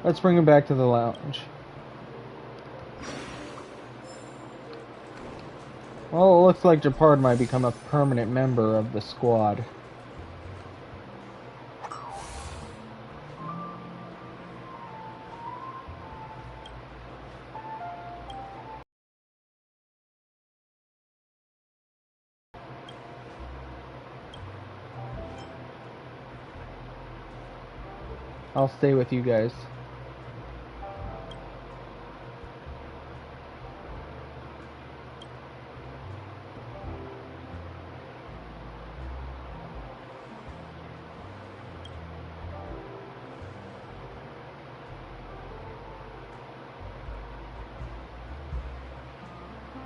Let's bring him back to the lounge. Well, it looks like Japard might become a permanent member of the squad. I'll stay with you guys.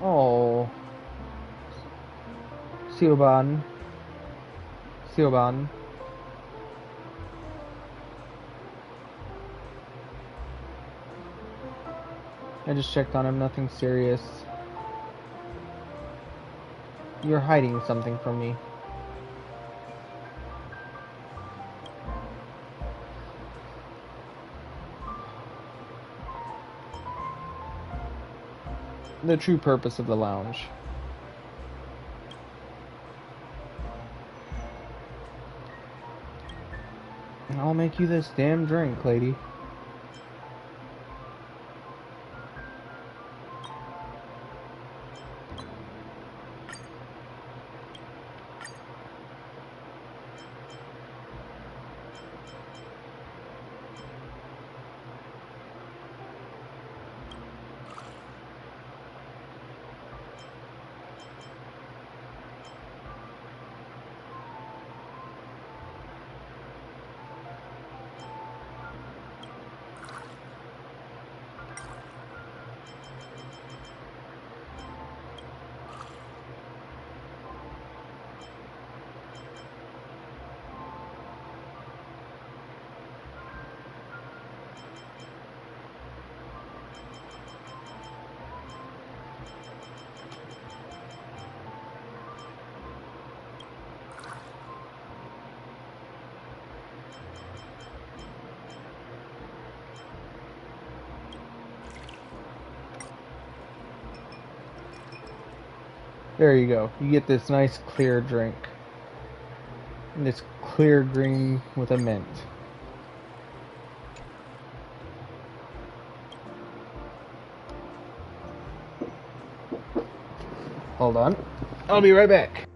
Oh. Siobhan. Siobhan. I just checked on him, nothing serious. You're hiding something from me. the true purpose of the lounge. I'll make you this damn drink, lady. There you go. You get this nice clear drink. And it's clear green with a mint. Hold on. I'll be right back.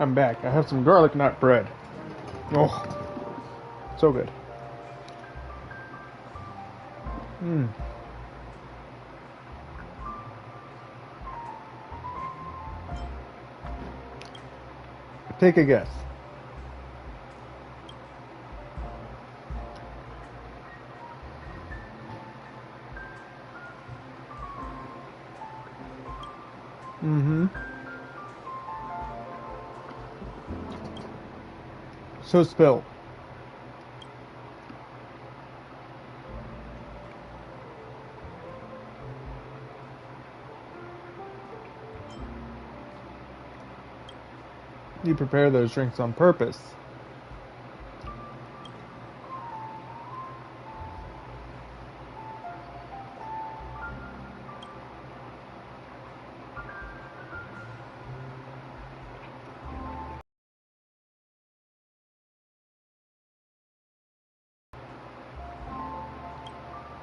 I'm back. I have some garlic nut bread. Oh, so good. Take a guess. So spill. You prepare those drinks on purpose.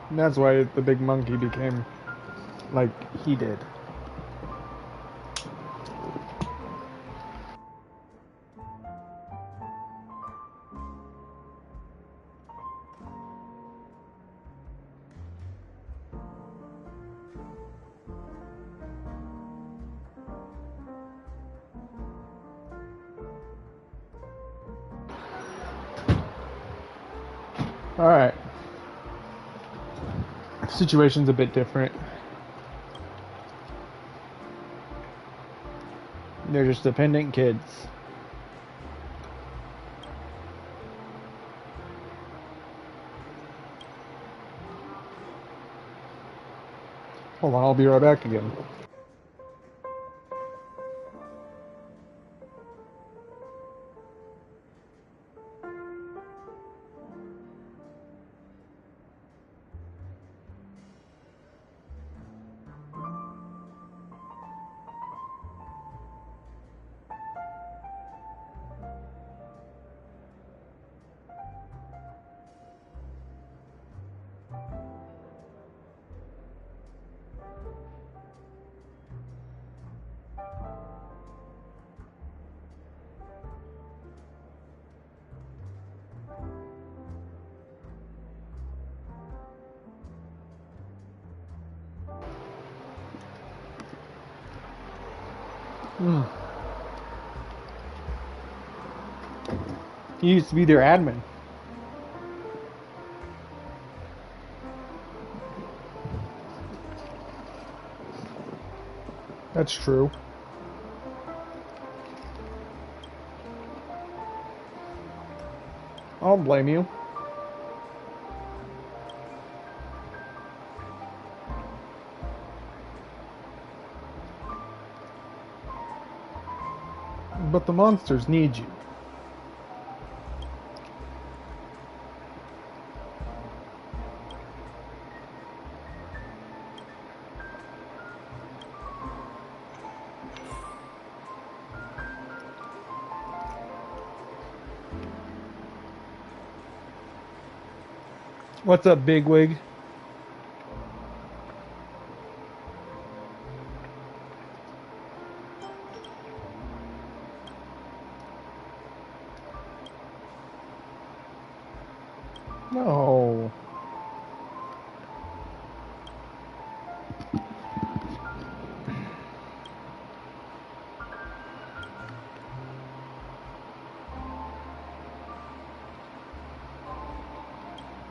And that's why the big monkey became like he did. Alright. Situation's a bit different. They're just dependent kids. Hold on, I'll be right back again. He used to be their admin. That's true. I don't blame you. But the monsters need you. What's up, bigwig? No.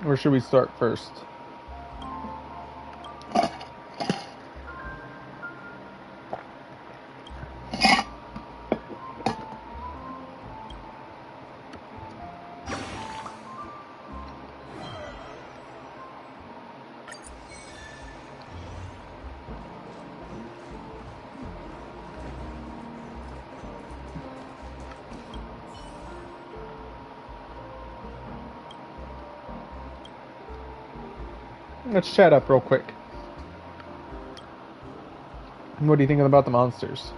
Where should we start first? Let's chat up real quick. What do you think about the monsters?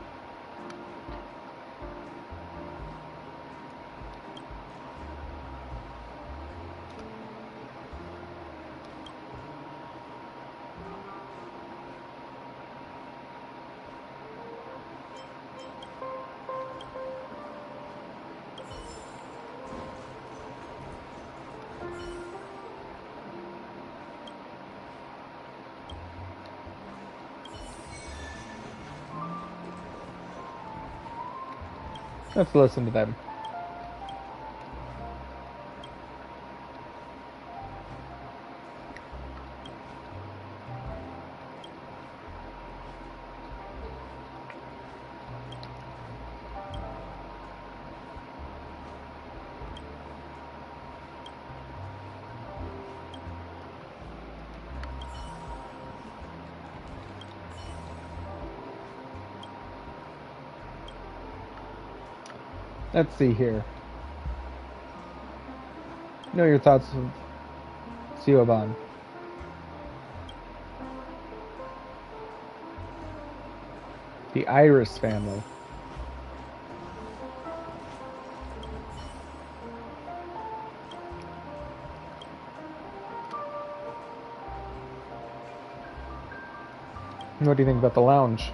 Let's listen to them. Let's see here. Know your thoughts of Siobhan. The Iris family. What do you think about the lounge?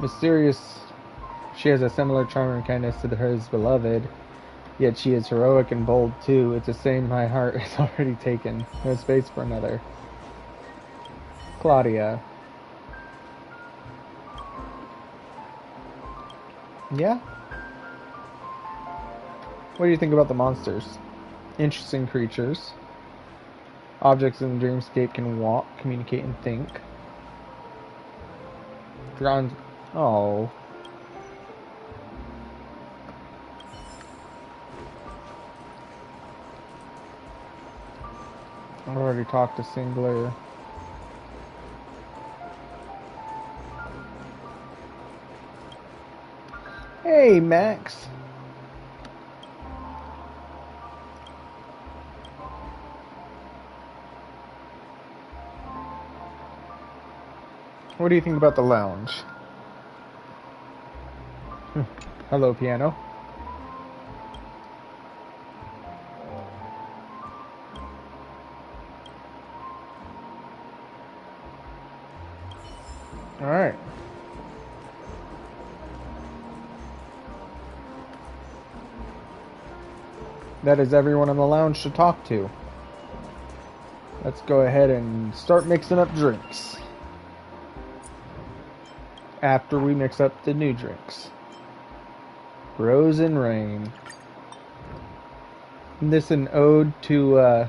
Mysterious. She has a similar charm and kindness to hers beloved, yet she is heroic and bold too. It's a shame my heart is already taken. No space for another. Claudia. Yeah? What do you think about the monsters? Interesting creatures. Objects in the dreamscape can walk, communicate, and think. Drawn. Oh. I've already talked to Singler. Hey, Max. What do you think about the lounge? Hello, piano. All right. That is everyone in the lounge to talk to. Let's go ahead and start mixing up drinks. after we mix up the new drinks. Rose and Rain. Isn't this an ode to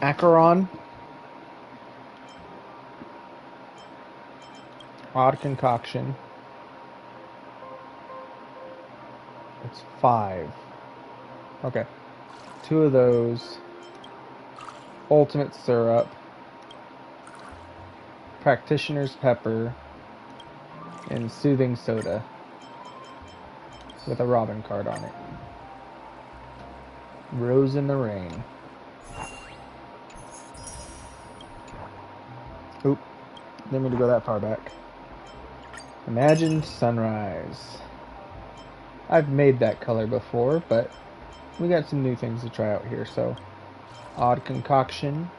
Acheron? Odd concoction. It's 5. Okay. 2 of those. Ultimate syrup. Practitioner's pepper. And soothing soda. With a Robin card on it. Rose in the Rain. Oop. Didn't mean to go that far back. Imagine Sunrise. I've made that color before, but we got some new things to try out here, so. Odd concoction.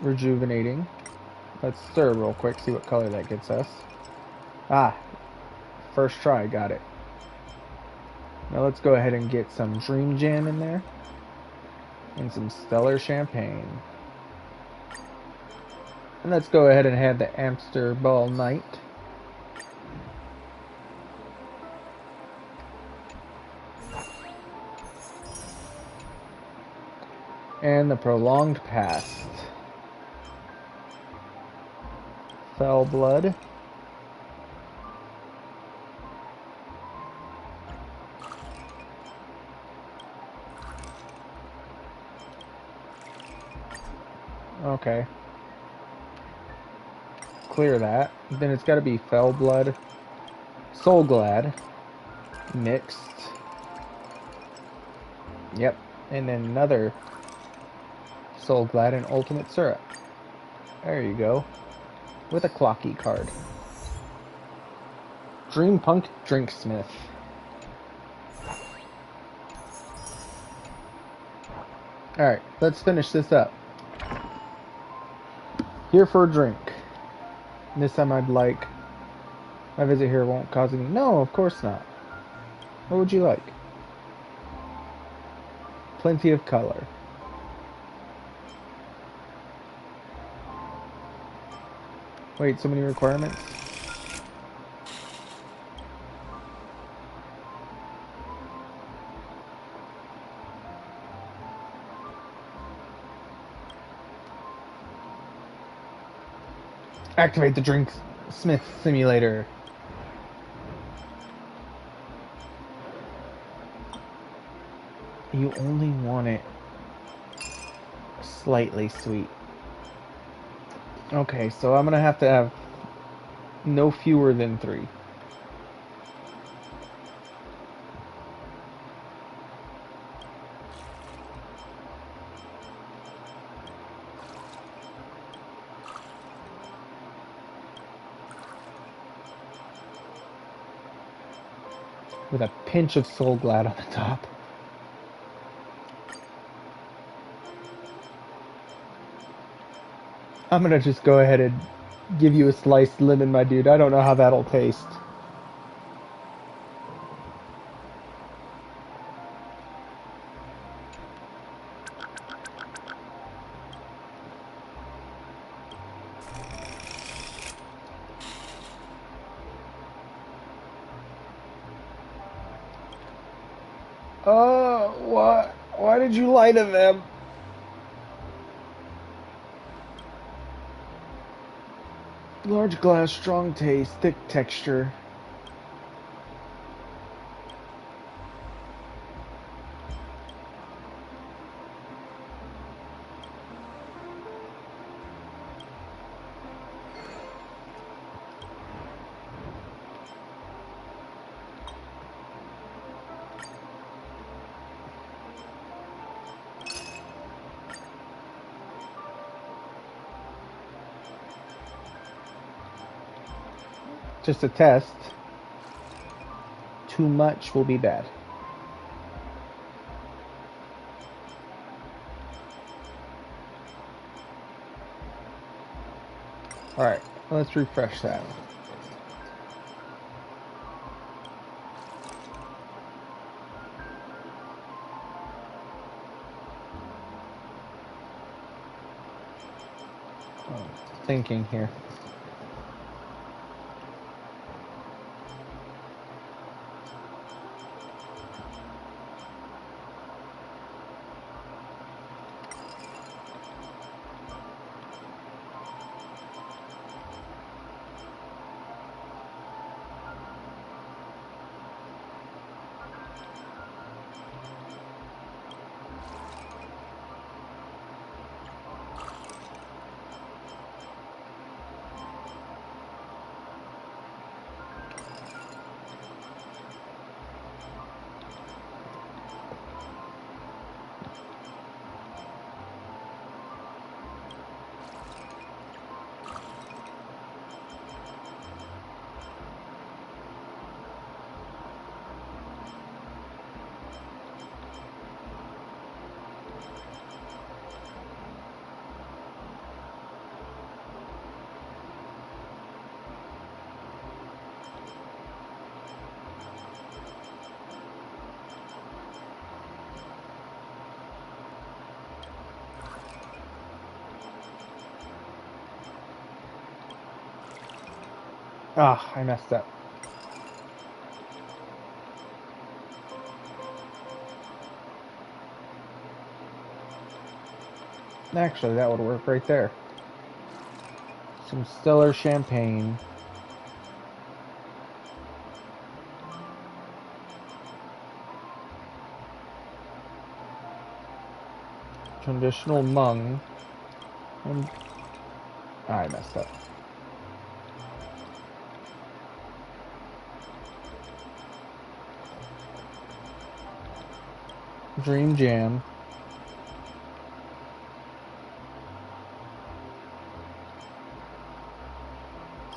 Rejuvenating. Let's stir real quick, see what color that gets us. Ah, first try, got it. Now let's go ahead and get some Dream Jam in there. And some Stellar Champagne. And let's go ahead and have the Amster Ball Night. And the Prolonged Past. Fell Blood. Okay. Clear that. Then it's got to be Fell Blood, Soul Glad, mixed. Yep. And then another Soul Glad and Ultimate Syrup. There you go. With a Clocky card. Dream Punk Drinksmith. Alright, let's finish this up. Here for a drink. This time I'd like... My visit here won't cause any... No, of course not. What would you like? Plenty of color. Wait, so many requirements? Activate the Drinksmith Simulator. You only want it slightly sweet. Okay, so I'm gonna have to have no fewer than 3. With a pinch of Soul Glad on the top. I'm gonna just go ahead and give you a sliced lemon, my dude. I don't know how that'll taste. Oh, what? Why did you lie to them? Large glass, strong taste, thick texture. Just a test. Too much will be bad. Alright, let's refresh that. Thinking here. Ah, I messed up. Actually, that would work right there. Some stellar champagne. Traditional mung. And I messed up. Dream jam.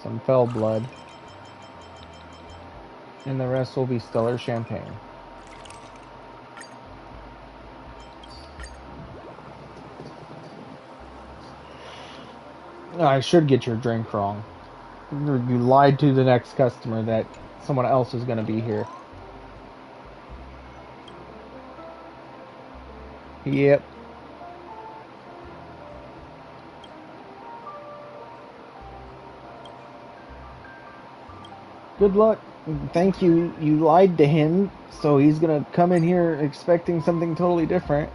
Some fell blood. And the rest will be stellar champagne. I should get your drink wrong. You lied to the next customer that someone else is going to be here. Yep. Good luck. Thank you. You lied to him, so he's going to come in here expecting something totally different.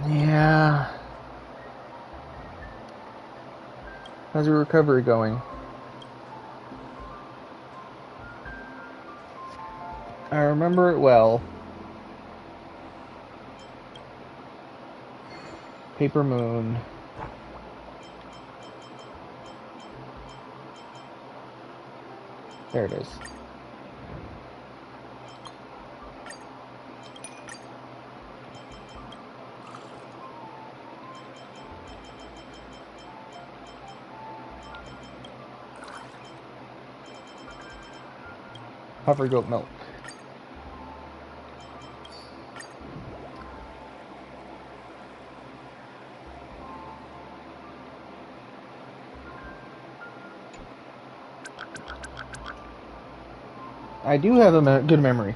Yeah. How's your recovery going? I remember it well. Paper Moon. There it is. Puffer goat milk. I do have a good memory.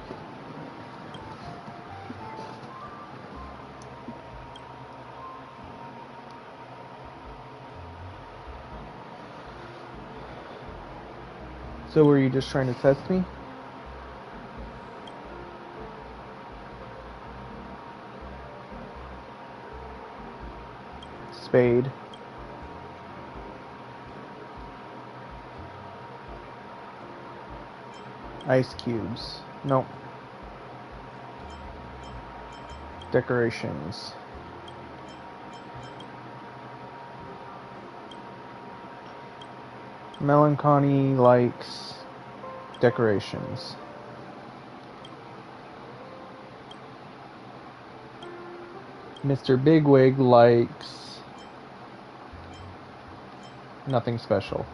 So were you just trying to test me? Spade. Ice cubes. Nope. Decorations. Melancholy likes decorations. Mr. Bigwig likes nothing special.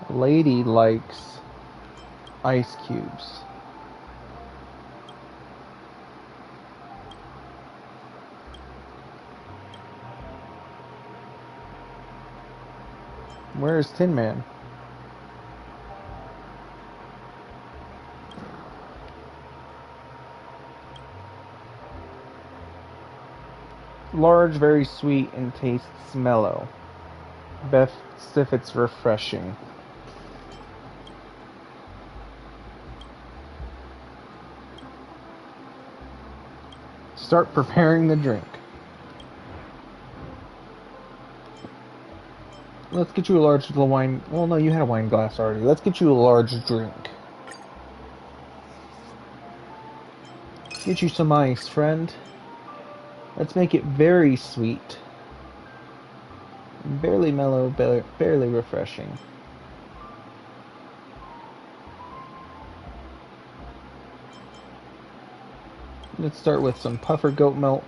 Lady likes ice cubes. Where's Tin Man? Large, very sweet, and tastes mellow. Best if it's refreshing. Start preparing the drink. Let's get you a large wine. Well, no, you had a wine glass already. Let's get you a large drink. Get you some ice, friend. Let's make it very sweet. Barely mellow, barely refreshing. Let's start with some puffer goat milk.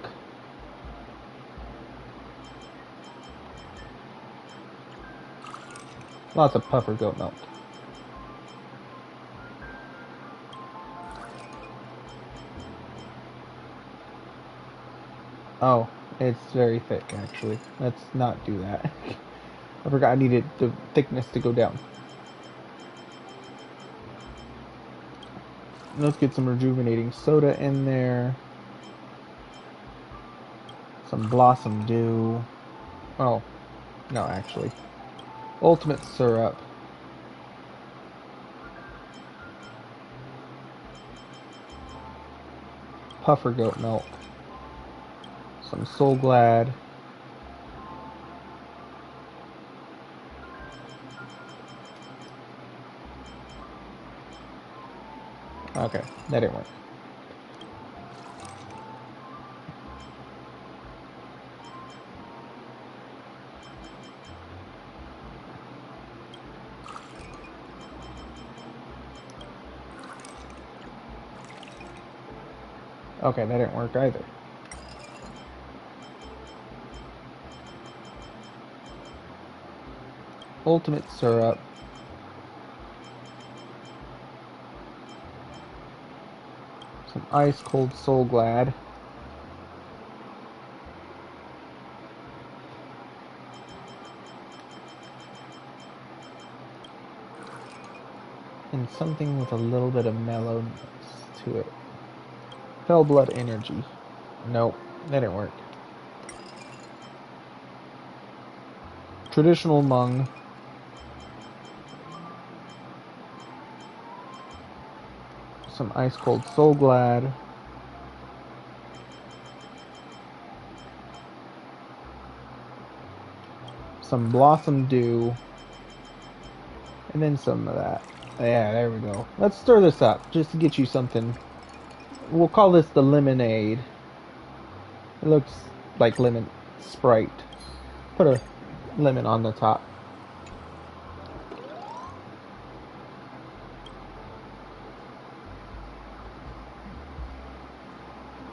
Lots of puffer goat milk. Oh, it's very thick, actually. Let's not do that. I forgot I needed the thickness to go down. Let's get some rejuvenating soda in there. Some Blossom Dew. Oh, no, actually. Ultimate Syrup. Puffer Goat Milk. Some Soul Glad. Okay, that didn't work. Okay, that didn't work either. Ultimate Syrup. Some Ice Cold Soul Glad. And something with a little bit of mellowness to it. Fell Blood Energy. Nope, that didn't work. Traditional Mung. Some Ice Cold Soul Glad. Some Blossom Dew. And then some of that. Yeah, there we go. Let's stir this up, just to get you something. We'll call this the lemonade. It looks like lemon Sprite. Put a lemon on the top.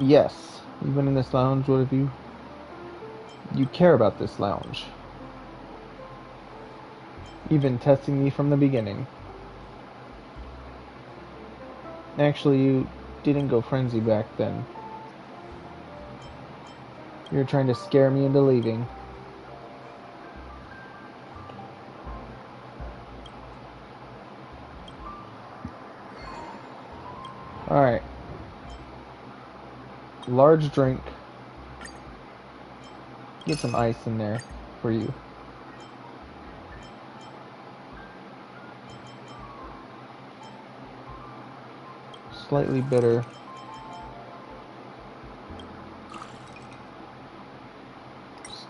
Yes, you've been in this lounge. What have you? You care about this lounge. You've been testing me from the beginning. Actually, you didn't go frenzy back then. You were trying to scare me into leaving. Alright. Large drink. Get some ice in there for you. Slightly bitter.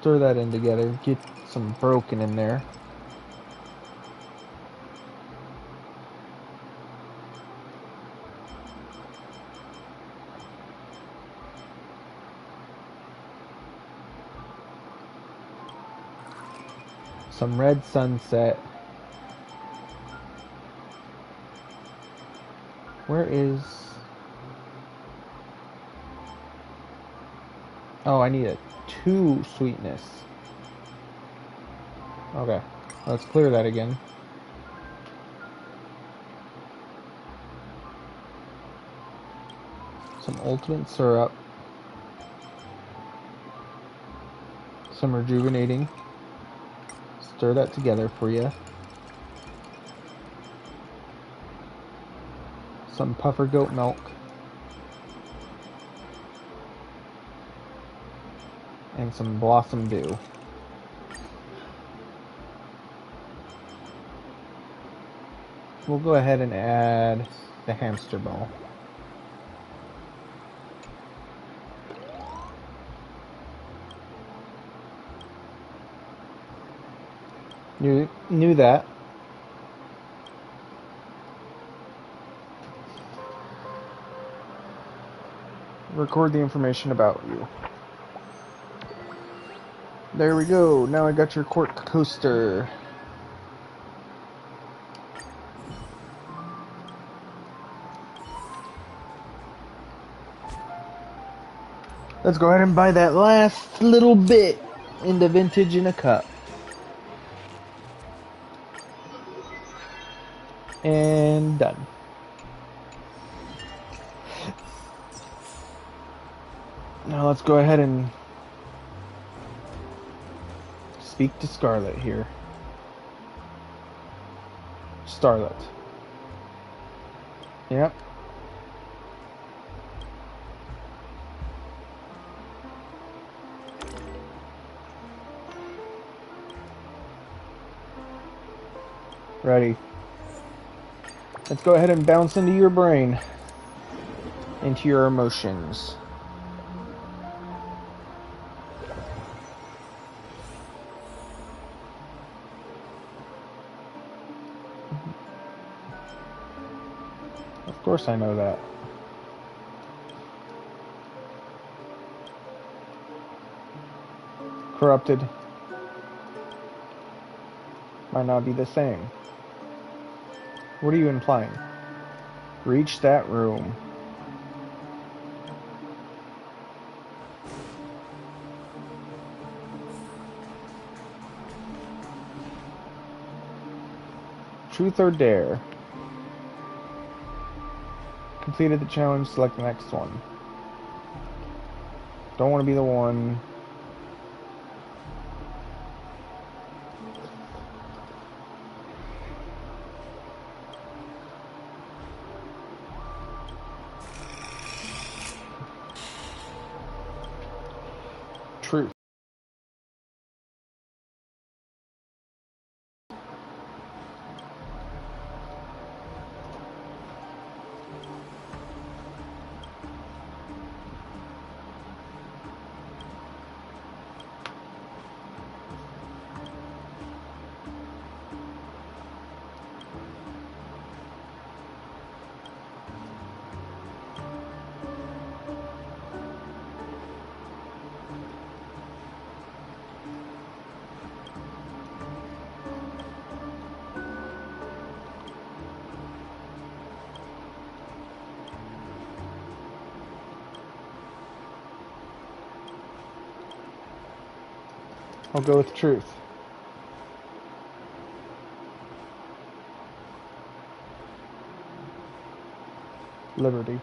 Stir that in together. Get some broken in there. Some Red Sunset. Where is... Oh, I need a 2 sweetness. Okay, let's clear that again. Some ultimate syrup. Some rejuvenating. Stir that together for you. Some puffer goat milk. And some Blossom Dew. We'll go ahead and add the hamster ball. Knew that. Record the information about you. There we go. Now I got your cork coaster. Let's go ahead and buy that last little bit in the vintage in a cup. And done. Now let's go ahead and speak to Scarlet here. Starlet. Yep. Ready. Let's go ahead and bounce into your brain. Into your emotions. Of course I know that. Corrupted. Might not be the same. What are you implying? Reach that room. Truth or dare? Completed the challenge, select the next one. Don't want to be the one. Truth. I'll go with truth. Liberty.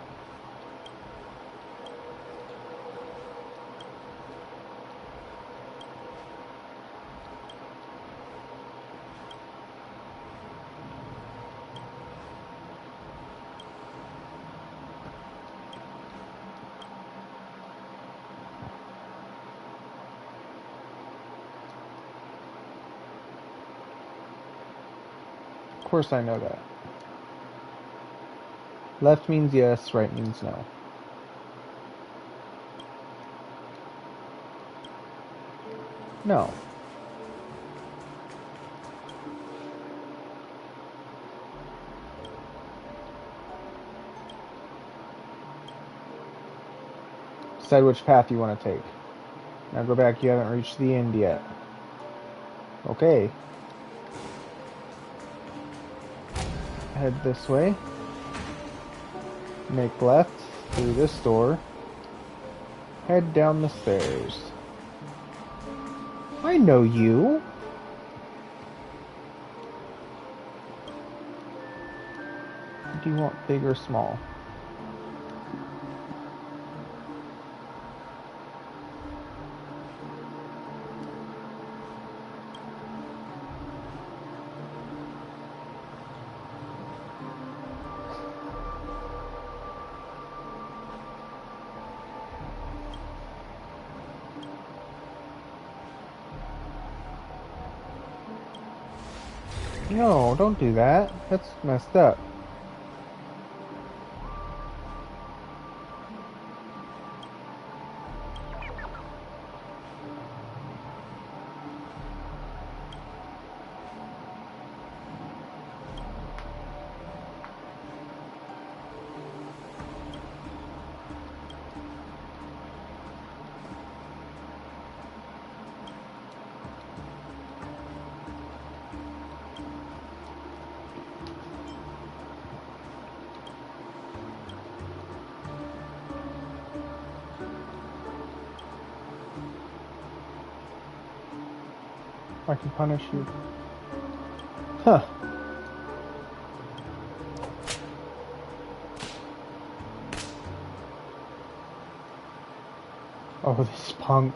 Of course I know that. Left means yes, right means no. No. Decide which path you want to take. Now go back, you haven't reached the end yet. Okay. Head this way. Make left through this door. Head down the stairs. I know you. Do you want big or small? No, don't do that. That's messed up. I can punish you. Huh. Oh, this punk.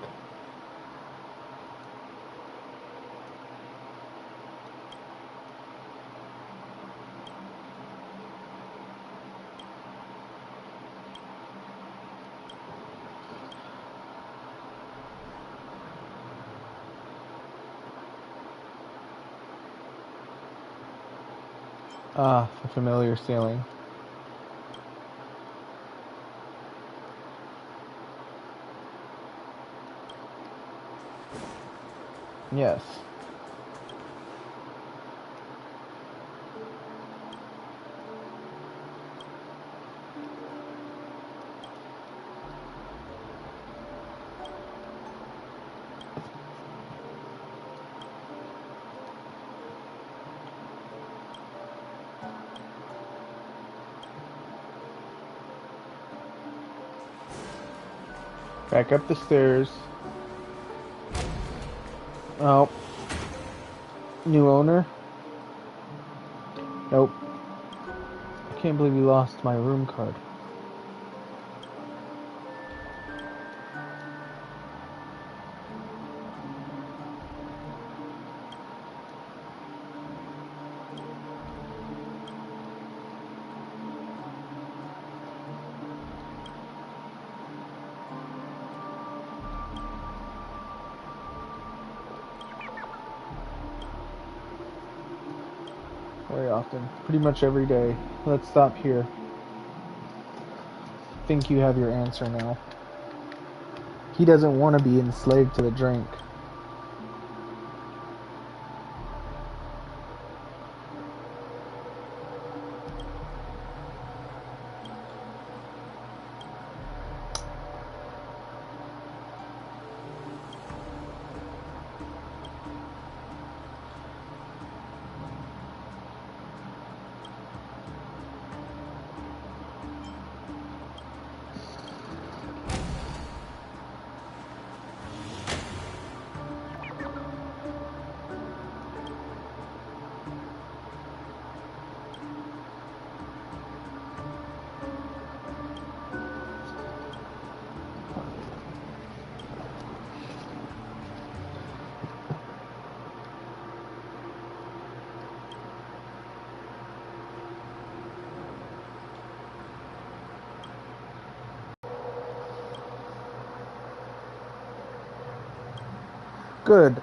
Ah, the familiar ceiling. Yes. Back up the stairs. Oh. New owner? Nope. I can't believe you lost my room card. Very often. Pretty much every day. Let's stop here. I think you have your answer now. He doesn't want to be enslaved to the drink. Good.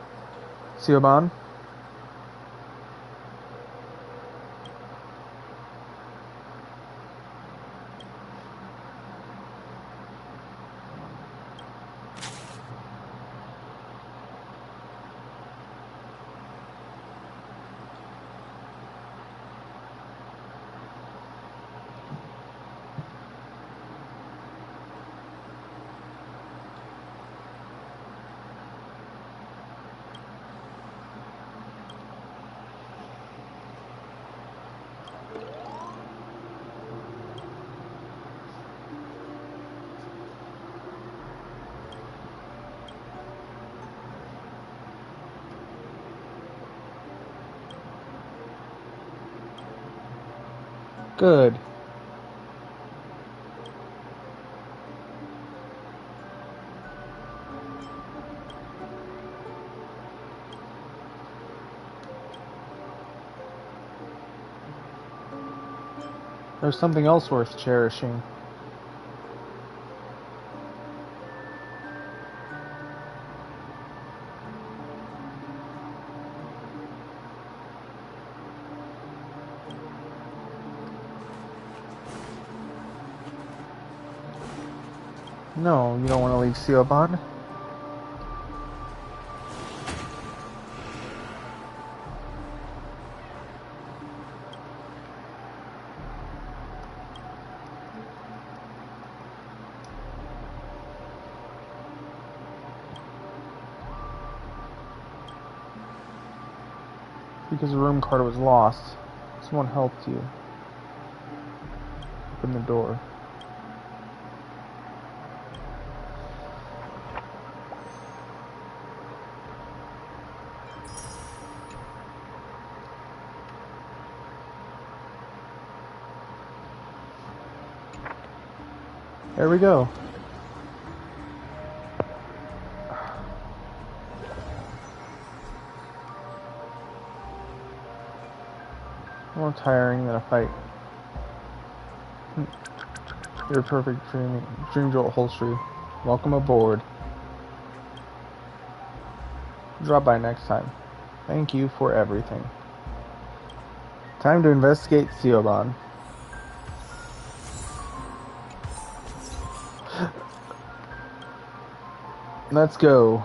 Siobhan? Good. There's something else worth cherishing. No, you don't want to leave Siobhan? Because the room card was lost. Someone helped you. Open the door. There we go. More tiring than a fight. You're perfect for Dream Jolt Holstery. Welcome aboard. Drop by next time. Thank you for everything. Time to investigate Siobhan. Let's go.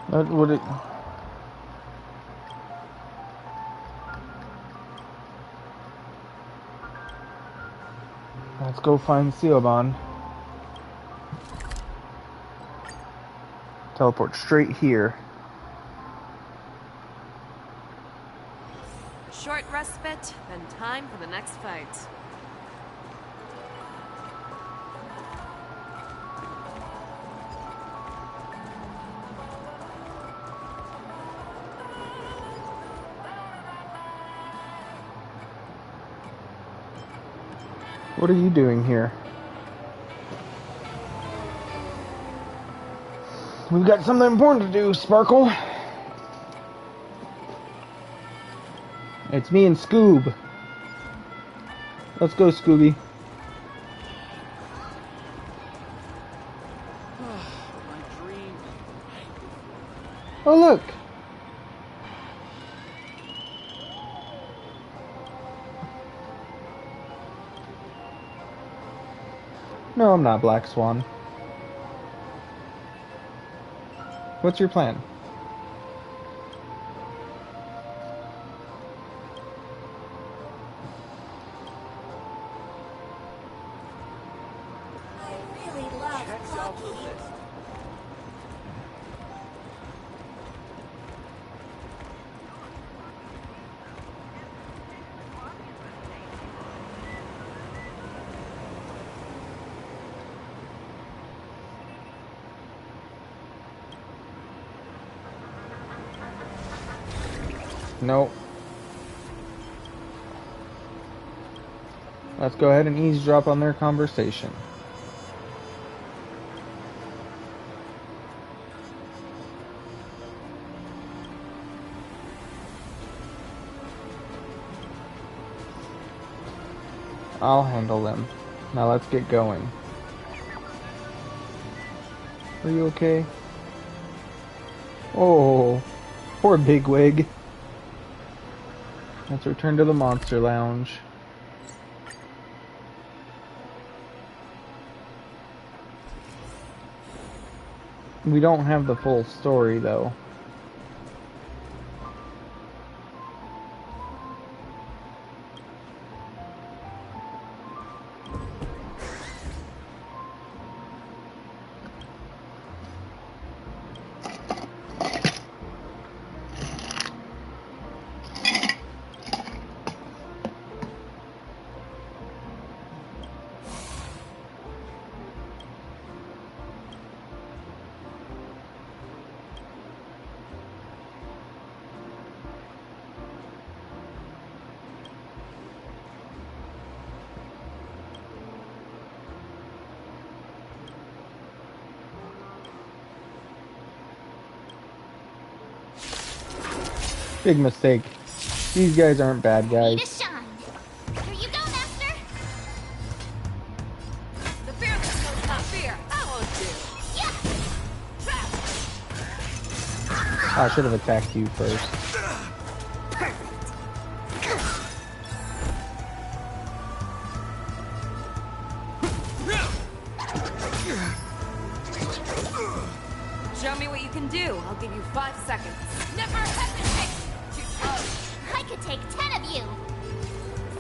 What would it... Let's go find Siobhan. Teleport straight here. Short respite, then time for the next fight. What are you doing here? We've got something important to do, Sparkle. It's me and Scoob. Let's go, Scooby. Oh, look. No, I'm not Black Swan. What's your plan? Nope. Let's go ahead and eavesdrop on their conversation. I'll handle them. Now let's get going. Are you okay? Oh, poor Bigwig. Let's return to the Monster Lounge. We don't have the full story, though. Big mistake. These guys aren't bad guys. Here you go, Master. The fearless knows not fear. I won't do. I should have attacked you first. Show me what you can do. I'll give you 5 seconds. Never hesitate. Too close. I could take 10 of you.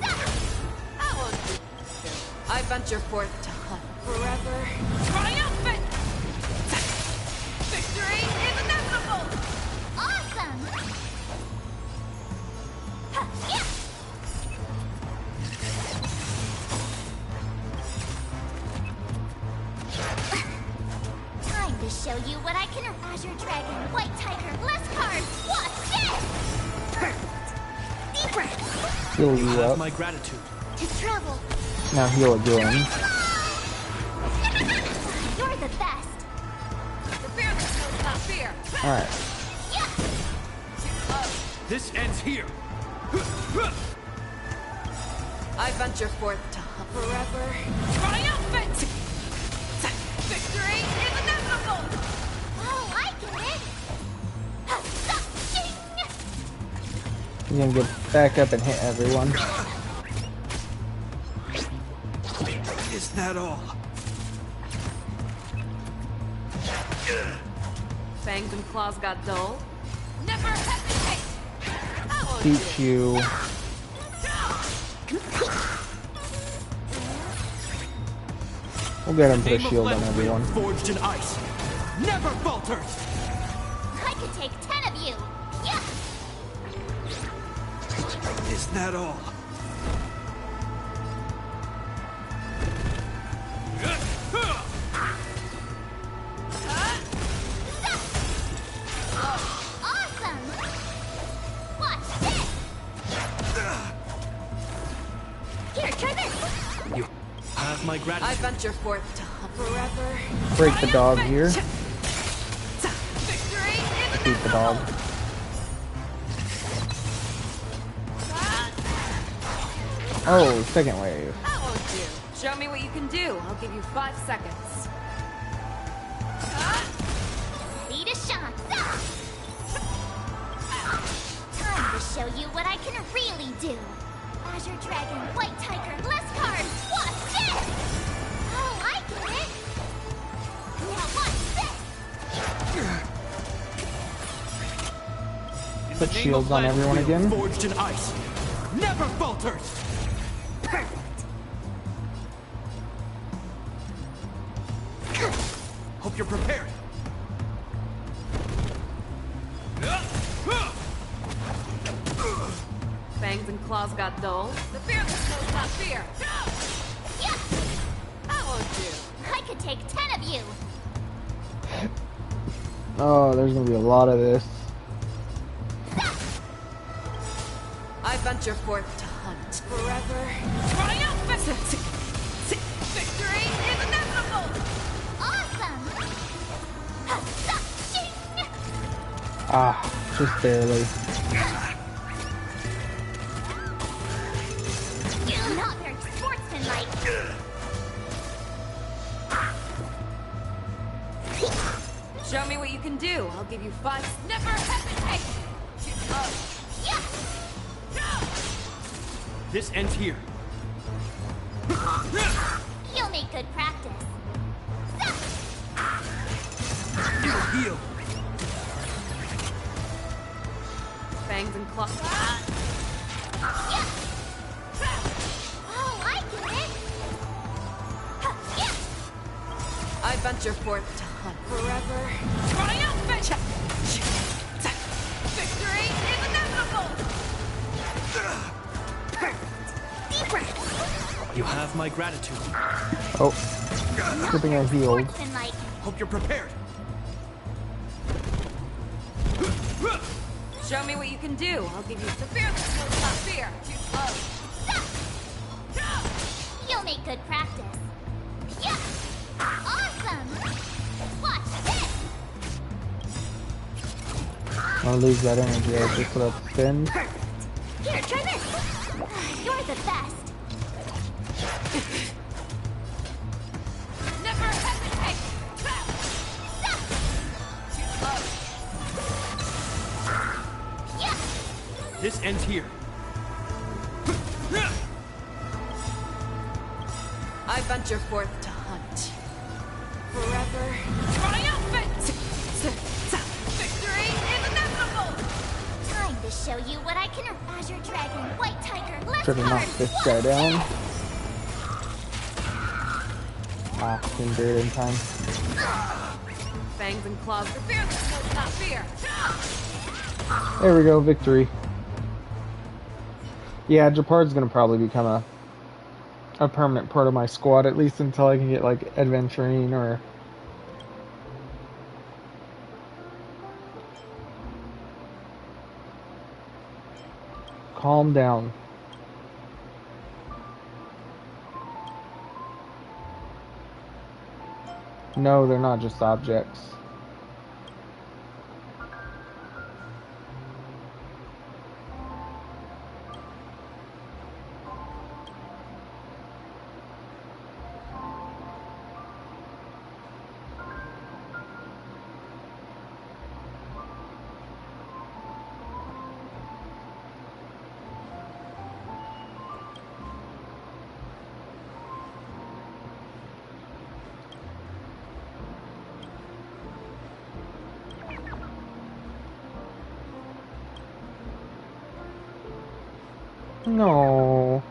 I won't do. I venture forth to hunt forever. Triumphant. Victory is inevitable. Awesome. Time to show you what I can. Azure Dragon, White Tiger, less cards. What's this? Deep breath. Heal you up. My gratitude. To travel. Now heal again. You're the best. The fearless knows not fear. Alright. This ends here. I venture forth to hunt forever. Triumphant! Victory is inevitable! Oh, I get it! You're gonna get back up and hit everyone. Is that all? Fangs and claws got dull. Never hesitate! Teach you. We'll get him put a shield on everyone. Forged in ice. Never falters! I could take 10 of you! Yeah! Is that all? Awesome! Watch this! Here, try this! You have my gratitude. I venture forth to hunt forever. Break the dog here. Victory is Defeat the dog. Oh, second wave. That won't do. Show me what you can do. I'll give you 5 seconds. Ready to shine! Time to show you what I can really do! Azure Dragon, White Tiger, less cards! Watch this! Oh, I get it! Now watch this! Put shields on everyone again. Forged in ice. Never falters! Hope you're prepared. Fangs and claws got dull. The fearless knows not fear. Yeah! That won't do. I could take 10 of you! Oh, there's gonna be a lot of this. I venture forth to hunt forever. Triumphant! Victory is inevitable! Awesome! Ah, just barely. Not very sportsmanlike. Show me what you can do. I'll give you 5. Never hesitate! Too close. Yeah! This ends here. You'll make good practice. It'll heal. Fangs and claws. Yeah! Oh, I get it! Yeah! I venture forth to hunt forever. Triumphant! Victory is inevitable! Deep breath! You have my gratitude. Oh, good thing I healed. Sportsmanlike. Hope you're prepared. Show me what you can do. I'll give you the fearless knows not fear. Too close. You'll make good practice. Yeah! Awesome! Watch this! I'll lose that energy. I just put up spin. Here, try this! You're the best! Never hesitate! Too close. Yeah! This ends here. I venture forth to hunt forever. Triumphant! Victory is inevitable! Time to show you what I can. Azure Dragon, White Tiger, less Should have knocked cards. this guy down. Ah, didn't do it in time. Fangs and claws. The fearless knows not fear. There we go, victory. Yeah, Japard's gonna probably become a permanent part of my squad, at least until I can get like adventuring or calm down. No, they're not just objects. No.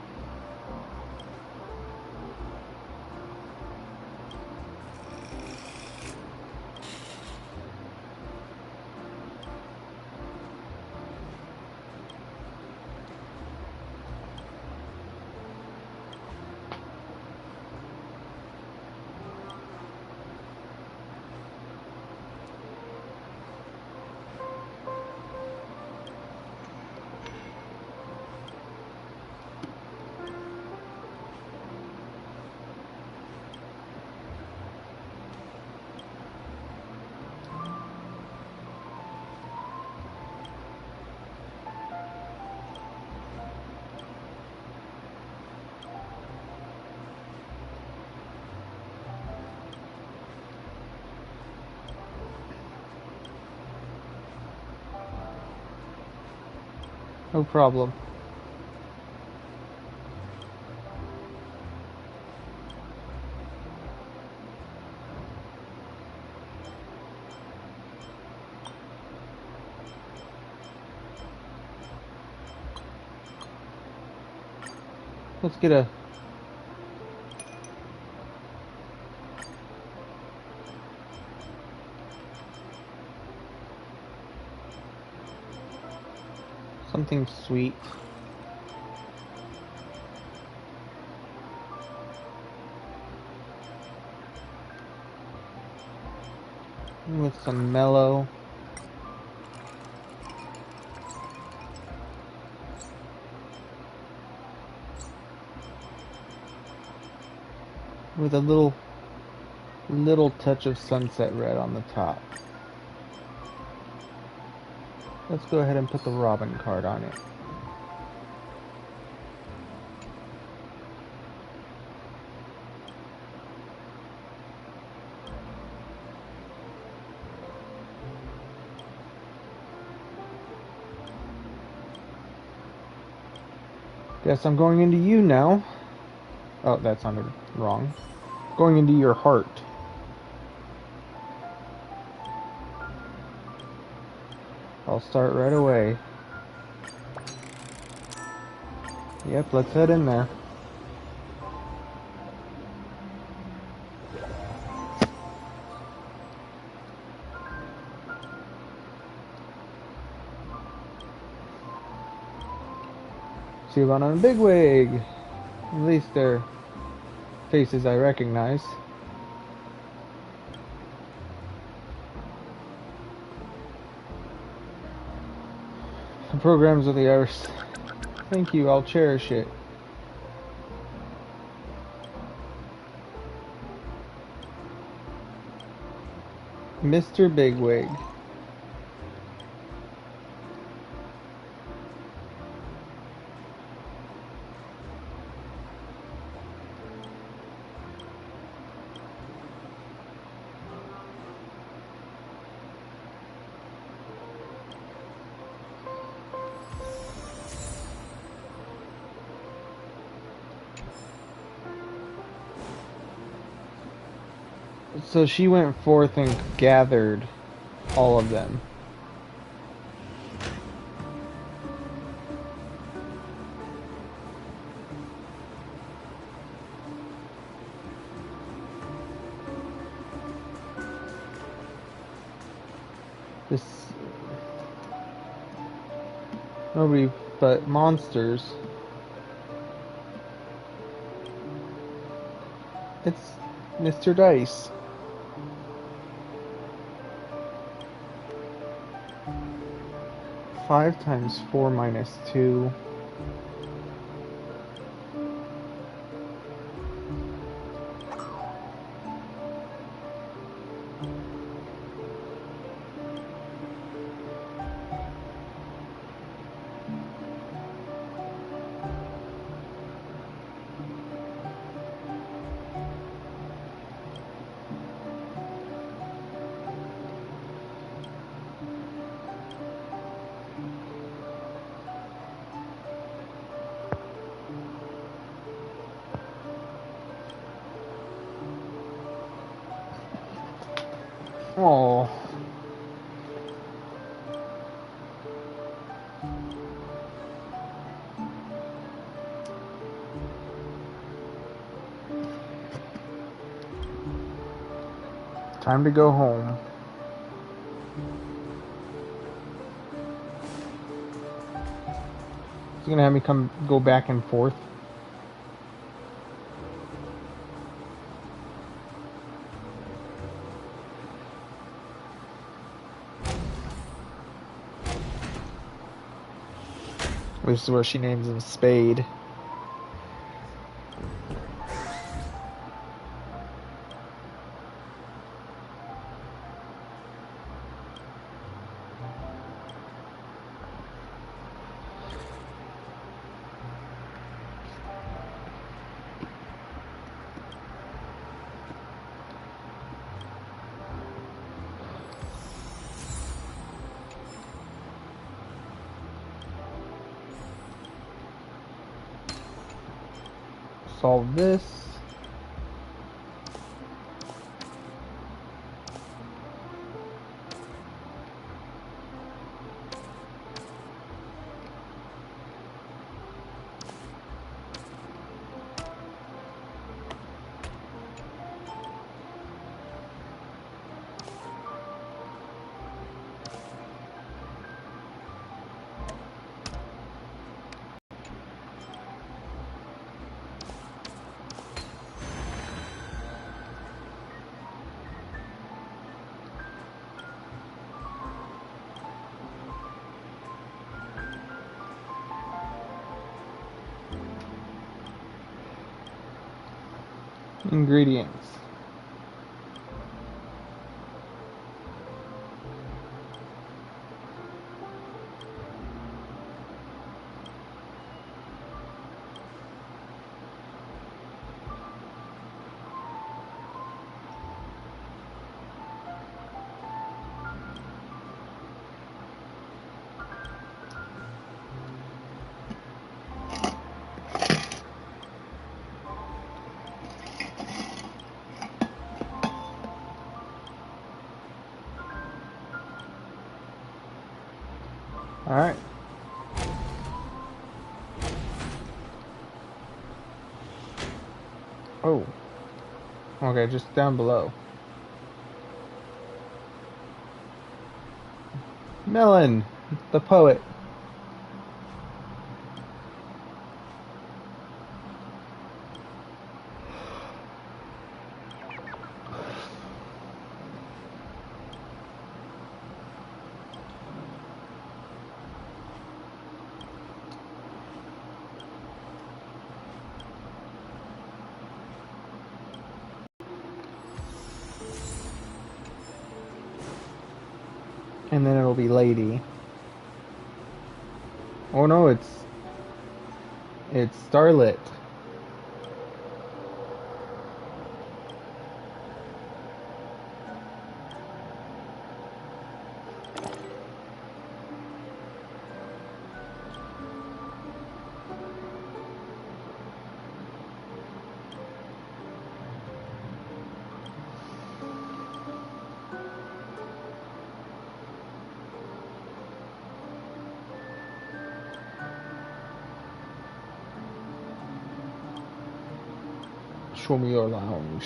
No problem. Let's get a something sweet. With some mellow. With a little touch of sunset red on the top. Let's go ahead and put the Robin card on it. Guess I'm going into you now. Oh, that sounded wrong. Going into your heart. I'll start right away. Yep, let's head in there. See one on a bigwig. At least they're faces I recognize. The programs of the Iris. Thank you, I'll cherish it. Mr. Bigwig. So she went forth and gathered all of them. This nobody but monsters. It's Mr. Dice. 5 times 4 minus 2. Oh. Time to go home. He's gonna have me go back and forth. This is where she names him Spade. Solve this. Ingredients. Alright. Oh. Okay, just down below. Melon, the poet. And then it'll be Lady. Oh no, it's Starlit. Show me your lounge.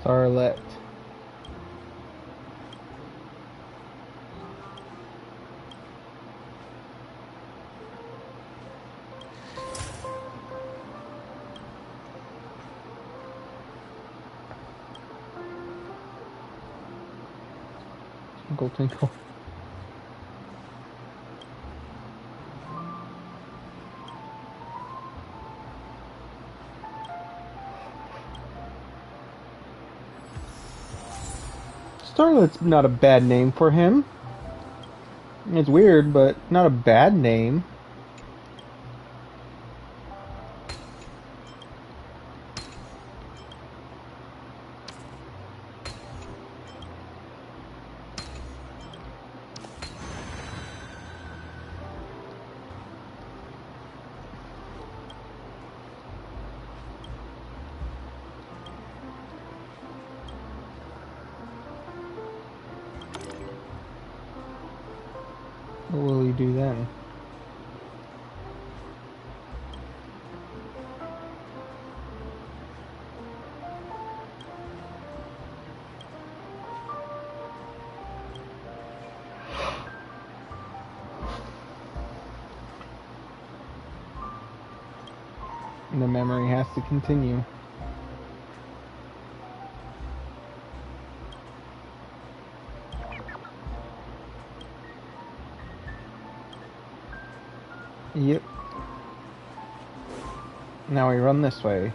Starlet. Twinkle, twinkle. Starlet's not a bad name for him. It's weird, but not a bad name. you do then? And the memory has to continue. Yep. Now we run this way.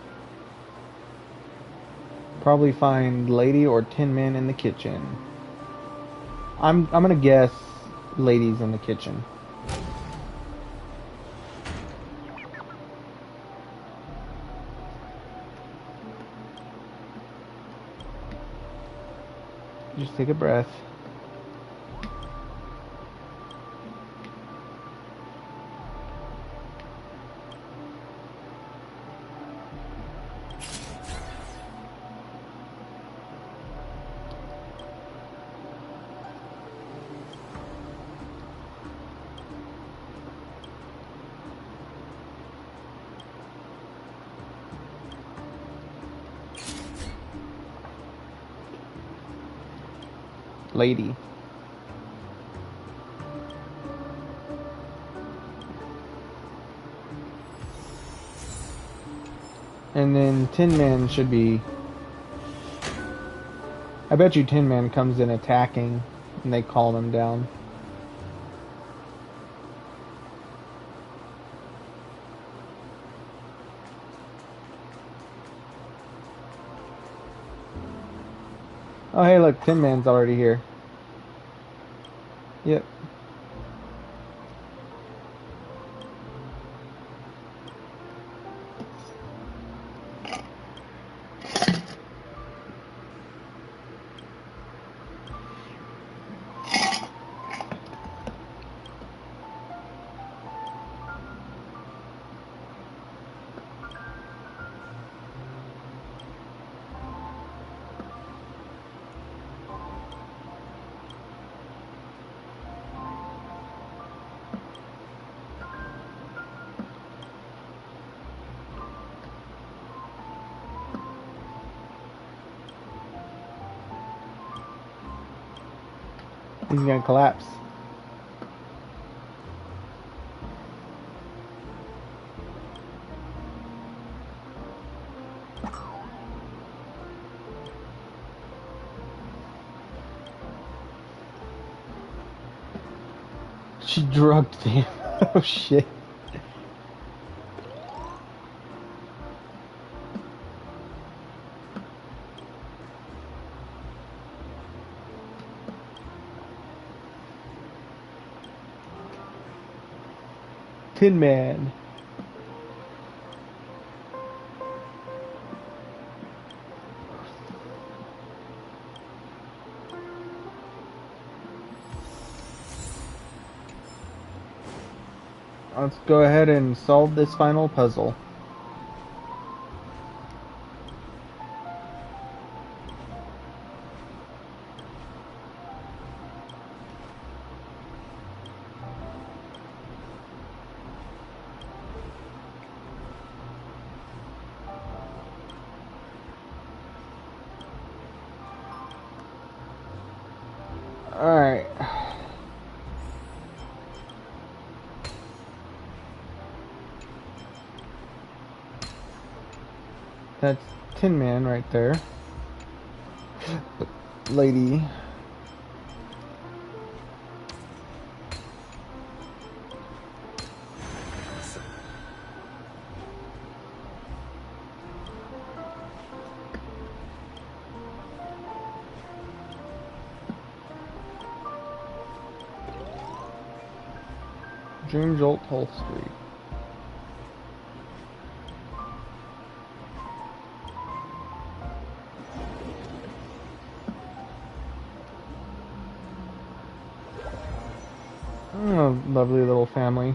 Probably find Lady or Tin Man in the kitchen. I'm gonna guess Lady's in the kitchen. Just take a breath. Lady. And then Tin Man should be... I bet you Tin Man comes in attacking and they calm him down. Oh hey look, Tin Man's already here. Yep. He's gonna collapse. She drugged him. Oh shit. Tin Man. Let's go ahead and solve this final puzzle. Alright. That's Tin Man right there. Lady. Dream Jolt Hull Street. Oh, lovely little family.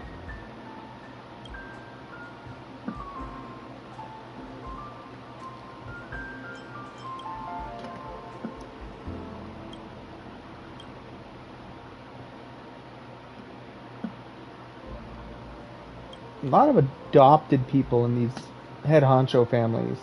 A lot of adopted people in these head honcho families.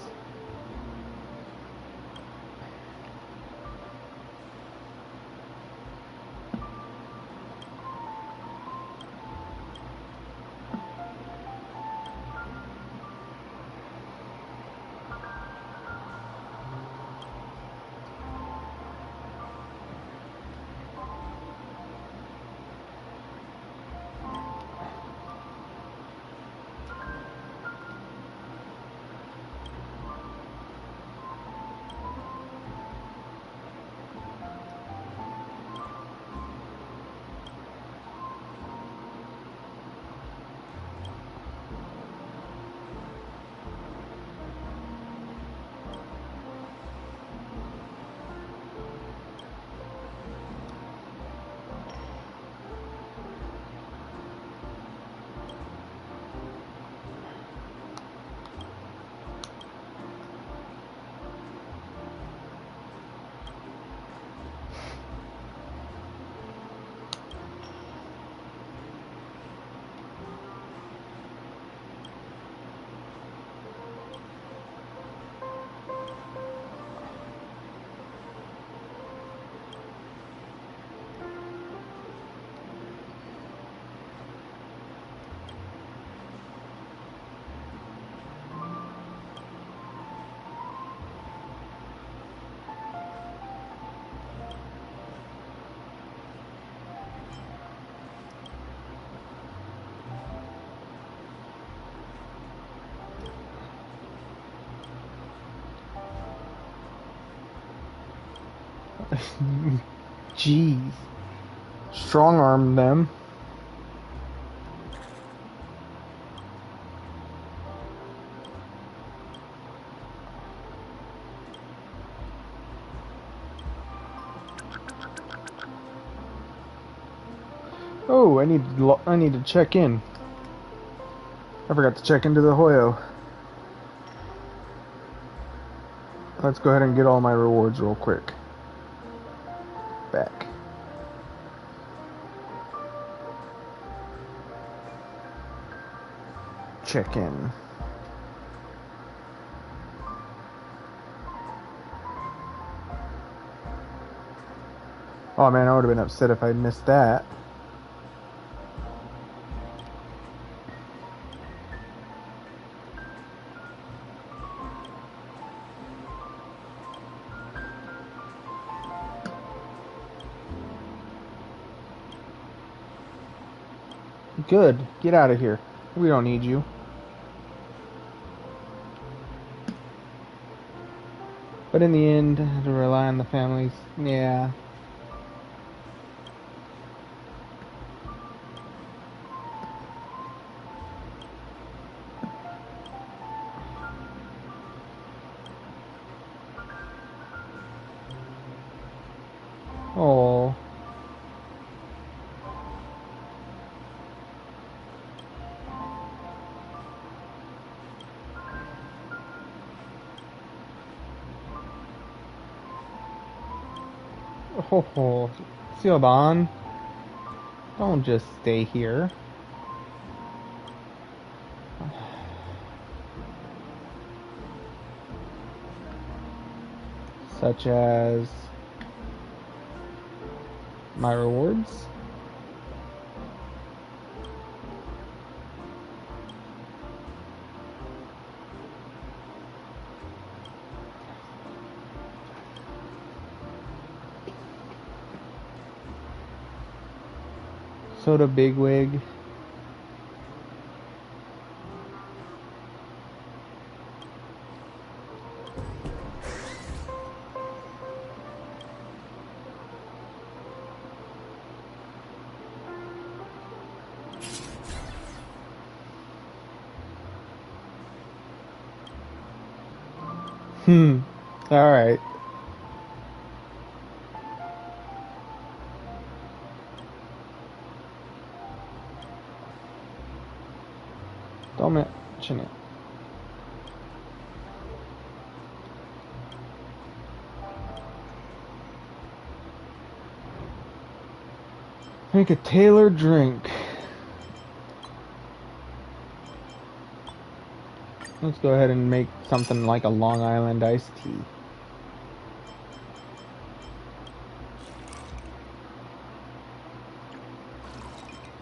Jeez. Strong arm them. Oh, I need to check in. I forgot to check into the Hoyo. Let's go ahead and get all my rewards real quick. Back. Check in. Oh man, I would have been upset if I'd missed that. Good. Get out of here. We don't need you. But in the end, I had to rely on the families. Yeah. Oh. Oh, Siobhan, don't just stay here. Such as my rewards. Soda Bigwig. Alright. Don't mention it. Make a tailored drink. Let's go ahead and make something like a Long Island iced tea.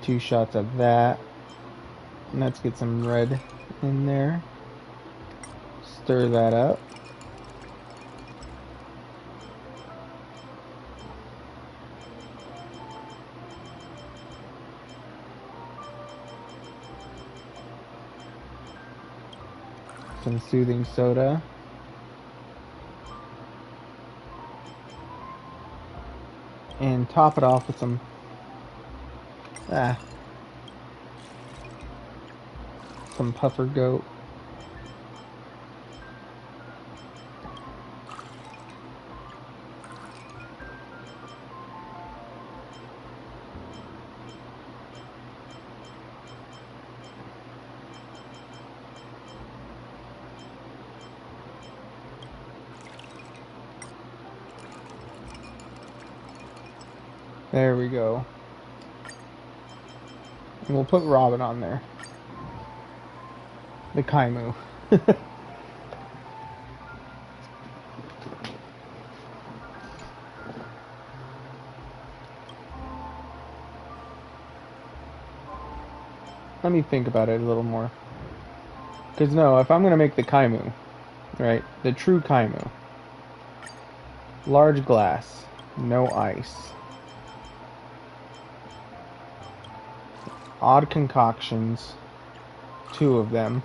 Two shots of that. And let's get some red in there. Stir that up. Some soothing soda. And top it off with some some puffer goat. There we go. And we'll put Robin on there. The Kaimu. Let me think about it a little more. Because no, if I'm going to make the Kaimu, right, the true Kaimu, large glass, no ice, odd concoctions, 2 of them,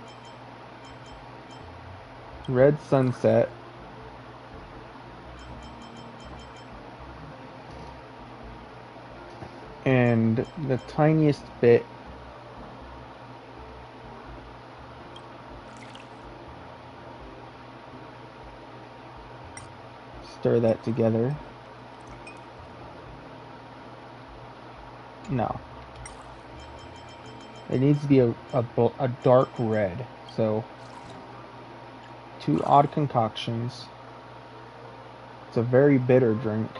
red sunset, and the tiniest bit stir that together. No. It needs to be a dark red. So, 2 odd concoctions. It's a very bitter drink.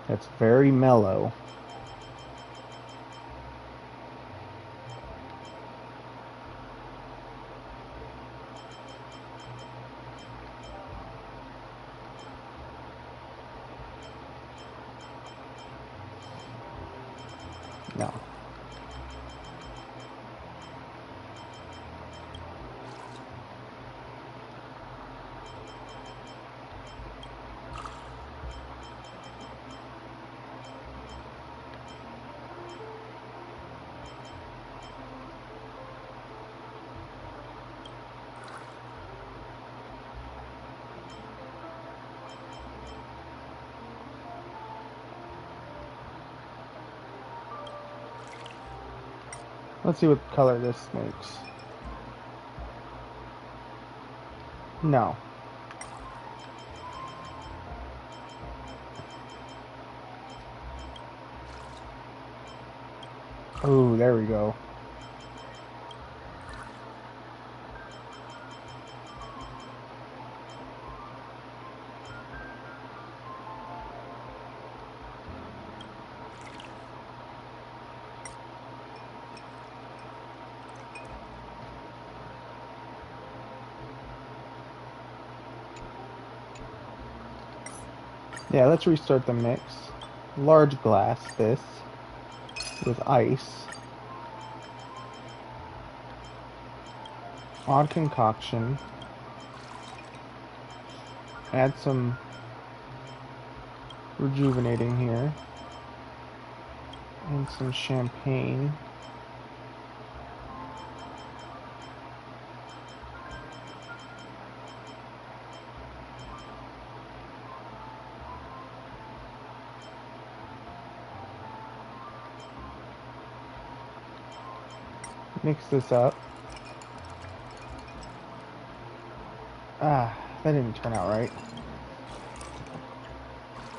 It's very mellow. No. Let's see what color this makes. No. Oh, there we go. Yeah, let's restart the mix. Large glass, this, with ice. Odd concoction. Add some rejuvenating here. And some champagne. Mix this up. Ah, that didn't turn out right.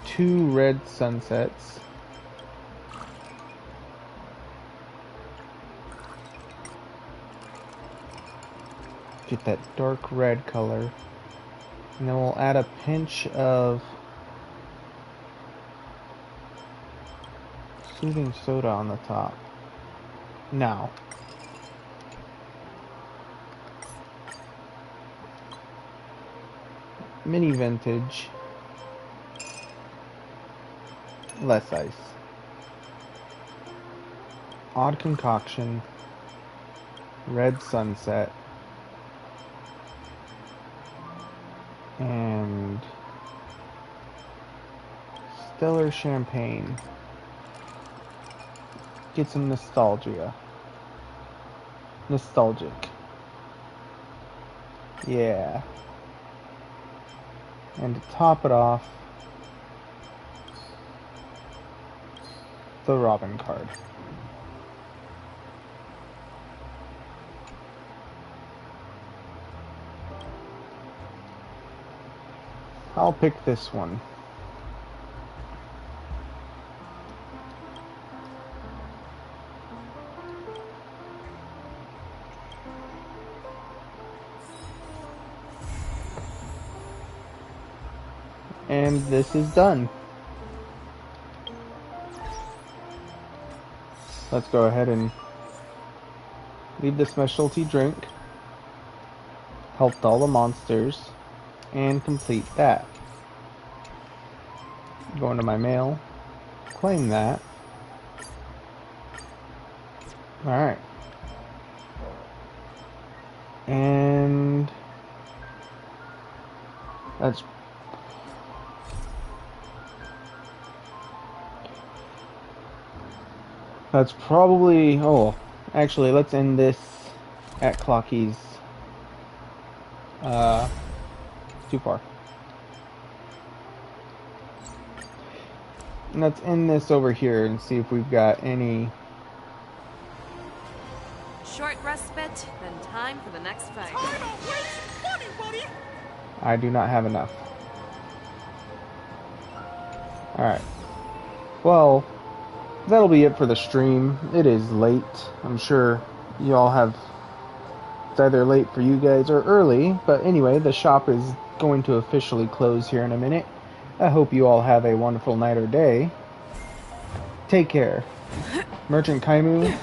2 red sunsets. Get that dark red color. And then we'll add a pinch of soothing soda on the top. Now. Mini vintage. Less ice. Odd concoction. Red sunset. And stellar champagne. Get some nostalgia. Nostalgic. Yeah. And to top it off, the Robin card. I'll pick this one. And this is done. Let's go ahead and leave the specialty drink. Helped all the monsters. And complete that. Go into my mail. Claim that. Alright. And that's probably, actually let's end this at Clocky's. Too far. Let's end this over here and see if we've got any. Short respite, then time for the next fight. I do not have enough. Alright. Well, that'll be it for the stream. It is late. I'm sure you all have. It's either late for you guys or early, but anyway, the shop is going to officially close here in a minute. I hope you all have a wonderful night or day. Take care. Merchant Kaimu,